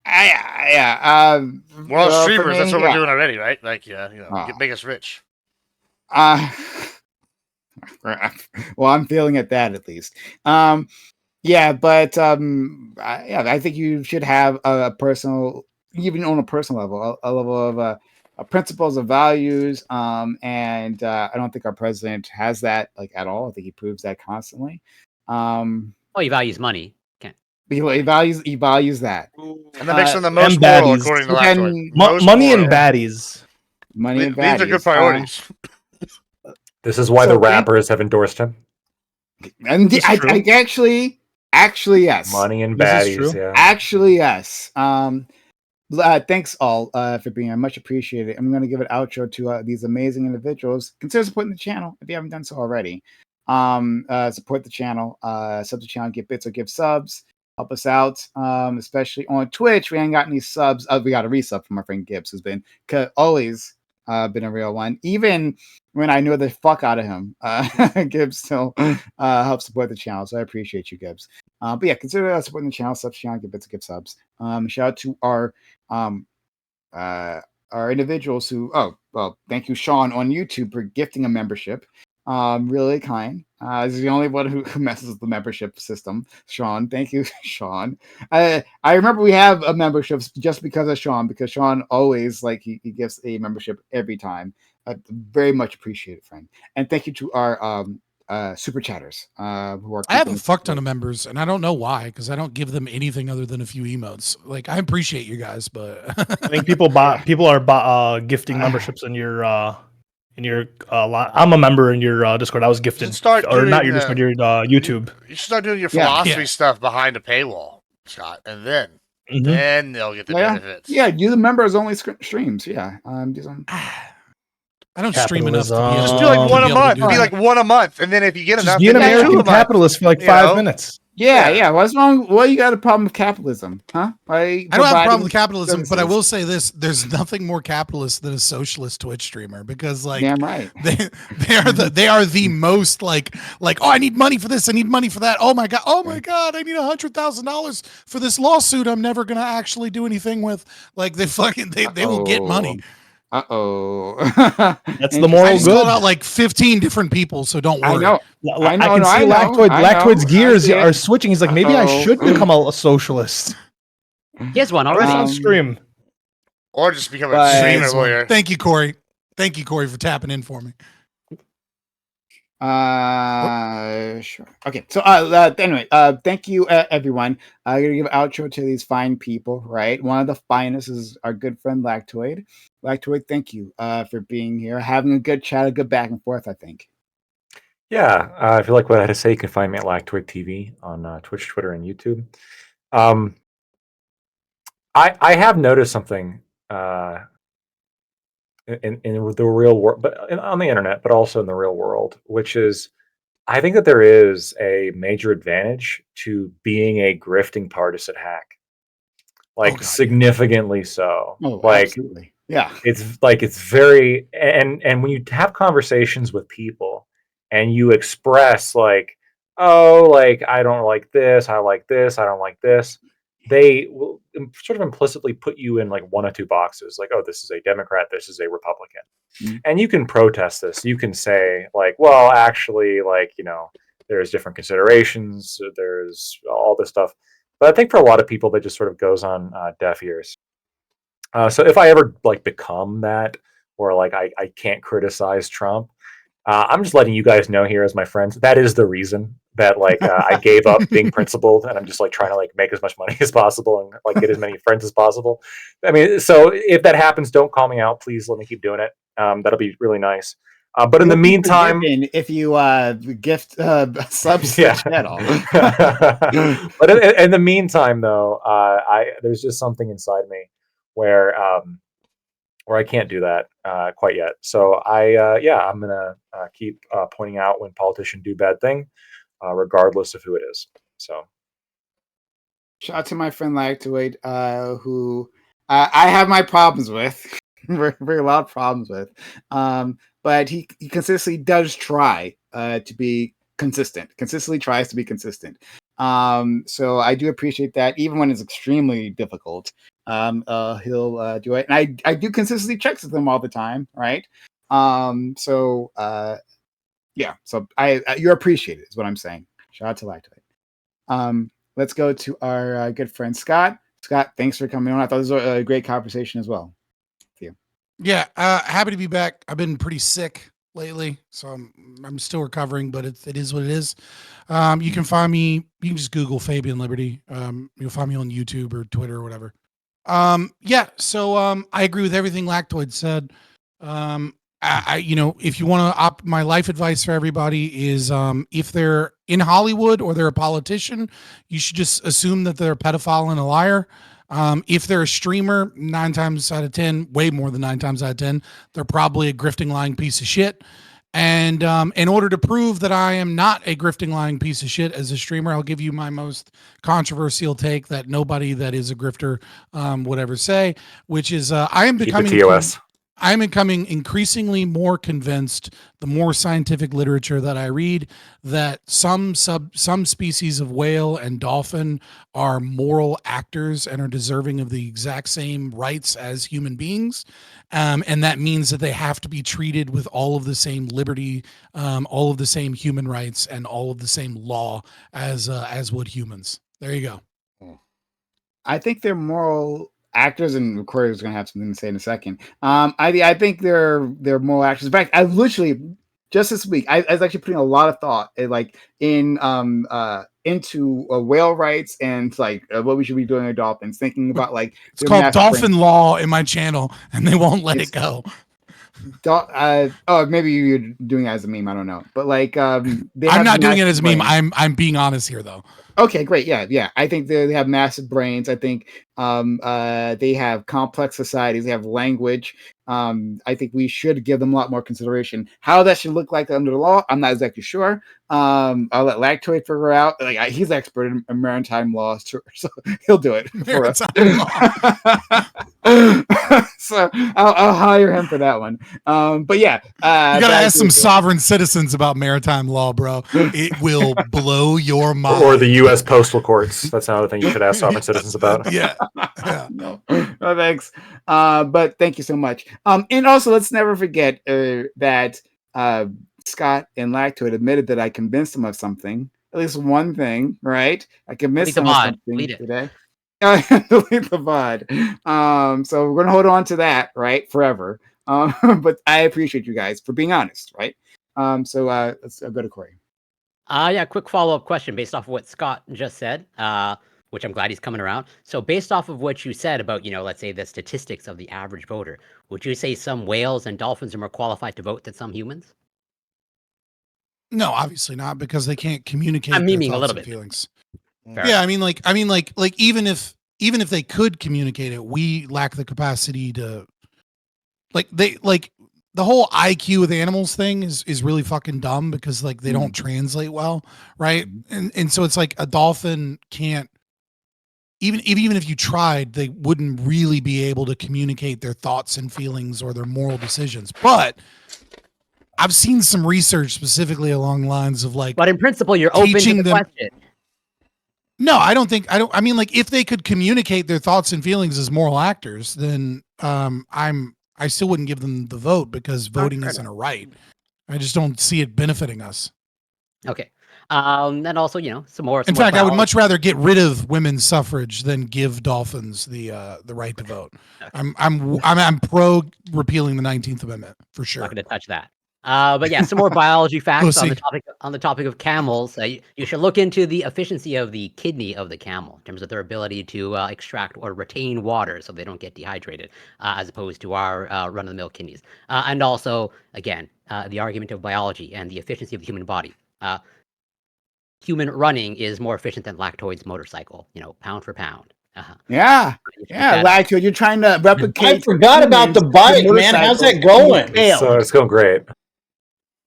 Yeah. We're all for streamers. That's me, what we're yeah. doing already, right? Like, make us rich. Well, I'm feeling at that at least. Yeah, but I think you should have a personal, even on a personal level, a level of principles of values. And I don't think our president has that like at all. I think he proves that constantly. Oh, he values money. Can't. He values that. And that makes them the and most moral, baddies. according to Then- Lactoid. Most Money and moral. baddies. Money and These are good baddies. priorities. This is why So the thank- rappers have endorsed him. And It's I true. actually, yes. Money and This is baddies, true. yeah. Actually, yes. Thanks all for being here. Much appreciated. I'm going to give an outro to these amazing individuals. Consider supporting the channel if you haven't done so already. Support the channel. Sub the channel, give bits or give subs. Help us out, especially on Twitch. We ain't got any subs. We got a resub from our friend Gibbs, who's been always been a real one. Even when I know the fuck out of him, Gibbs still helps support the channel. So I appreciate you, Gibbs. But yeah, consider supporting the channel, sub channel, give bits, give subs. Shout out to our individuals who. Oh well, thank you, Sean, on YouTube for gifting a membership. Really kind. This is the only one who messes with the membership system. Sean, thank you, Sean. I remember we have a membership just because of Sean, because Sean always he gives a membership every time. Very much appreciated, friend. And thank you to our super chatters who are. I have a fuck ton of members, and I don't know why, because I don't give them anything other than a few emotes. Like, I appreciate you guys, but I think people are gifting memberships in your I'm a member in your Discord. I was gifted, start or not doing, your Discord, your YouTube. You should start doing your Yeah. philosophy Yeah. stuff behind a paywall, Scott, and then they'll get the Yeah. benefits. Yeah, do the members only streams. Yeah, do some. I don't stream enough to be able Capitalism. Just do like one to a be able to month. do Be that. like one a month, and then if you get Just enough, be an then do two American a month. capitalist for like You 5 know? minutes. Yeah. What's wrong? What you got a problem with capitalism, huh? I don't have a problem with capitalism, but I will say this: there's nothing more capitalist than a socialist Twitch streamer, because Damn right. they are the most like oh, I need money for this, I need money for that. Oh my god, I need $100,000 for this lawsuit I'm never gonna actually do anything with. Like they will get money. That's the moral I just good. called out like 15 different people, so don't worry. I can see Lactoid's gears are switching. He's like, maybe I should become a socialist. He has one Already already. on stream. Or just become a But- streamer lawyer. Thank you, Corey. Thank you, Corey, for tapping in for me. Sure. Okay. So anyway, thank you everyone. I'm gonna give an outro to these fine people, right? One of the finest is our good friend Lactoid. Lactoid, thank you for being here, having a good chat, a good back and forth, I think. Yeah, if you like what I had to say, you can find me at Lactoid TV on Twitch, Twitter, and YouTube. I have noticed something in the real world, but on the internet, but also in the real world, which is, I think that there is a major advantage to being a grifting partisan hack, like significantly so. Oh, like, absolutely. Yeah. It's very, and when you have conversations with people and you express like, oh, like I don't like this, I like this, I don't like this, they will sort of implicitly put you in like one or two boxes, like, oh, this is a Democrat, this is a Republican. And you can protest this. You can say like, well, actually, like, there's different considerations, there's all this stuff. But I think for a lot of people, that just sort of goes on deaf ears. So if I ever like become that, or like I can't criticize Trump, I'm just letting you guys know here as my friends, that is the reason that like I gave up being principled, and I'm just like trying to like make as much money as possible and like get as many friends as possible. I mean, so if that happens, don't call me out, please. Let me keep doing it. That'll be really nice. But in the meantime, if you gift subs to yeah. the channel. But in the meantime, though, there's just something inside me where I can't do that quite yet. So I'm gonna keep pointing out when politicians do bad thing, regardless of who it is. So, shout out to my friend Lactoid, who I have my problems with, very lot of problems with, but he consistently does try to be consistent. Consistently tries to be consistent. So I do appreciate that, even when it's extremely difficult. He'll do it, and I do consistently checks with him all the time, right? So you're appreciated is what I'm saying. Shout out to Lactoid. Let's go to our good friend Scott. Scott, thanks for coming on. I thought this was a great conversation as well. Yeah, happy to be back. I've been pretty sick lately, so I'm still recovering, but it is what it is. You can find me. You can just Google Fabian Liberty. You'll find me on YouTube or Twitter or whatever. So I agree with everything Lactoid said. If you want to my life advice for everybody is, if they're in Hollywood or they're a politician, you should just assume that they're a pedophile and a liar. If they're a streamer, 9 times out of 10, way more than 9 times out of 10, they're probably a grifting, lying piece of shit. And in order to prove that I am not a grifting, lying piece of shit as a streamer, I'll give you my most controversial take that nobody that is a grifter would ever say, which is I am becoming increasingly more convinced, the more scientific literature that I read, that some species of whale and dolphin are moral actors and are deserving of the exact same rights as human beings. And that means that they have to be treated with all of the same liberty, all of the same human rights, and all of the same law as would humans. There you go. I think they're moral actors, and Corey's going to have something to say in a second. I think they're moral actors. In fact, I literally just this week I was actually putting a lot of thought into whale rights and what we should be doing with dolphins. Thinking about it's called Dolphin Law in my channel, and they won't let it go. Maybe you're doing it as a meme. I don't know, but I'm not doing it as a meme. I'm being honest here, though. Okay, great. Yeah. I think they have massive brains. I think they have complex societies. They have language. I think we should give them a lot more consideration. How that should look like under the law, I'm not exactly sure. I'll let Lactoid figure out. He's expert in maritime laws, so he'll do it for us. So I'll hire him for that one. But yeah, you gotta ask some sovereign citizens about maritime law, bro. It will blow your mind. Or the U.S. postal courts. That's another thing you should ask sovereign citizens about. Yeah. No, thanks. But thank you so much. And also, let's never forget that Scott and Lactoid admitted that I convinced him of something, at least one thing, right? I convinced him of something today. Delete the VOD. So we're gonna hold on to that, right, forever. But I appreciate you guys for being honest, right? So let's go to Corey. Quick follow-up question based off of what Scott just said, which I'm glad he's coming around. So based off of what you said about, let's say the statistics of the average voter, would you say some whales and dolphins are more qualified to vote than some humans? No, obviously not, because they can't communicate. I'm memeing a little bit. Feelings. Fair yeah, enough. even if they could communicate it, we lack the capacity to. The whole IQ with animals thing is really fucking dumb because they don't translate well, right? And so it's like a dolphin can't. Even if you tried, they wouldn't really be able to communicate their thoughts and feelings or their moral decisions. But I've seen some research specifically along the lines of But in principle, you're open to the question. No, I mean, if they could communicate their thoughts and feelings as moral actors, then I still wouldn't give them the vote because voting isn't a right. I just don't see it benefiting us. Okay. And also, some more. In some more fact, I would biology. much rather get rid of women's suffrage than give dolphins the right to vote. I'm pro repealing the 19th Amendment for I'm sure. not going to touch that. But yeah, some more biology facts on the Pussy. topic of camels. You should look into the efficiency of the kidney of the camel in terms of their ability to extract or retain water, so they don't get dehydrated, as opposed to our run-of-the-mill kidneys. And also, again, the argument of biology and the efficiency of the human body. Human running is more efficient than Lactoid's motorcycle. Pound for pound. Yeah, You should yeah, look that up. Lactoid, you're trying to replicate. I forgot about the humans bike, with man. How's that motorcycles, and you going? failed. So it's going great.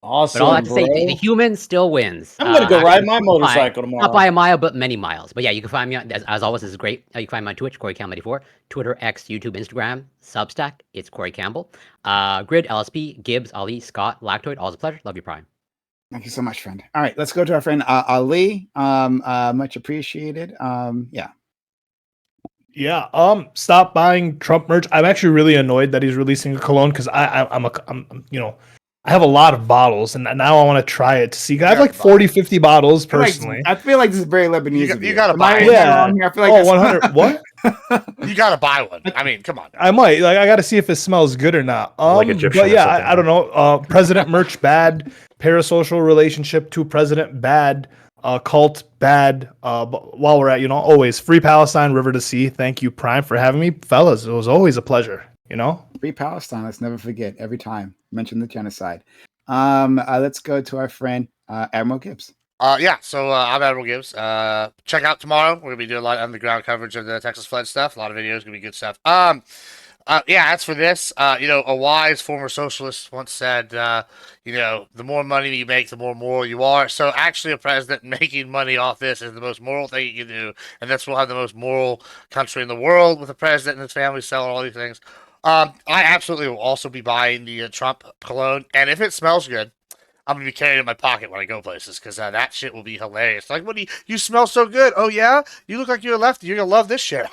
Awesome, But all I have to bro. say, the human still wins. I'm gonna go ride my by- motorcycle Not tomorrow. by a mile, but many miles. But yeah, you can find me, as always, this is great. You can find me on Twitch, CoreyCam84, Twitter, X, YouTube, Instagram, Substack, it's Corey Campbell. Grid, LSP, Gibbs, Ali, Scott, Lactoid, always a pleasure. Love you, Prime. Thank you so much, friend. All right, let's go to our friend Ali. Much appreciated. Yeah. Yeah. Stop buying Trump merch. I'm actually really annoyed that he's releasing a cologne because I'm I have a lot of bottles and now I want to try it to see. I have like 40, 50 bottles personally. I feel like this is very Lebanese. of You gotta Am buy I it. wrong here? I feel like Oh, that's- 100. What? You gotta buy one. I mean, come on. I might. I got to see if it smells good or not. Like Egyptian But or yeah, something. I don't know. President merch bad. Parasocial relationship to president bad. Cult bad. But while we're at, always free Palestine, river to sea. Thank you, Prime, for having me, fellas. It was always a pleasure. Free Palestine. Let's never forget. Every time mention the genocide. Let's go to our friend Admiral Gibbs. Yeah, so I'm Admiral Gibbs. Check out tomorrow. We're gonna be doing a lot of underground coverage of the Texas flood stuff. A lot of videos, gonna be good stuff. Yeah, as for this, a wise former socialist once said, the more money you make, the more moral you are. So actually, a president making money off this is the most moral thing you can do, and that's we'll have the most moral country in the world with a president and his family selling all these things. I absolutely will also be buying the Trump cologne, and if it smells good, I'm gonna be carrying it in my pocket when I go places because that shit will be hilarious. Like, what do you smell so good? Oh yeah, you look like you're a lefty. You're gonna love this shit.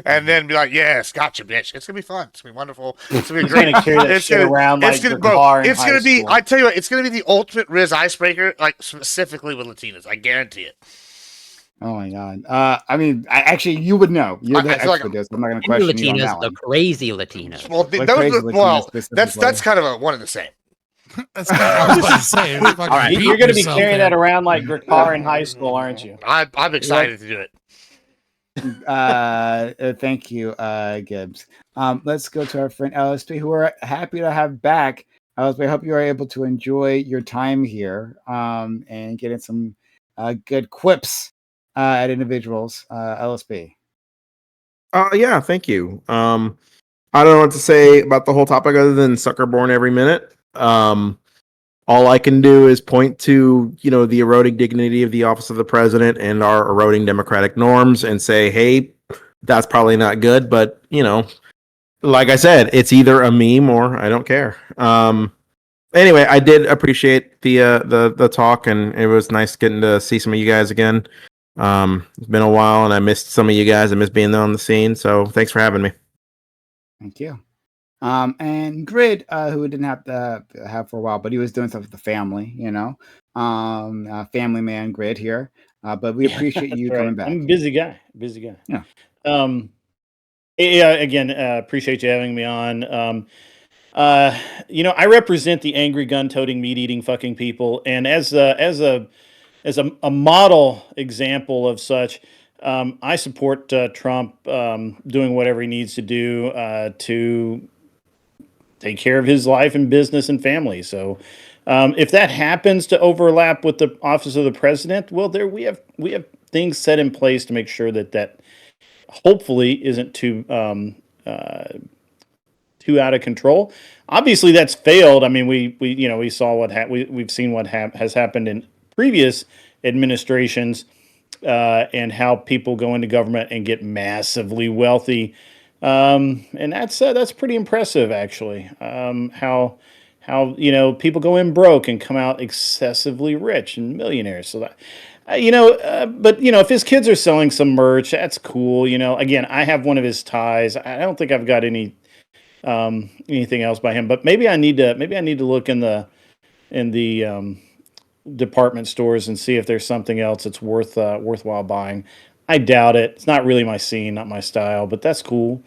And then be like, yes, gotcha, bitch. It's gonna be fun. It's gonna be wonderful. It's gonna be He's great. gonna carry that shit around like your car in It's high gonna be. school. I tell you what, it's gonna be the ultimate Riz icebreaker, like specifically with Latinas. I guarantee it. Oh my god. I mean, actually, you would know. You're the I feel like expert. So I'm not going to And question you on Latinas, that the one. crazy Latinas. Well, Like crazy Latinas that's specifically. kind of a one and the same. That's kind of what I was about to say. Fucking All right, beat you're gonna be yourself carrying there. that around like your car in high school, aren't you? I'm excited to do it. Thank you, Gibbs. Let's go to our friend LSP, who we're happy to have back. LSP, I hope you are able to enjoy your time here and get in some good quips at individuals. LSP. Yeah, thank you. I don't know what to say about the whole topic other than sucker born every minute. All I can do is point to, the eroding dignity of the office of the president and our eroding democratic norms and say, hey, that's probably not good. But, like I said, it's either a meme or I don't care. Anyway, I did appreciate the talk, and it was nice getting to see some of you guys again. It's been a while, and I missed some of you guys. I missed being there on the scene. So thanks for having me. Thank you. And Grid, who we didn't have to have for a while, but he was doing stuff with the family, family man Grid here. But we appreciate you That's coming right. back. I'm a busy guy. Yeah. Yeah. Again, appreciate you having me on. I represent the angry, gun-toting, meat-eating, fucking people, and as a model example of such, I support Trump doing whatever he needs to do to take care of his life and business and family. So, if that happens to overlap with the office of the president, well, we have things set in place to make sure that hopefully isn't too out of control. Obviously, that's failed. I mean, we saw we've seen what has happened in previous administrations and how people go into government and get massively wealthy. And that's pretty impressive, actually. How people go in broke and come out excessively rich and millionaires. So that, but if his kids are selling some merch, that's cool. Again, I have one of his ties. I don't think I've got anything else by him, but maybe I need to look in the department stores and see if there's something else that's worthwhile buying. I doubt it. It's not really my scene, not my style, but that's cool.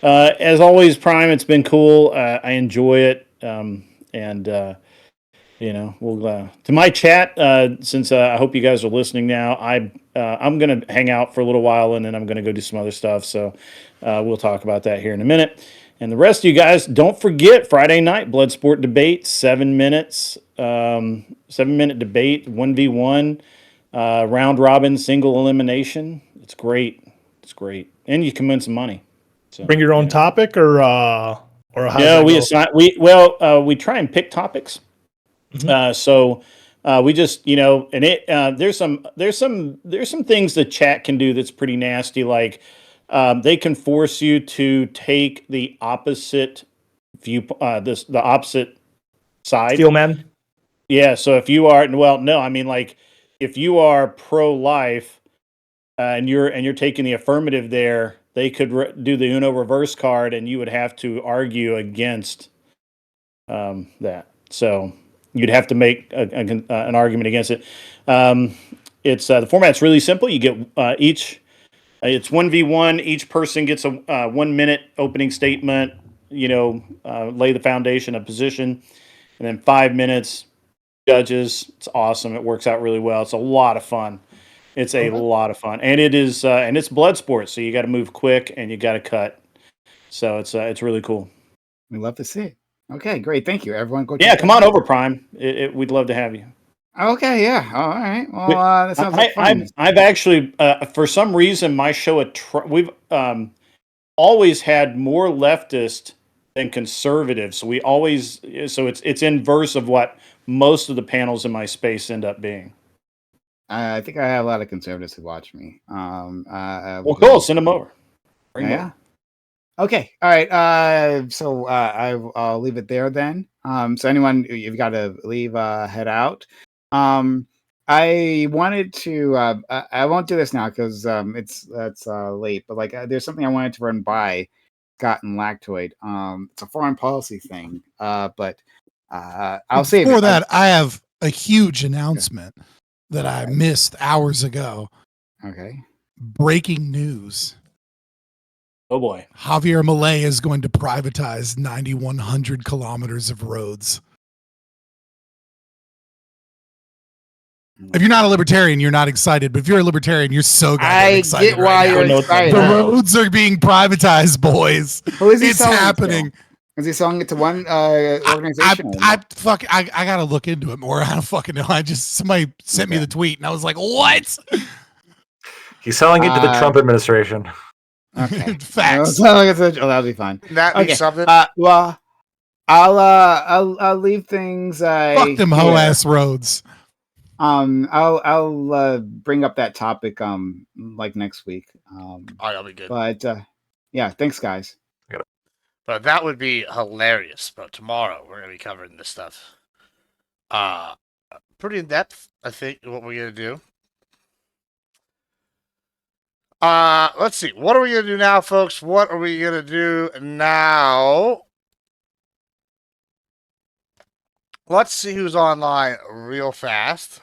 As always, Prime, it's been cool. I enjoy it. We'll to my chat, since I hope you guys are listening now. I'm gonna hang out for a little while and then I'm gonna go do some other stuff. So we'll talk about that here in a minute. And the rest of you guys, don't forget Friday night Bloodsport debate, 7 minutes, 7-minute debate, 1v1, round robin, single elimination. It's great. It's great, and you can win some money. So, Bring your own topic, or how yeah, we try and pick topics. So we just, and there's some things the chat can do that's pretty nasty. Like they can force you to take the opposite view, the opposite side. Steelman. Yeah. So if you are, like if you are pro-life and you're taking the affirmative there, they could do the Uno reverse card, and you would have to argue against that. So you'd have to make an argument against it. It's the format's really simple. You get it's 1v1. Each person gets a 1 minute opening statement. Lay the foundation of position, and then 5 minutes. Judges. It's awesome. It works out really well. It's a lot of fun. It's a lot of fun, and it is, and it's blood sport. So you got to move quick and you got to cut. So it's really cool. We love to see it. Okay, great. Thank you, everyone. Go. Yeah, come on over, Prime. We'd love to have you. Okay, yeah. All right. Well, that sounds like fun. I've actually, for some reason, my show we've always had more leftist than conservative. So it's inverse of what most of the panels in my space end up being. I think I have a lot of conservatives who watch me. Well, cool. Send them over. Bring them over. Okay. All right. So I'll leave it there then. So anyone, you've got to leave, head out. I wanted to. I won't do this now because it's late. But there's something I wanted to run by Scott and Lactoid. It's a foreign policy thing. But I'll save it. Before that, I have a huge announcement that I missed hours ago. Okay. Breaking news. Oh boy. Javier Milei is going to privatize 9,100 kilometers of roads. If you're not a libertarian, you're not excited. But if you're a libertarian, you're so goddamn excited. I get why you're excited. The roads are being privatized, boys. Who is he it's selling happening. It to? Is he selling it to one organization? I gotta look into it more. I don't fucking know. Somebody sent me the tweet, and I was like, "What?" He's selling it to the Trump administration. Okay, facts. That'll be fine. That means something. Well, I'll leave things. Fuck them hoe ass roads. I'll bring up that topic next week. That'll be good. But yeah, thanks guys. But that would be hilarious. But tomorrow we're gonna be covering this stuff. Pretty in depth, I think, what we're gonna do. Let's see. What are we gonna do now, folks? What are we gonna do now? Let's see who's online real fast.